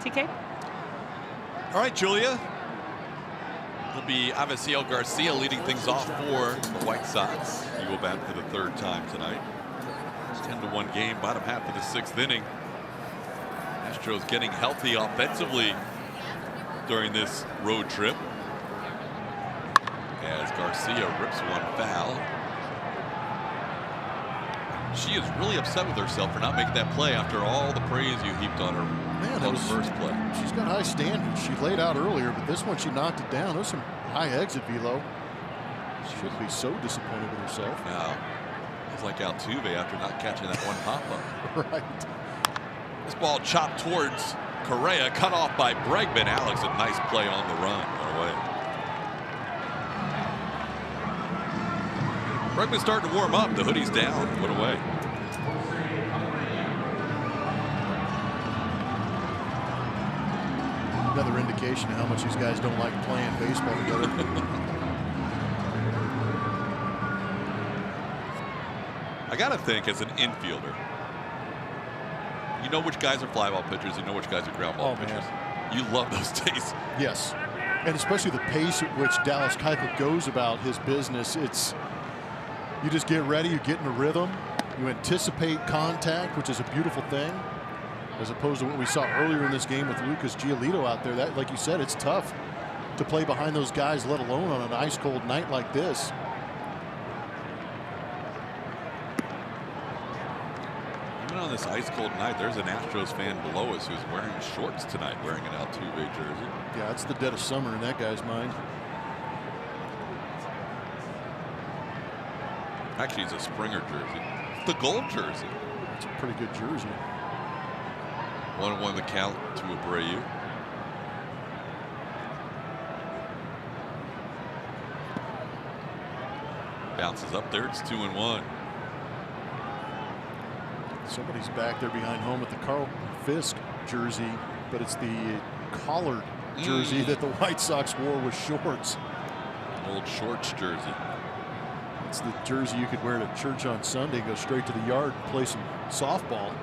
TK? All right, Julia. It'll be Avisail Garcia leading things off for the White Sox. He will bat for the third time tonight. 10-1 game, bottom half of the 6th inning. Astros getting healthy offensively during this road trip, as Garcia rips one foul. She is really upset with herself for not making that play after all the praise you heaped on her. Man, that was first play. She's got high standards. She laid out earlier, but this one she knocked it down. There's some high exit velo. She should be so disappointed with herself. Now, it's like Altuve after not catching that one pop-up. Right. This ball chopped towards Correa, cut off by Bregman. Alex, a nice play on the run. One away. Bregman's starting to warm up. The hoodie's down. One away. Another indication of how much these guys don't like playing baseball together. I got to think, as an infielder, you know which guys are fly ball pitchers, you know which guys are ground ball pitchers. Man. You love those days. Yes. And especially the pace at which Dallas Keuchel goes about his business. It's, you just get ready, you get in a rhythm, you anticipate contact, which is a beautiful thing, as opposed to what we saw earlier in this game with Lucas Giolito out there. That, like you said, it's tough to play behind those guys, let alone on an ice cold night like this. Even on this ice cold night, there's an Astros fan below us who's wearing shorts tonight, wearing an Altuve jersey. Yeah, it's the dead of summer in that guy's mind. Actually, it's a Springer jersey. It's the gold jersey. It's a pretty good jersey. 1-1 the count to Abreu. Bounces up there. It's 2-1. Somebody's back there behind home with the Carl Fisk jersey, but it's the collared jersey that the White Sox wore with shorts. Old shorts jersey. It's the jersey you could wear to church on Sunday, go straight to the yard, play some softball.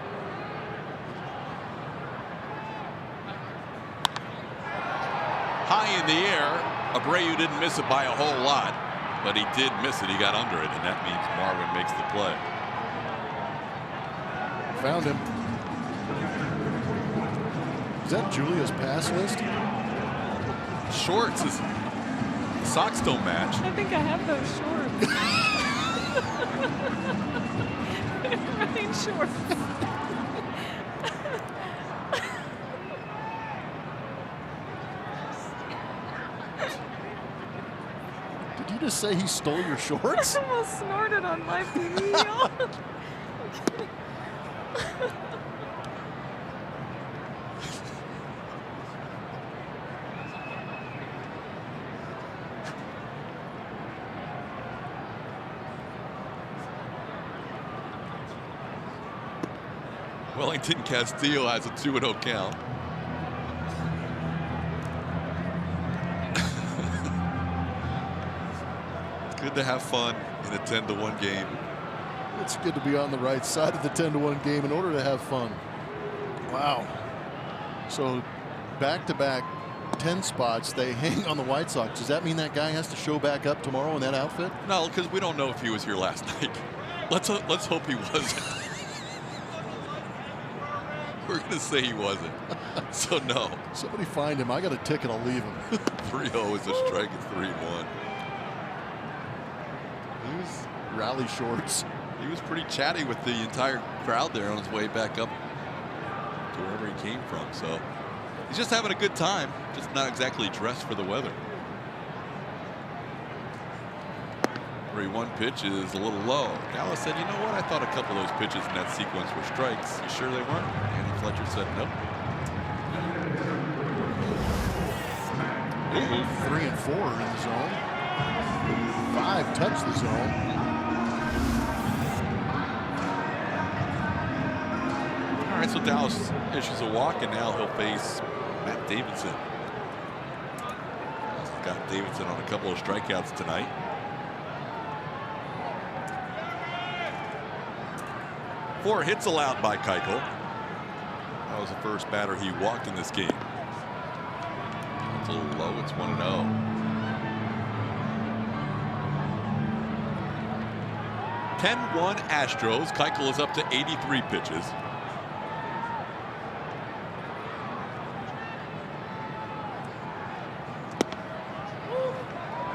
High in the air. Abreu didn't miss it by a whole lot, but he did miss it. He got under it, and that means Marwin makes the play. Found him. Is that Julia's pass list? Shorts is socks don't match. I think I have those shorts. Running shorts. Did you just say he stole your shorts? I almost snorted on my TV. Wellington Castillo has a 2-0 count. It's good to have fun in a 10-1 game. It's good to be on the right side of the 10-1 game in order to have fun. Wow. So back-to-back 10 spots, they hang on the White Sox. Does that mean that guy has to show back up tomorrow in that outfit? No, because we don't know if he was here last night. Let's hope he wasn't. We're going to say he wasn't. So no. Somebody find him. I got a ticket. I'll leave him. 3-0 is a strike at 3-1. He was rally shorts. He was pretty chatty with the entire crowd there on his way back up to wherever he came from. So he's just having a good time, just not exactly dressed for the weather. 3-1 pitch is a little low. Dallas said, you know what? I thought a couple of those pitches in that sequence were strikes. You sure they weren't? Andy Fletcher said nope. Ooh, 3 and 4 in the zone. 5 touch the zone. All right, so Dallas issues a walk, and now he'll face Matt Davidson. Got Davidson on a couple of strikeouts tonight. 4 hits allowed by Keuchel. That was the first batter he walked in this game. It's a little low. It's 1-0. (10-1) Astros. Keuchel is up to 83 pitches.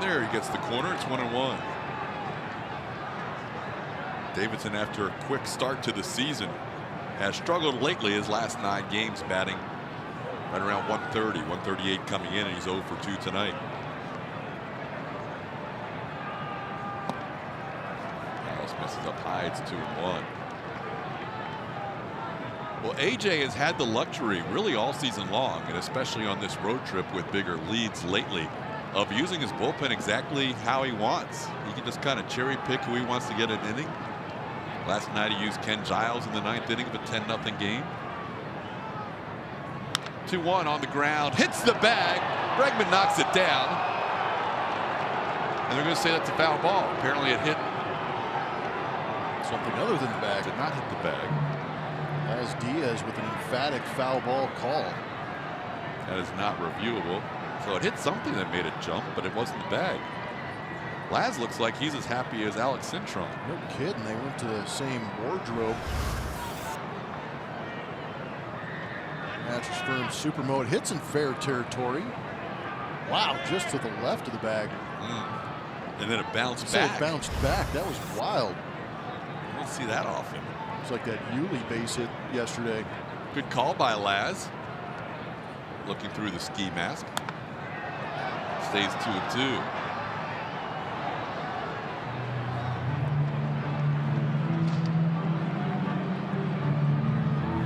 There, he gets the corner. It's 1-1. Davidson, after a quick start to the season, has struggled lately. His last 9 games batting right around 130, 138 coming in, and he's 0 for 2 tonight. Dallas misses up high. It's 2-1. Well, AJ has had the luxury really all season long, and especially on this road trip with bigger leads lately, of using his bullpen exactly how he wants. He can just kind of cherry pick who he wants to get an inning. Last night he used Ken Giles in the 9th inning of a 10-0 game. 2-1 on the ground, hits the bag. Bregman knocks it down, and they're going to say that's a foul ball. Apparently it hit Something other than the bag. did not hit the bag. As Diaz with an emphatic foul ball call. That is not reviewable. So it hit something that made it jump, but it wasn't the bag. Laz looks like he's as happy as Alex Cintron. No kidding, they went to the same wardrobe. Mattress Firm Super Mode hits in fair territory. Wow, just to the left of the bag. And then it bounced So back. it bounced back. That was wild. I don't see that often. It's like that Yuli base hit yesterday. Good call by Laz. Looking through the ski mask. Stays 2-2.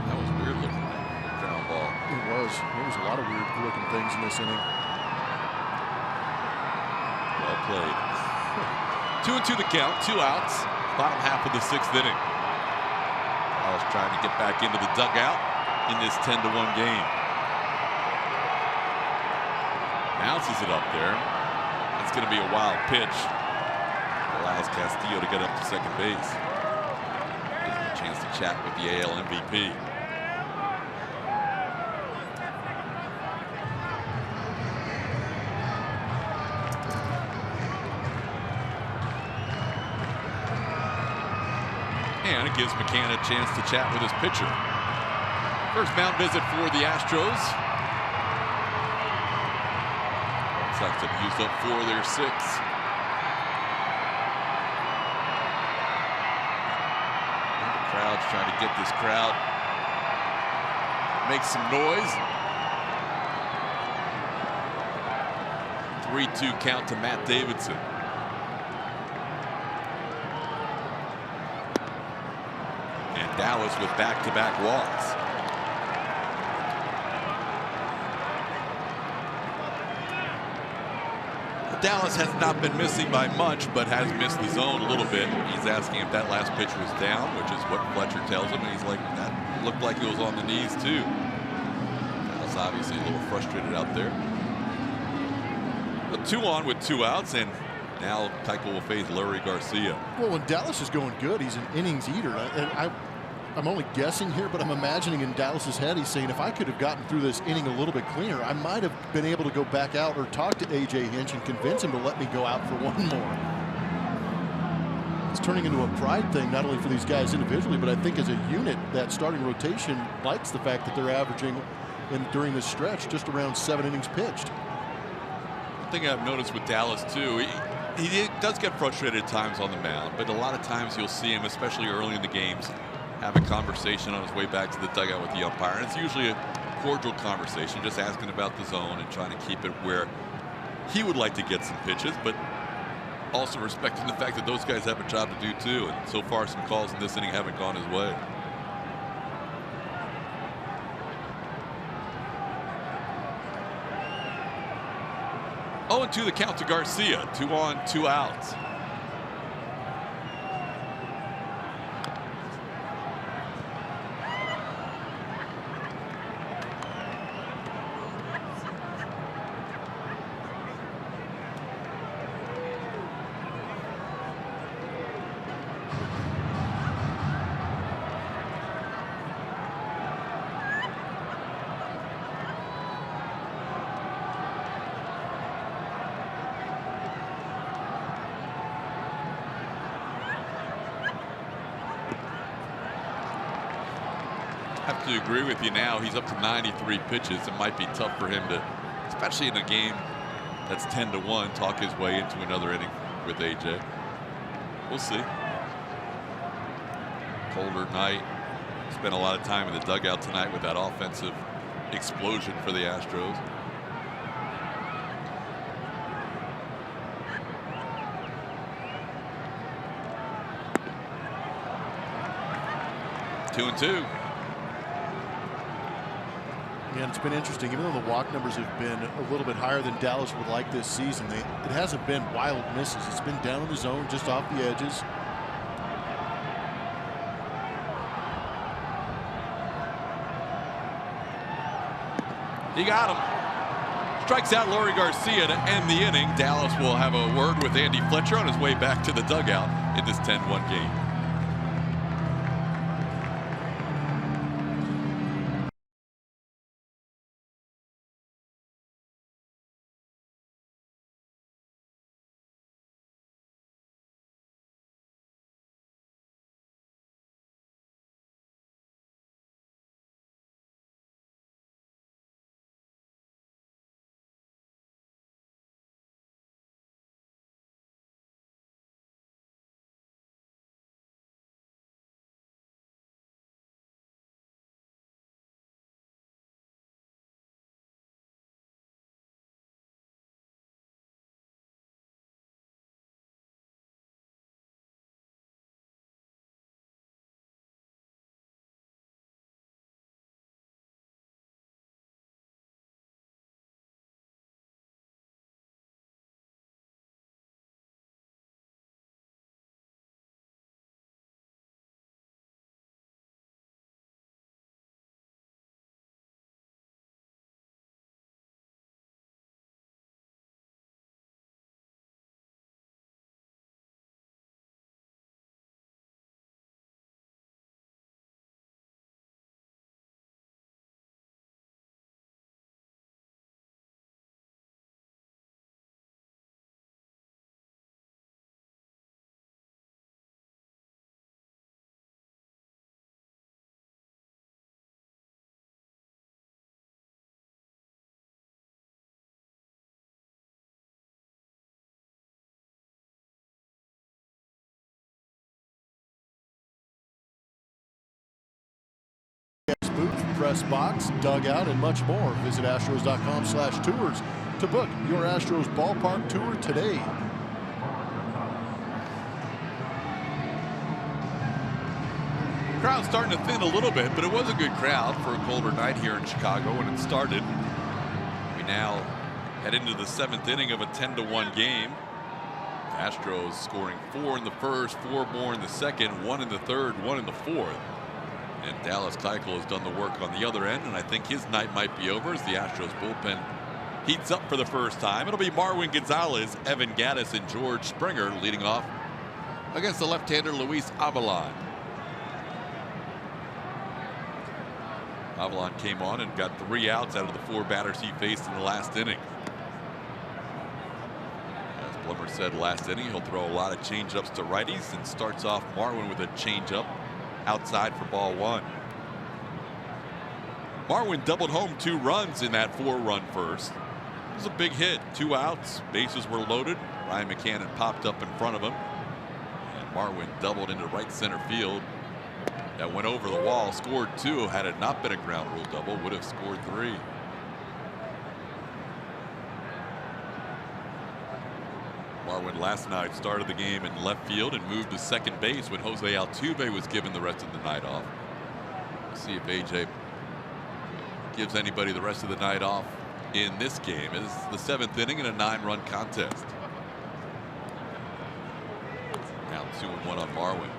That was weird looking ground ball. It was. There was a lot of weird looking things in this inning. Well played. 2-2 the count, 2 outs. Bottom half of the 6th inning. I was trying to get back into the dugout in this 10-1 game. Bounces it up there. That's going to be a wild pitch. Allows Castillo to get up to second base. Gives him a chance to chat with the AL MVP. And it gives McCann a chance to chat with his pitcher. First mound visit for the Astros. Sox have used up 4 of their 6. And the crowd's trying to get this crowd make some noise. 3-2 count to Matt Davidson. And Dallas with back-to-back walks. Dallas has not been missing by much, but has missed the zone a little bit. He's asking if that last pitch was down, which is what Fletcher tells him. And he's like, that looked like it was on the knees too. Dallas obviously a little frustrated out there. A 2-on with 2 outs, and now Keuchel will face Leury Garcia. Well, when Dallas is going good, he's an innings eater. And I'm only guessing here, but I'm imagining in Dallas's head, he's saying, if I could have gotten through this inning a little bit cleaner, I might have been able to go back out or talk to A.J. Hinch and convince him to let me go out for one more. It's turning into a pride thing, not only for these guys individually, but I think as a unit, that starting rotation likes the fact that they're averaging during this stretch just around 7 innings pitched. One thing I've noticed with Dallas too, he does get frustrated at times on the mound, but a lot of times you'll see him, especially early in the games, have a conversation on his way back to the dugout with the umpire. And it's usually a cordial conversation, just asking about the zone and trying to keep it where he would like to get some pitches, but also respecting the fact that those guys have a job to do too. And so far, some calls in this inning haven't gone his way. Oh, and 2 the count to Garcia. 2 on, 2 outs. to agree with you now. He's up to 93 pitches. It might be tough for him to, especially in a game that's 10-1, talk his way into another inning with AJ. We'll see. Colder night. Spent a lot of time in the dugout tonight with that offensive explosion for the Astros. Two and two. Yeah, it's been interesting. Even though the walk numbers have been a little bit higher than Dallas would like this season, it hasn't been wild misses. It's been down in the zone, just off the edges. He got him. Strikes out Lori Garcia to end the inning. Dallas will have a word with Andy Fletcher on his way back to the dugout in this 10-1 game. Booth, press box, dugout, and much more. Visit Astros.com/tours to book your Astros ballpark tour today. Crowd's starting to thin a little bit, but it was a good crowd for a colder night here in Chicago when it started. We now head into the 7th inning of a 10-1 game. Astros scoring 4 in the first, 4 more in the second, 1 in the third, 1 in the fourth. And Dallas Keuchel has done the work on the other end, and I think his night might be over as the Astros bullpen heats up for the first time. It'll be Marwin Gonzalez, Evan Gattis, and George Springer leading off against the left-hander Luis Avilan. Avilan came on and got 3 outs out of the 4 batters he faced in the last inning. As Blummer said last inning, he'll throw a lot of changeups to righties and starts off Marwin with a changeup outside for ball 1. Marwin doubled home 2 runs in that 4-run first. It was a big hit. 2 outs, bases were loaded. Ryan McCannon popped up in front of him, and Marwin doubled into right center field. That went over the wall, scored 2. Had it not been a ground rule double, would have scored 3. Marwin last night started the game in left field and moved to second base when Jose Altuve was given the rest of the night off. We'll see if AJ gives anybody the rest of the night off in this game. It's the 7th inning in a 9-run contest. Now 2-1 on Marwin.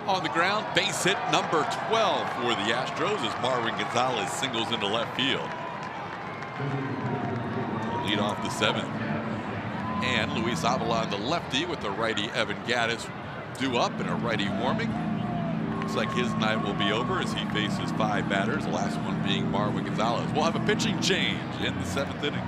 On the ground, base hit number 12 for the Astros as Marwin Gonzalez singles into left field. Lead off the 7th. And Luis Avilan, the lefty, with the righty Evan Gattis due up and a righty warming. Looks like his night will be over as he faces 5 batters, the last one being Marwin Gonzalez. We'll have a pitching change in the 7th inning.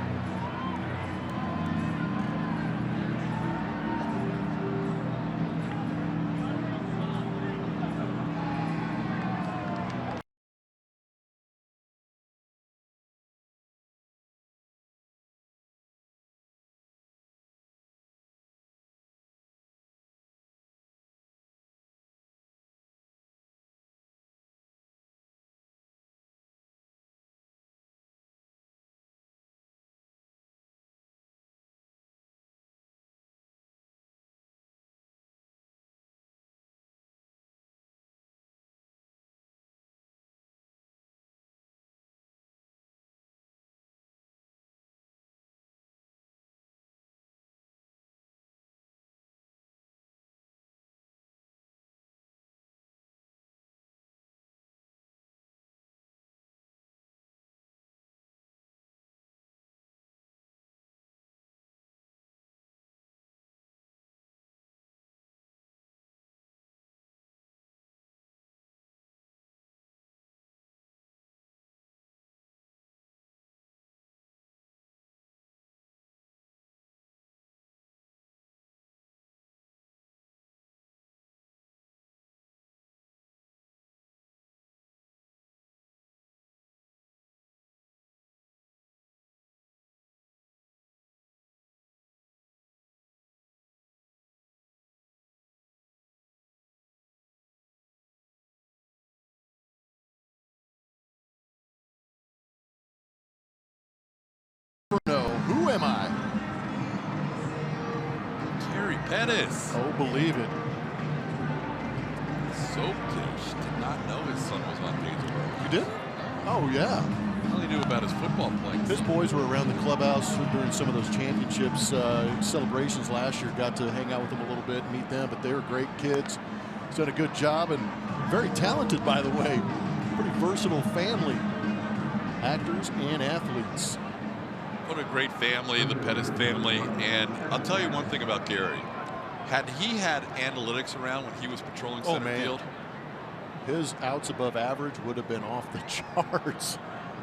Who am I? Gary Pettis. Oh, believe it. Soapdish did not know his son was on Gainsborough. You did? Oh, yeah. All he knew about his football playing. His boys were around the clubhouse during some of those championships celebrations last year. Got to hang out with them a little bit, meet them, but they were great kids. He's done a good job and very talented, by the way. Pretty versatile family, actors and athletes. What a great family, the Pettis family. And I'll tell you one thing about Gary. Had he had analytics around when he was patrolling center field, his outs above average would have been off the charts.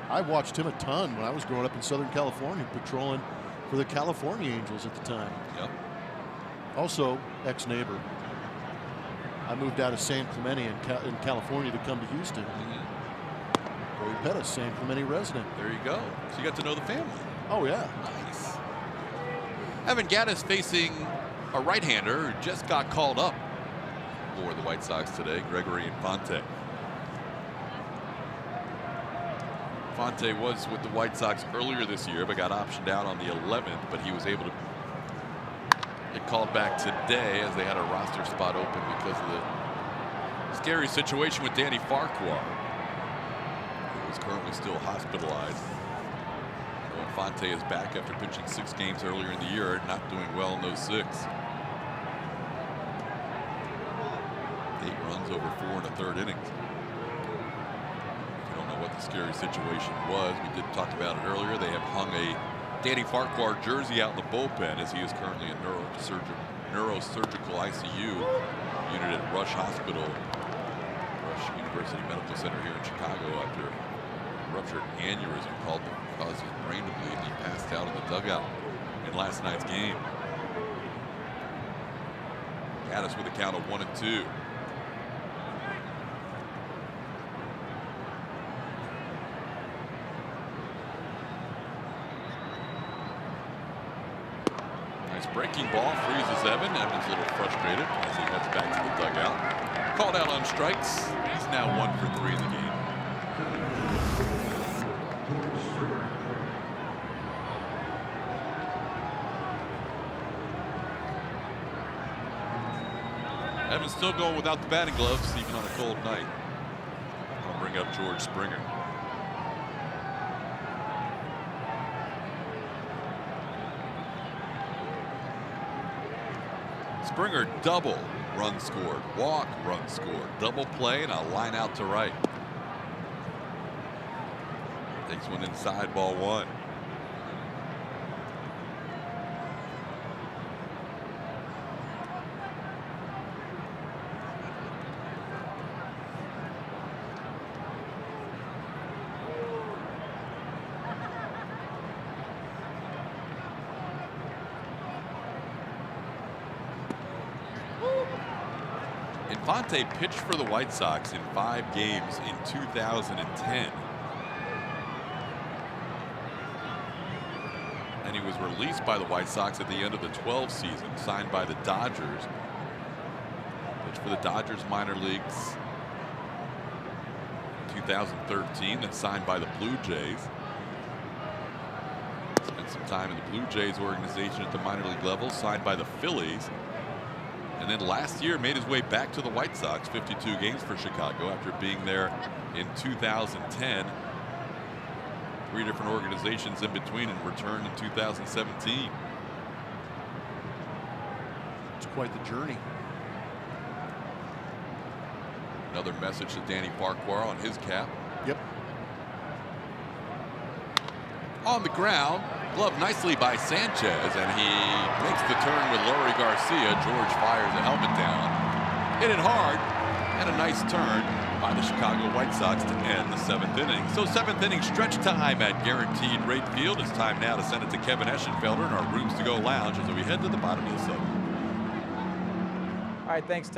I watched him a ton when I was growing up in Southern California, patrolling for the California Angels at the time. Yep. Also, ex-neighbor. I moved out of San Clemente in California to come to Houston. Gary Pettis, San Clemente resident. There you go. So you got to know the family. Oh, yeah. Nice. Evan Gattis facing a right-hander who just got called up for the White Sox today, Gregory Infante. Infante was with the White Sox earlier this year, but got optioned out on the 11th, but he was able to get called back today as they had a roster spot open because of the scary situation with Danny Farquhar, who is currently still hospitalized. Infante is back after pitching 6 games earlier in the year, not doing well in those 6. 8 runs over 4 1/3 innings. If you don't know what the scary situation was, we did talk about it earlier. They have hung a Danny Farquhar jersey out in the bullpen as he is currently in neurosurgical ICU unit at Rush Hospital, Rush University Medical Center here in Chicago after ruptured aneurysm caused his brain to bleed. He passed out in the dugout in last night's game. Gattis with a count of 1-2. Nice breaking ball, freezes Evan. Evan's a little frustrated as he heads back to the dugout. Called out on strikes. He's now 1 for 3 in the game. Evan's still going without the batting gloves, even on a cold night. I'll bring up George Springer. Springer double, run scored. Walk, run scored. Double play and a line out to right. Takes one inside, ball 1. Infante pitched for the White Sox in 5 games in 2010. And he was released by the White Sox at the end of the 12 season, signed by the Dodgers. Pitched for the Dodgers minor leagues in 2013, then signed by the Blue Jays. Spent some time in the Blue Jays organization at the minor league level, signed by the Phillies. And then last year made his way back to the White Sox, 52 games for Chicago after being there in 2010. 3 different organizations in between, and returned in 2017. It's quite the journey. Another message to Danny Farquhar on his cap. Yep. On the ground, gloved nicely by Sanchez, and he makes the turn with Leury Garcia. George fires the helmet down. Hit it hard, and a nice turn by the Chicago White Sox to end the 7th inning. So 7th inning stretch time at Guaranteed Rate Field. It's time now to send it to Kevin Eschenfelder in our Rooms to Go lounge as we head to the bottom of the 7th. All right, thanks, Tom.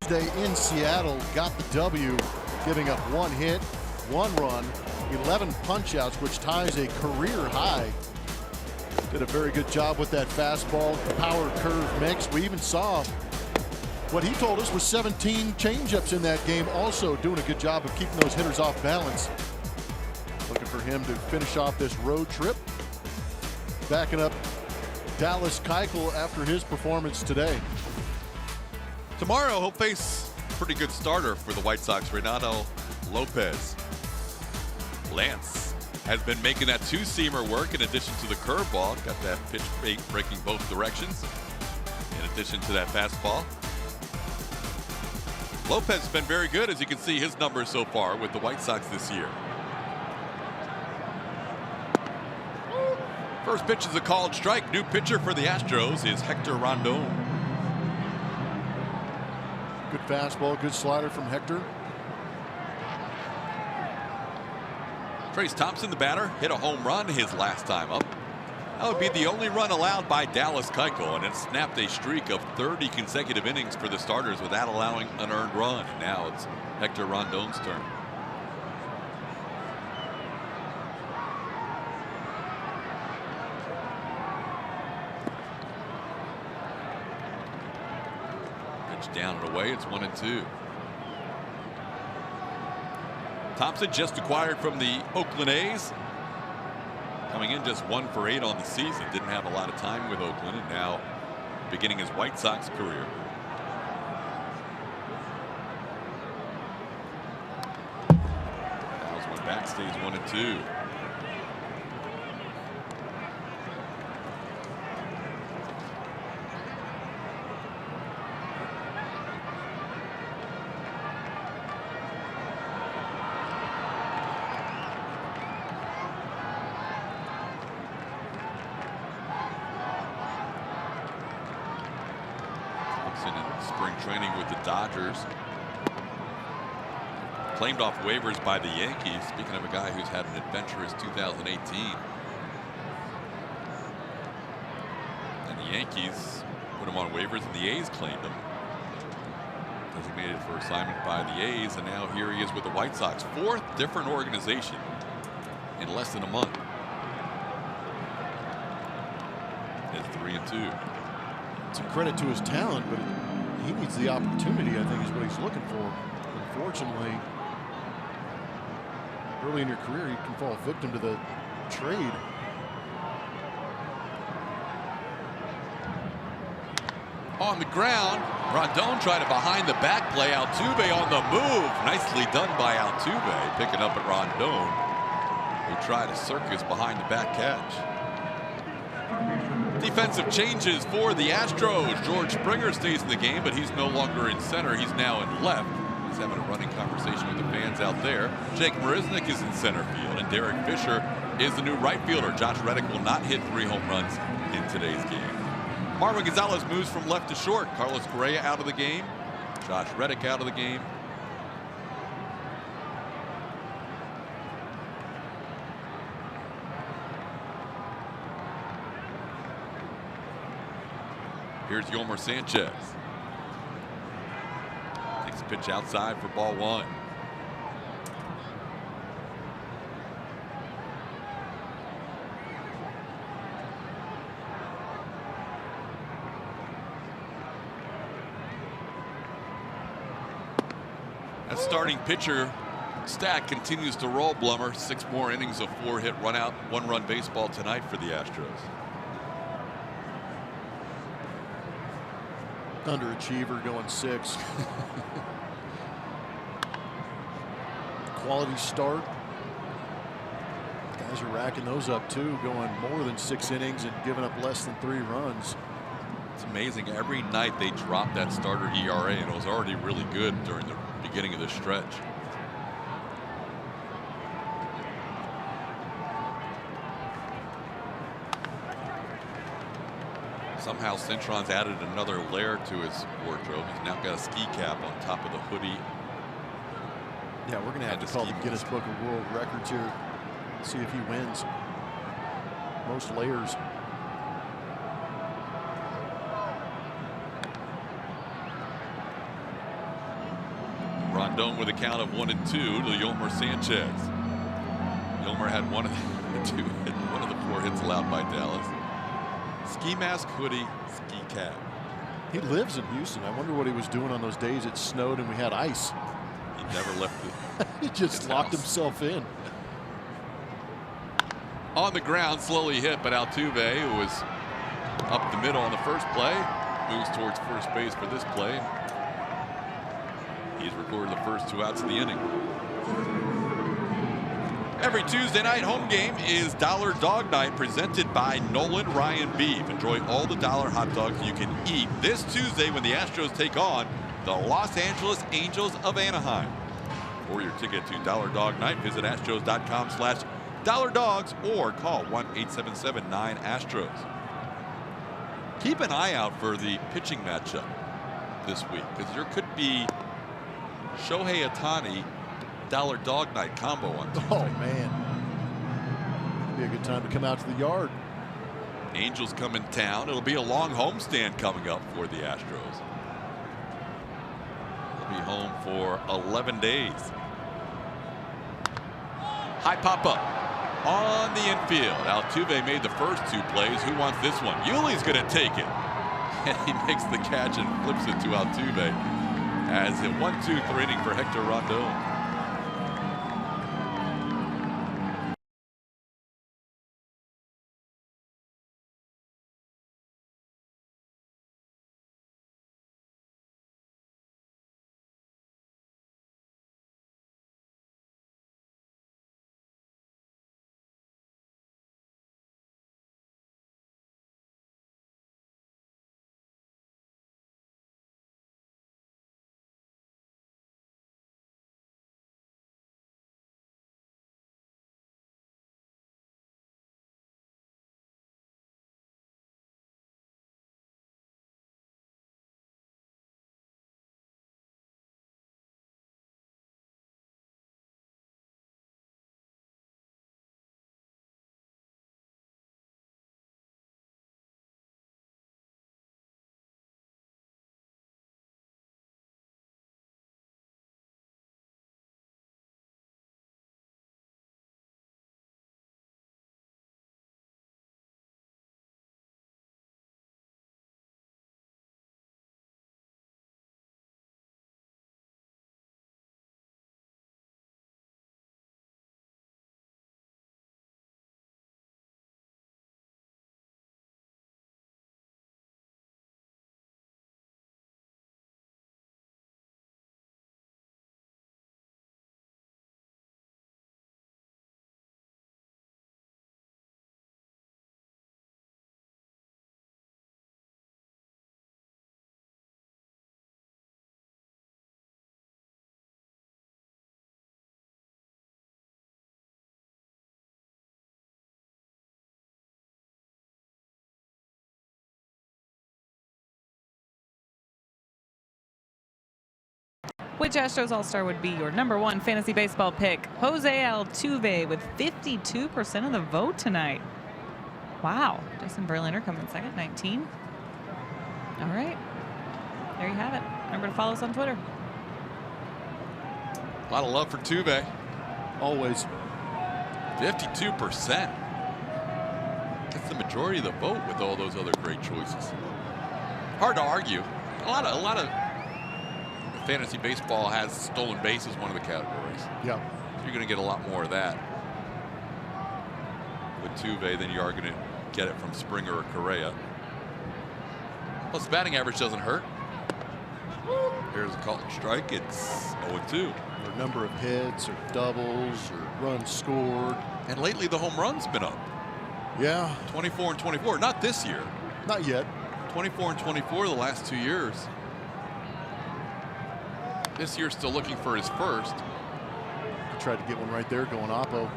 Tuesday in Seattle got the W, giving up 1 hit, 1 run, 11 punch-outs, which ties a career high. Did a very good job with that fastball power curve mix. We even saw what he told us was 17 changeups in that game, also doing a good job of keeping those hitters off balance. Looking for him to finish off this road trip. Backing up Dallas Keuchel after his performance today. Tomorrow he'll face a pretty good starter for the White Sox, Renato Lopez. Lance has been making that 2-seamer work in addition to the curveball. Got that pitch breaking both directions in addition to that fastball. Lopez has been very good, as you can see his numbers so far with the White Sox this year. First pitch is a called strike. New pitcher for the Astros is Hector Rondon. Good fastball, good slider from Hector. Trace Thompson, the batter, hit a home run his last time up. That would be the only run allowed by Dallas Keuchel, and it snapped a streak of 30 consecutive innings for the starters without allowing an earned run. Now it's Hector Rondon's turn. Pitch down and away. It's 1-2. Thompson, just acquired from the Oakland A's. Coming in just 1 for 8 on the season. Didn't have a lot of time with Oakland, and now beginning his White Sox career. Fouls one back, stays 1-2. spring training with the Dodgers. Claimed off waivers by the Yankees. Speaking of a guy who's had an adventurous 2018. And the Yankees put him on waivers, and the A's claimed him. Designated for assignment by the A's, and now here he is with the White Sox. 4th different organization in less than a month. It's 3-2. It's a credit to his talent, but he needs the opportunity, I think, is what he's looking for. Unfortunately, early in your career, you can fall victim to the trade. On the ground, Rondon tried a behind the back play. Altuve on the move. Nicely done by Altuve, picking up at Rondon, who tried a circus behind the back catch. Defensive changes for the Astros. George Springer stays in the game, but he's no longer in center. He's now in left. He's having a running conversation with the fans out there. Jake Marisnick is in center field, and Derek Fisher is the new right fielder. Josh Reddick will not hit 3 home runs in today's game. Marwin Gonzalez moves from left to short. Carlos Correa out of the game. Josh Reddick out of the game. Here's Yolmer Sanchez. Takes a pitch outside for ball 1. That starting pitcher stack continues to roll, Blummer. 6 more innings of 4-hit run-out, 1-run baseball tonight for the Astros. Underachiever going 6. Quality start. Guys are racking those up too, going more than 6 innings and giving up less than 3 runs. It's amazing. Every night they drop that starter ERA, and it was already really good during the beginning of the stretch. Somehow Cintron's added another layer to his wardrobe. He's now got a ski cap on top of the hoodie. Yeah, we're going to have to call the Guinness Book of World Records here. See if he wins. Most layers. Rondon with a count of 1-2 to Yolmer Sanchez. Yolmer had one of the 4 hits allowed by Dallas. Ski mask, hoodie, ski cap. He lives in Houston. I wonder what he was doing on those days it snowed and we had ice. He never left He just locked himself in. On the ground, slowly hit, but Altuve, who was up the middle on the first play, moves towards first base for this play. He's recorded the first 2 outs of the inning. Every Tuesday night home game is Dollar Dog Night, presented by Nolan Ryan Beef. Enjoy all the dollar hot dogs you can eat this Tuesday when the Astros take on the Los Angeles Angels of Anaheim. For your ticket to Dollar Dog Night, visit Astros.com/dollardogs or call 1-877-9-ASTROS. Keep an eye out for the pitching matchup this week, because there could be Shohei Ohtani Dollar Dog Night combo on Tuesday. Oh, man. Be a good time to come out to the yard. Angels come in town. It'll be a long homestand coming up for the Astros. They'll be home for 11 days. High pop-up on the infield. Altuve made the first 2 plays. Who wants this one? Yuli's going to take it. And he makes the catch and flips it to Altuve as a 1-2 inning for Hector Rondon. Which Astros All-Star would be your #1 fantasy baseball pick? Jose Altuve with 52% of the vote tonight. Wow. Jason Verlander coming second, 19. All right. There you have it. Remember to follow us on Twitter. A lot of love for Tuve. Always. 52%. That's the majority of the vote with all those other great choices. Hard to argue. A lot of fantasy baseball has stolen base as one of the categories. Yeah. So you're going to get a lot more of that with Tuve than you are going to get it from Springer or Correa. Plus, the batting average doesn't hurt. Here's a called strike. It's 0-2. Or number of hits or doubles or runs scored. And lately the home run's been up. Yeah. 24 and 24. Not this year. Not yet. 24 and 24 the last 2 years. This year still looking for his first. He tried to get one right there going Oppo.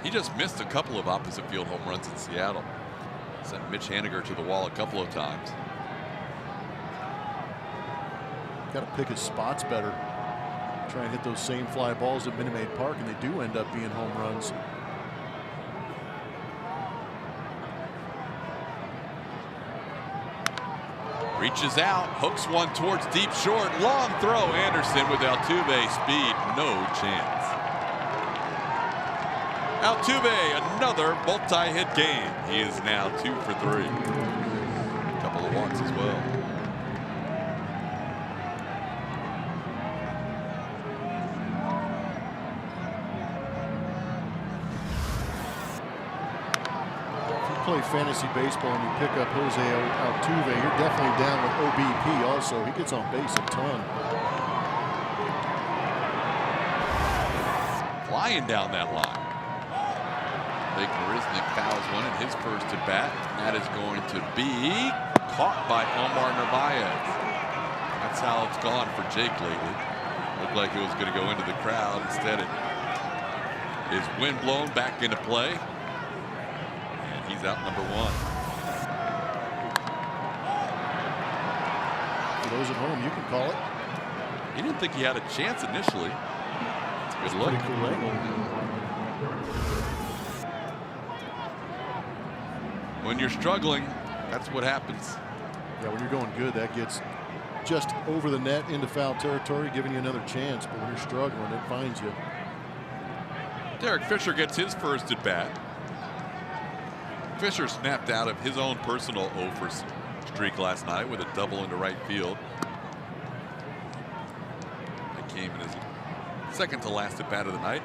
He just missed a couple of opposite field home runs in Seattle. Sent Mitch Haniger to the wall a couple of times. Got to pick his spots better. Try and hit those same fly balls at Minute Maid Park, and they do end up being home runs. Reaches out, hooks one towards deep short, long throw. Anderson with Altuve speed, no chance. Altuve, another multi-hit game. He is now 2 for 3. A couple of walks as well. Play fantasy baseball and you pick up Jose Altuve, you're definitely down with OBP also. He gets on base a ton. Flying down that line. Big Marisnik fouls one in his first at bat. That is going to be caught by Omar Narvaez. That's how it's gone for Jake lately. Looked like it was going to go into the crowd. Instead, it is wind blown back into play. He's out #1. For those at home, you can call it. He didn't think he had a chance initially. It's a good look. Pretty cool angle. When you're struggling, that's what happens. Yeah, when you're going good, that gets just over the net into foul territory, giving you another chance. But when you're struggling, it finds you. Derek Fisher gets his first at bat. Fisher snapped out of his own personal 0 streak last night with a double into right field. That came in his second to last at bat of the night.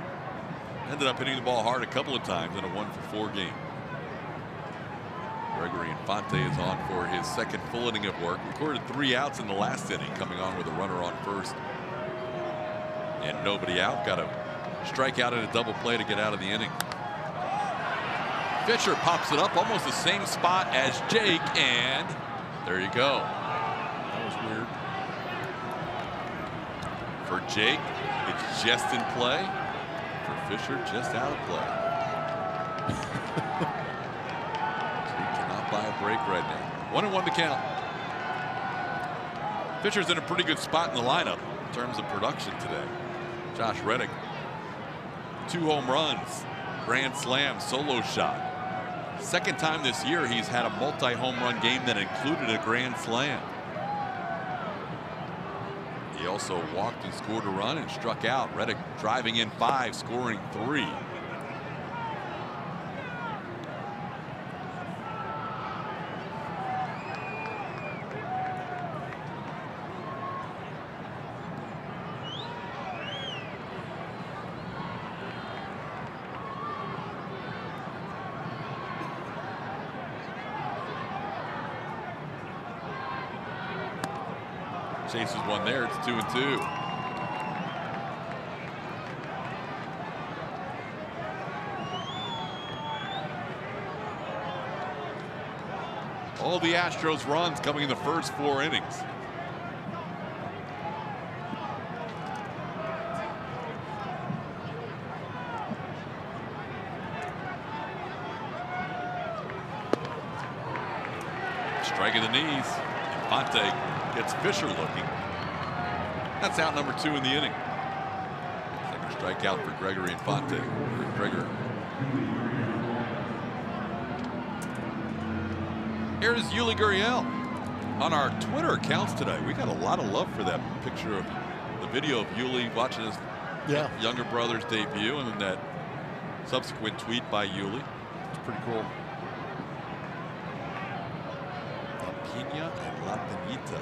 Ended up hitting the ball hard a couple of times in a 1-for-4 game. Gregory Infante is on for his second full inning of work. Recorded 3 outs in the last inning, coming on with a runner on first. And nobody out. Got a strikeout and a double play to get out of the inning. Fisher pops it up almost the same spot as Jake, and there you go. That was weird. For Jake, it's just in play. For Fisher, just out of play. He cannot buy a break right now. 1-1 to count. Fisher's in a pretty good spot in the lineup in terms of production today. Josh Reddick, 2 home runs, grand slam, solo shot. Second time this year he's had a multi-home run game that included a grand slam. He also walked and scored a run and struck out. Reddick driving in 5, scoring 3. Chases one there. It's 2-2. All the Astros runs coming in the first 4 innings. Strike of the knees. Infante gets Fisher looking. That's out number 2 in the inning. Second strikeout for Gregory Infante. Gregor. Here's Yuli Gurriel on our Twitter accounts today. We got a lot of love for that picture of the video of Yuli watching his younger brother's debut, and then that subsequent tweet by Yuli. It's pretty cool. La Pina and La Pinita.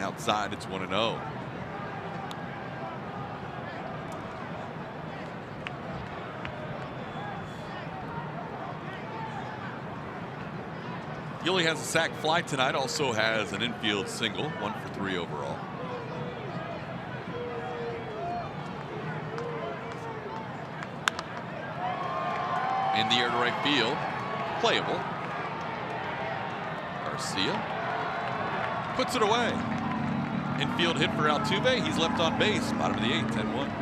Outside, it's 1-0. Yuli has a sac fly tonight, also has an infield single, 1 for 3 overall. In the air to right field, playable. Garcia puts it away. Infield hit for Altuve. He's left on base. Bottom of the 8th, 10-1.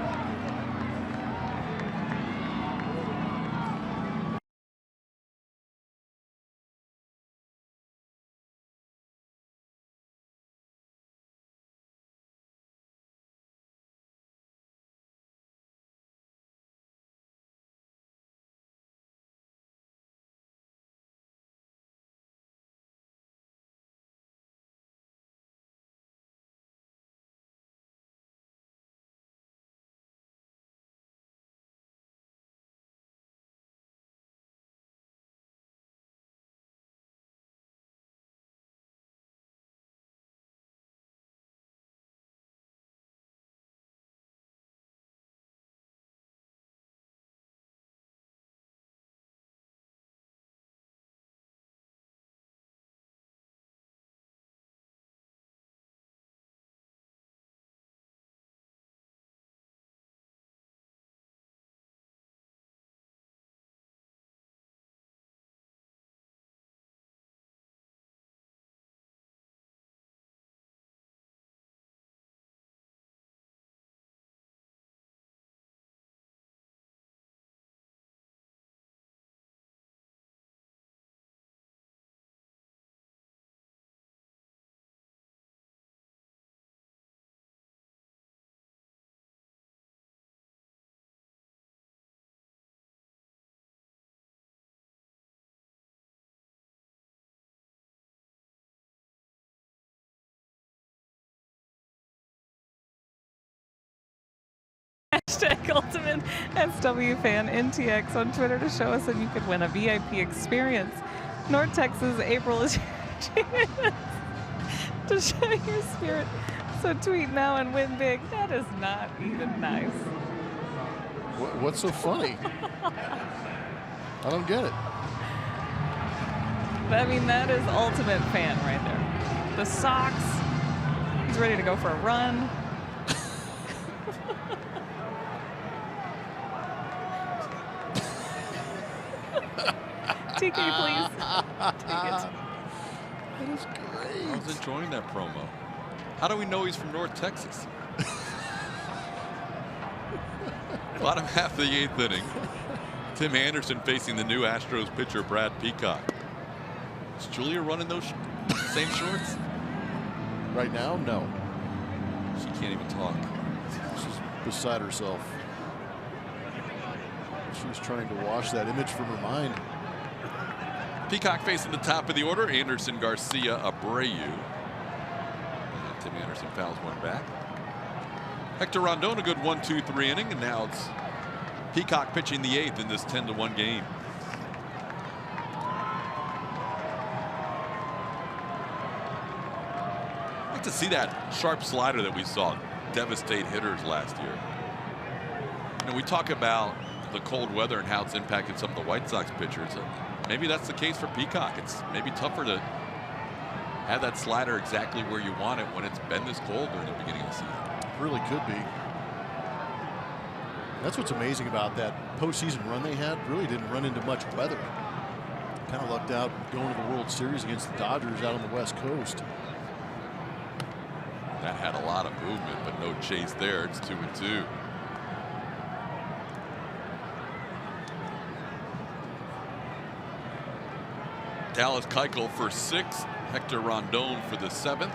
Hashtag Ultimate SW Fan NTX on Twitter to show us, and you could win a VIP experience. North Texas, April is your chance to show your spirit. So tweet now and win big. That is not even nice. What's so funny? I don't get it. I mean, that is Ultimate Fan right there. The socks. He's ready to go for a run. TK, please. Take it. That is great. I was enjoying that promo. How do we know he's from North Texas? Bottom half of the 8th inning. Tim Anderson facing the new Astros pitcher Brad Peacock. Is Julia running those same shorts? Right now, no. She can't even talk. She's beside herself. She's trying to wash that image from her mind. Peacock facing the top of the order. Anderson, Garcia, Abreu. And Tim Anderson fouls one back. Hector Rondon, a good 1-2-3 inning, and now it's Peacock pitching the 8th in this 10-1 game. I'd like to see that sharp slider that we saw devastate hitters last year. You know, we talk about the cold weather and how it's impacted some of the White Sox pitchers. Maybe that's the case for Peacock. It's maybe tougher to have that slider exactly where you want it when it's been this cold during the beginning of the season. Really could be. That's what's amazing about that postseason run they had. Really didn't run into much weather. Kind of lucked out going to the World Series against the Dodgers out on the West Coast. That had a lot of movement, but no chase there. It's 2-2. Dallas Keuchel for 6th. Hector Rondon for the 7th.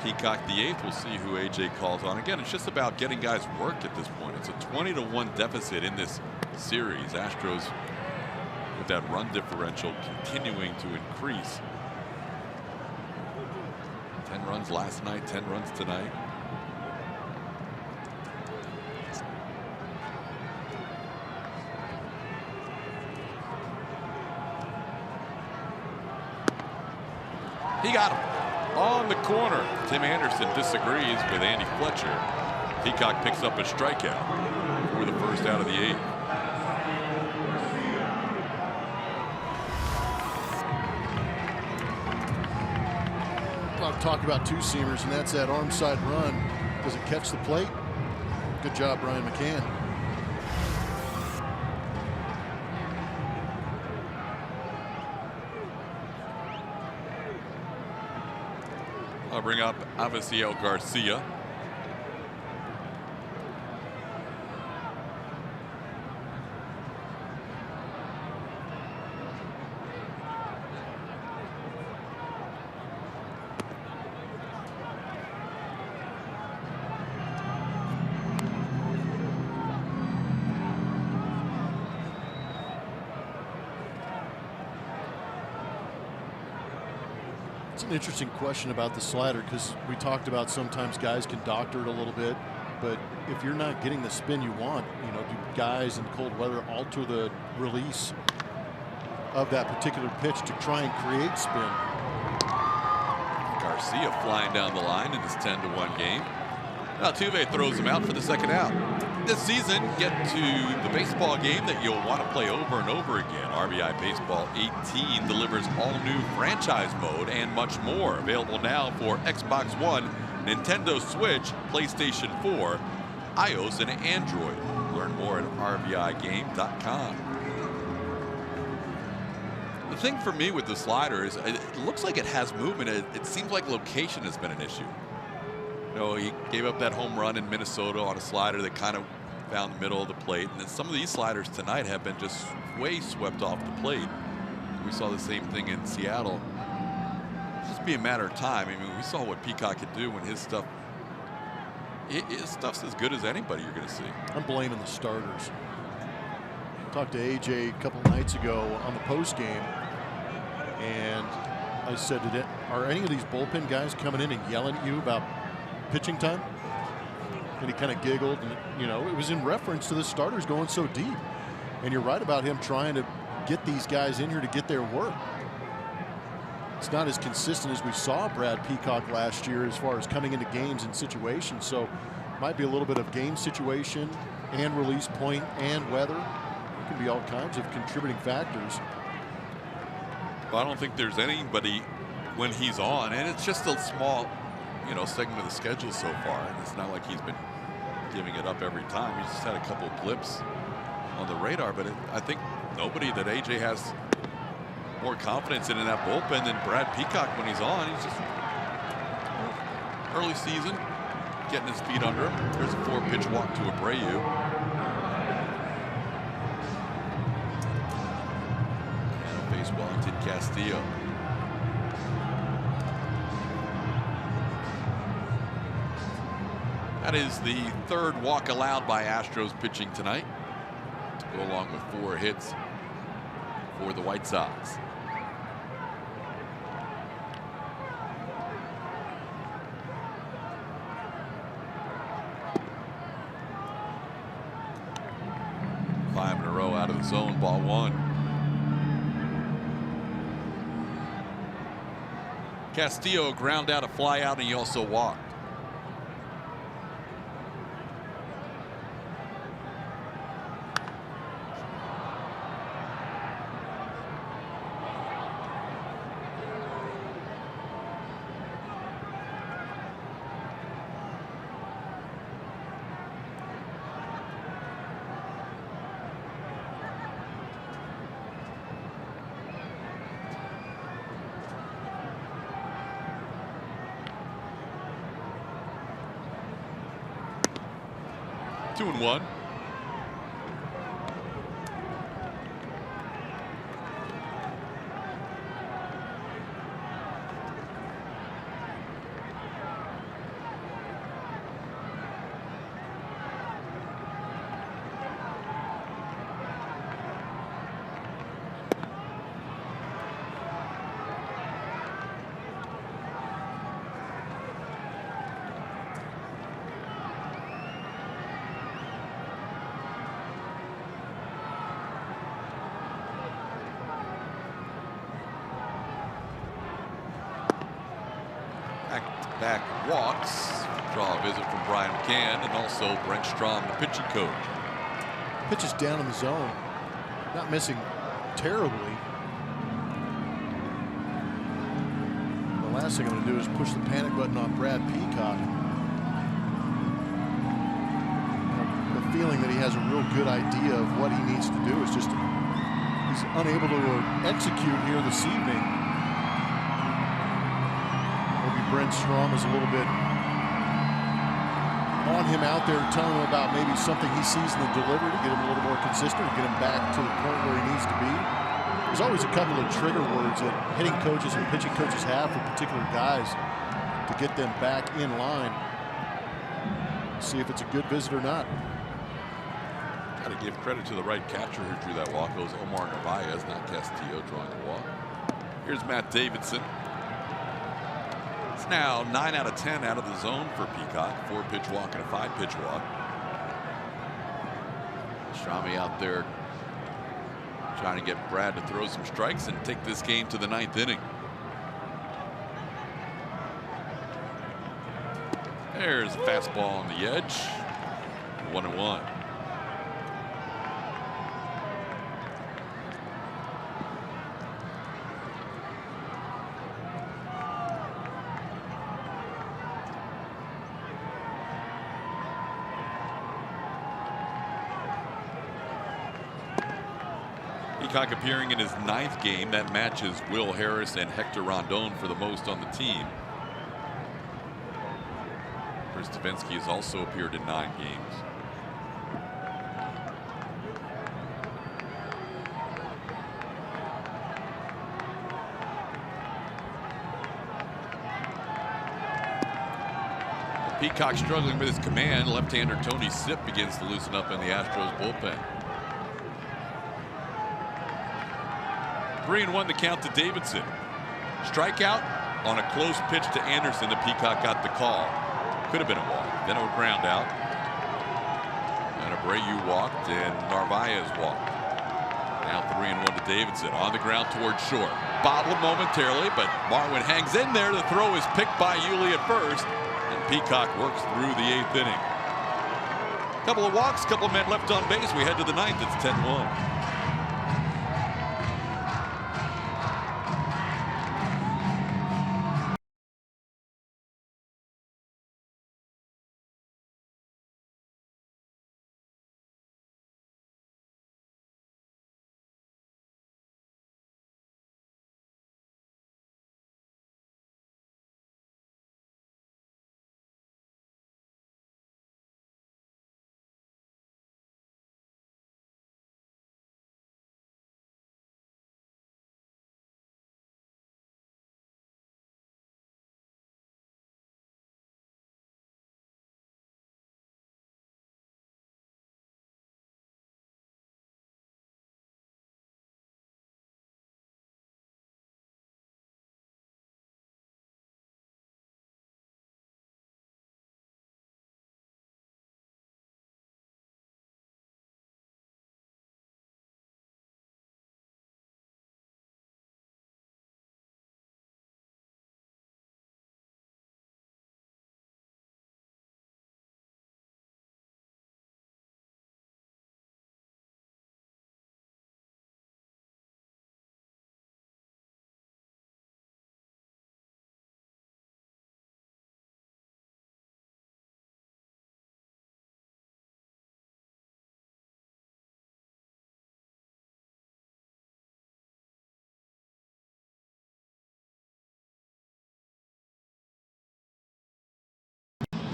Peacock the 8th. We'll see who AJ calls on. Again, it's just about getting guys work at this point. It's a 20-1 deficit in this series. Astros with that run differential continuing to increase. 10 runs last night, 10 runs tonight. He got him on the corner. Tim Anderson disagrees with Andy Fletcher. Peacock picks up a strikeout for the first out of the 8th. A lot of talk about two-seamers, and that's that arm side run. Does it catch the plate? Good job, Brian McCann. I'll bring up Avisail Garcia. It's an interesting question about the slider, because we talked about sometimes guys can doctor it a little bit, but if you're not getting the spin you want, do guys in cold weather alter the release of that particular pitch to try and create spin? Garcia flying down the line in this 10-1 game. Altuve throws him out for the 2nd out. This season, get to the baseball game that you'll want to play over and over again. RBI Baseball 18 delivers all new franchise mode and much more. Available now for Xbox One, Nintendo Switch, PlayStation 4, iOS, and Android. Learn more at rbigame.com. The thing for me with the slider is it looks like it has movement. It seems like location has been an issue. He gave up that home run in Minnesota on a slider that kind of found the middle of the plate. And then some of these sliders tonight have been just way swept off the plate. We saw the same thing in Seattle. It'll just be a matter of time. I mean, we saw what Peacock could do when his stuff's as good as anybody you're going to see. I'm blaming the starters. Talked to AJ a couple nights ago on the post game, and I said, are any of these bullpen guys coming in and yelling at you about pitching time? And he kind of giggled, and it was in reference to the starters going so deep. And you're right about him trying to get these guys in here to get their work. It's not as consistent as we saw Brad Peacock last year as far as coming into games and situations. So might be a little bit of game situation and release point and weather. It can be all kinds of contributing factors. Well, I don't think there's anybody when he's on, and it's just a small segment of the schedule so far. And it's not like he's been giving it up every time. He's just had a couple of blips on the radar, but I think nobody that AJ has more confidence in that bullpen than Brad Peacock when he's on. He's just early season, getting his feet under him. There's a 4-pitch walk to Abreu. And a base Wellington Castillo. That is the 3rd walk allowed by Astros pitching tonight, to go along with 4 hits for the White Sox. Five in a row out of the zone, ball 1. Castillo ground out a fly out, and he also walked. Two and one. back walks. Draw a visit from Brian McCann and also Brent Strom, the pitching coach. Pitches down in the zone. Not missing terribly. The last thing I'm going to do is push the panic button on Brad Peacock. The feeling that he has a real good idea of what he needs to do. It's just he's unable to execute here this evening. Maybe Brent Strom is a little bit on him out there, telling him about maybe something he sees in the delivery to get him a little more consistent, to get him back to the point where he needs to be. There's always a couple of trigger words that hitting coaches and pitching coaches have for particular guys to get them back in line. See if it's a good visit or not. Got to give credit to the right catcher who drew that walk. It was Omar Narvaez, not Castillo, drawing the walk. Here's Matt Davidson. It's now 9 out of 10 out of the zone for Peacock. 4-pitch walk and a 5-pitch walk. Strami out there trying to get Brad to throw some strikes and take this game to the 9th inning. There's a fastball on the edge. 1-1. Peacock appearing in his 9th game. That matches Will Harris and Hector Rondon for the most on the team. Chris Stavinsky has also appeared in 9 games. Peacock struggling with his command. Left-hander Tony Sipp begins to loosen up in the Astros bullpen. 3-1 the count to Davidson. Strikeout on a close pitch to Anderson. The Peacock got the call. Could have been a walk. Then a ground out. And Abreu walked and Narvaez walked. Now 3-1 to Davidson. On the ground towards short. Bobbled momentarily, but Marwin hangs in there. The throw is picked by Yuli at first. And Peacock works through the 8th inning. Couple of walks, couple of men left on base. We head to the 9th. It's 10-1.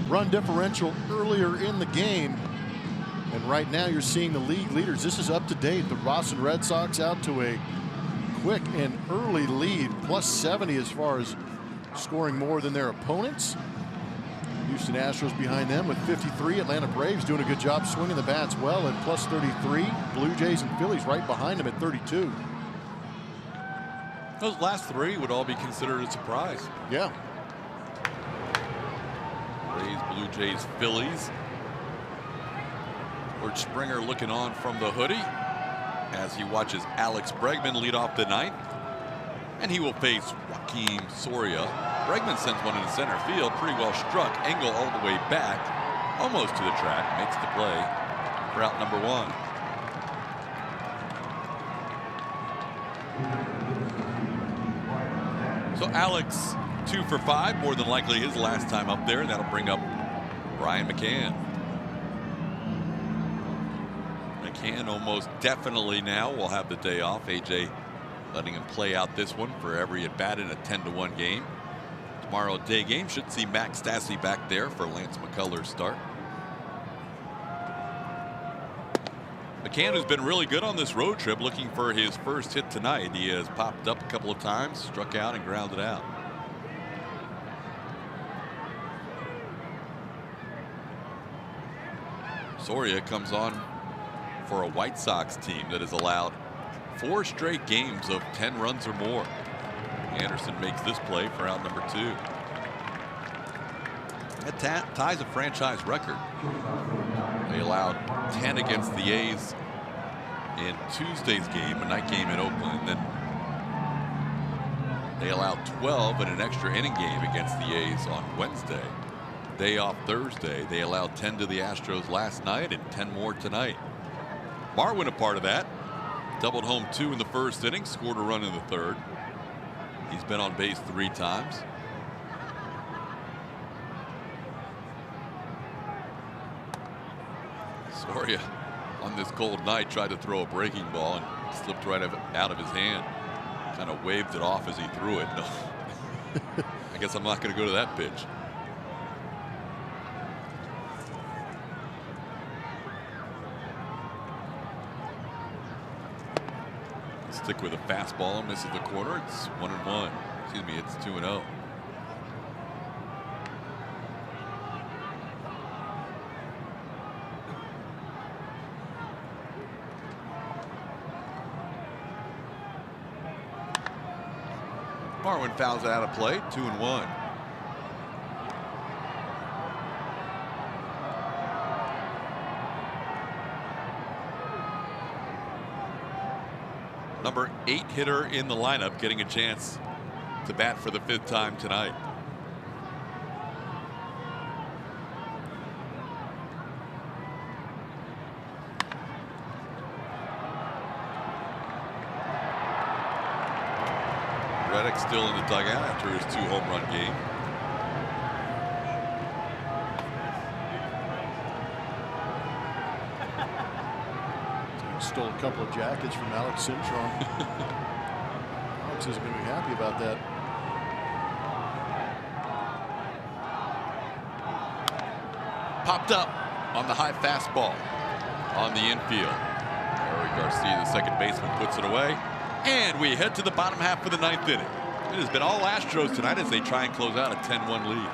Run differential earlier in the game, and right now you're seeing the league leaders. This is up to date. The Boston Red Sox out to a quick and early lead, +70 as far as scoring more than their opponents. Houston Astros behind them with 53. Atlanta Braves doing a good job swinging the bats well at +33. Blue Jays and Phillies right behind them at 32. Those last 3 would all be considered a surprise. Yeah. Braves, Blue Jays, Phillies. George Springer looking on from the hoodie as he watches Alex Bregman lead off the 9th. And he will face Joakim Soria Bregman sends one into center field. Pretty well struck. Engel all the way back, almost to the track. Makes the play for out number 1. So Alex, 2 for 5, more than likely his last time up there, and that'll bring up Brian McCann. McCann almost definitely now will have the day off. AJ letting him play out this one for every at bat in a 10-1 game. Tomorrow day game should see Max Stassi back there for Lance McCullers' start. McCann has been really good on this road trip, looking for his first hit tonight. He has popped up a couple of times, struck out and grounded out. Soria comes on for a White Sox team that has allowed 4 straight games of 10 runs or more. Anderson makes this play for out number 2. That ties a franchise record. They allowed 10 against the A's in Tuesday's game, a night game in Oakland. Then they allowed 12 in an extra inning game against the A's on Wednesday. Day off Thursday. They allowed 10 to the Astros last night and 10 more tonight. Marwin a part of that. Doubled home 2 in the first inning, scored a run in the third. He's been on base 3 times. Soria on this cold night tried to throw a breaking ball and slipped right out of his hand. Kind of waved it off as he threw it. No, I guess I'm not going to go to that pitch. Stick with a fastball, misses the corner. It's 1-1. Excuse me, it's 2-0. Marwin fouls it out of play, 2-1. Number 8 hitter in the lineup getting a chance to bat for the 5th time tonight. Reddick still in the dugout after his 2 home run game. Stole a couple of jackets from Alex Cintron. Alex isn't going to be happy about that. Popped up on the high fastball on the infield. Eric Garcia, the second baseman, puts it away. And we head to the bottom half of the 9th inning. It has been all Astros tonight as they try and close out a 10-1 lead.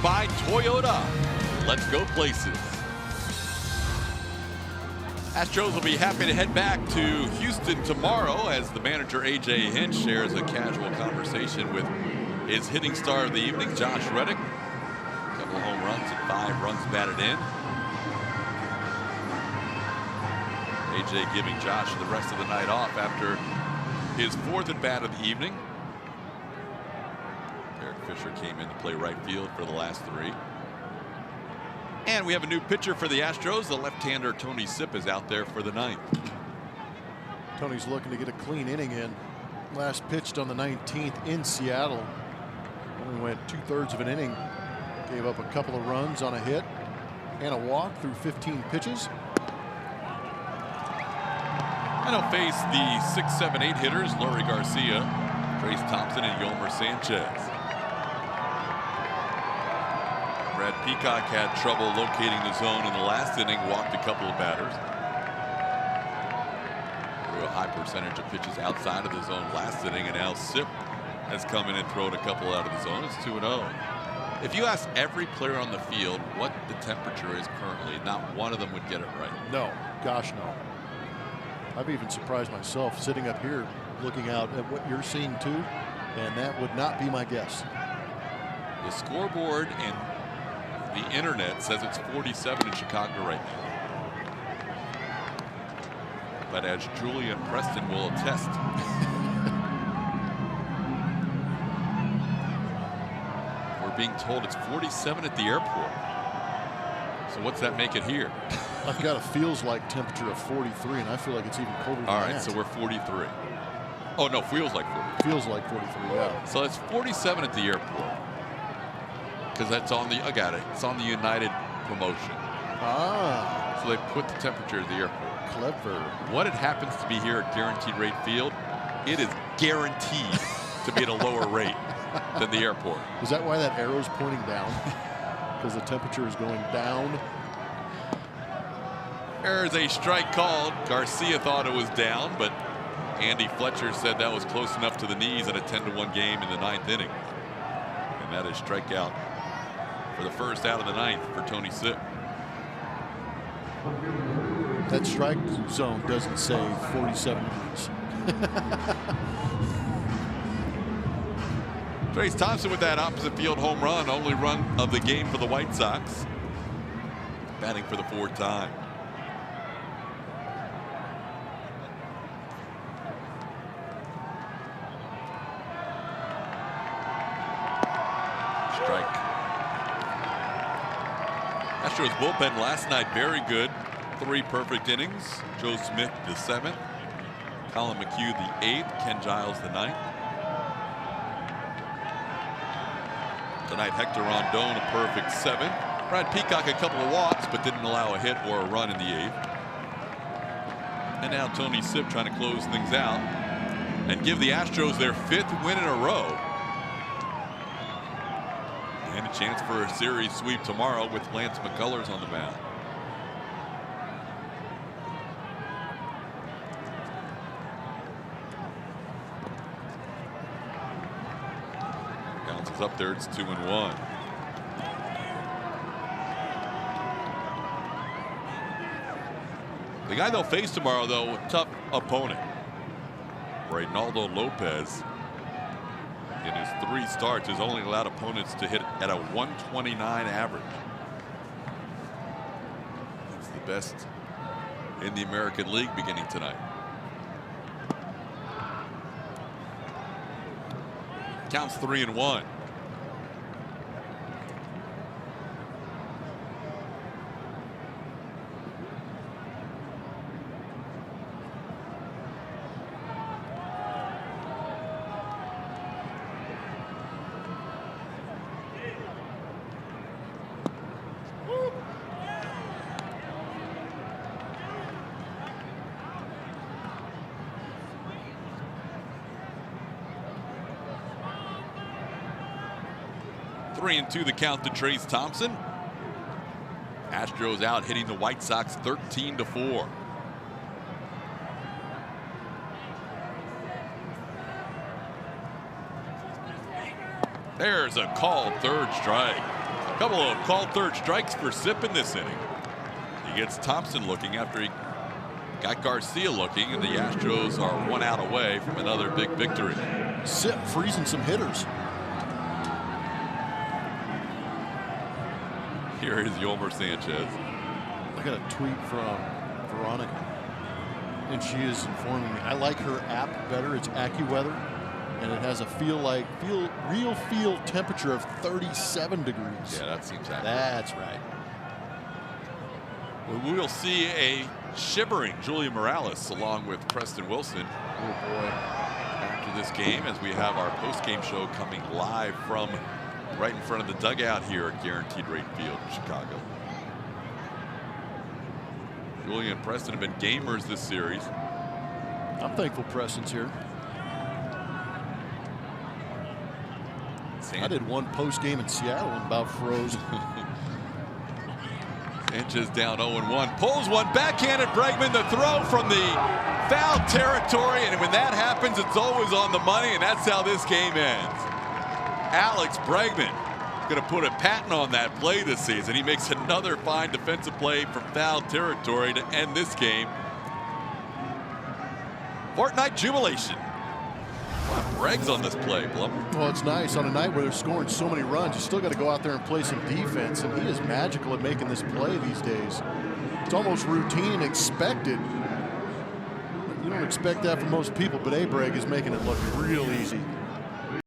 By Toyota. Let's go places. Astros will be happy to head back to Houston tomorrow as the manager A.J. Hinch shares a casual conversation with his hitting star of the evening, Josh Reddick. A couple of home runs and 5 runs batted in. A.J. giving Josh the rest of the night off after his 4th at bat of the evening. Derek Fisher came in to play right field for the last 3. And we have a new pitcher for the Astros. The left-hander Tony Sipp is out there for the 9th. Tony's looking to get a clean inning in. Last pitched on the 19th in Seattle. Only went 2/3 of an inning. Gave up a couple of runs on a hit and a walk through 15 pitches. And he'll face the 6, 7, 8 hitters, Leury Garcia, Trace Thompson, and Yolmer Sanchez. Brad Peacock had trouble locating the zone in the last inning, walked a couple of batters. Threw a high percentage of pitches outside of the zone last inning, and now Sipp has come in and thrown a couple out of the zone. It's 2-0. If you ask every player on the field what the temperature is currently, not one of them would get it right. No, gosh no. I've even surprised myself sitting up here looking out at what you're seeing too, and that would not be my guess. The scoreboard and the internet says it's 47 in Chicago right now. But as Julia and Preston will attest, we're being told it's 47 at the airport. So what's that make it here? I've got a feels like temperature of 43, and I feel like it's even colder than that. All right, so we're 43. Oh, no, feels like 43. Feels like 43, yeah. So it's 47 at the airport. Because that's on the, I got it, it's on the United promotion. Ah. So they put the temperature at the airport. Clever. What it happens to be here at Guaranteed Rate Field, it is guaranteed to be at a lower rate than the airport. Is that why that arrow's pointing down? Because the temperature is going down. There's a strike called. Garcia thought it was down, but Andy Fletcher said that was close enough to the knees in a 10-1 game in the 9th inning. And that is strikeout for the first out of the 9th for Tony Sipp. That strike zone doesn't say 47 degrees. Trace Thompson with that opposite field home run, only run of the game for the White Sox. Batting for the 4th time. Strike. Astros bullpen last night very good. 3 perfect innings. Joe Smith the 7th. Colin McHugh the 8th. Ken Giles the 9th. Tonight Hector Rondon a perfect 7. Brad Peacock a couple of walks but didn't allow a hit or a run in the 8th. And now Tony Sipp trying to close things out and give the Astros their 5th win in a row. And a chance for a series sweep tomorrow with Lance McCullers on the mound. Bounces up there, it's 2-1. The guy they'll face tomorrow, though, a tough opponent. Reynaldo Lopez. In his 3 starts, has only allowed opponents to hit at a 129 average. That's the best in the American League beginning tonight. Counts 3-1. Three and 2 the count to Trace Thompson. Astros out hitting the White Sox 13-4. There's a called 3rd strike. A couple of called 3rd strikes for Sipp in this inning. He gets Thompson looking after he Got Garcia looking, and the Astros are 1 out away from another big victory. Sip freezing some hitters. Here is Yolmer Sanchez. I got a tweet from Veronica, and she is informing me. I like her app better. It's AccuWeather, and it has a real field temperature of 37 degrees. Yeah, that seems accurate. That's right. We will see a shivering Julian Morales along with Preston Wilson. Oh boy. After this game, as we have our post-game show coming live from right in front of the dugout here at Guaranteed Rate Field in Chicago. Julian and Preston have been gamers this series. I'm thankful Preston's here. I did one post game in Seattle and about froze. Sanchez down 0-1. Pulls one, backhanded Bregman, the throw from the foul territory, and when that happens, it's always on the money, and that's how this game ends. Alex Bregman going to put a patent on that play this season. He makes another fine defensive play from foul territory to end this game. Fortnite jubilation. Bregs on this play, Blum. Well, it's nice on a night where they're scoring so many runs. You still got to go out there and play some defense, and he is magical at making this play these days. It's almost routine and expected. You don't expect that from most people, but Breg is making it look real easy.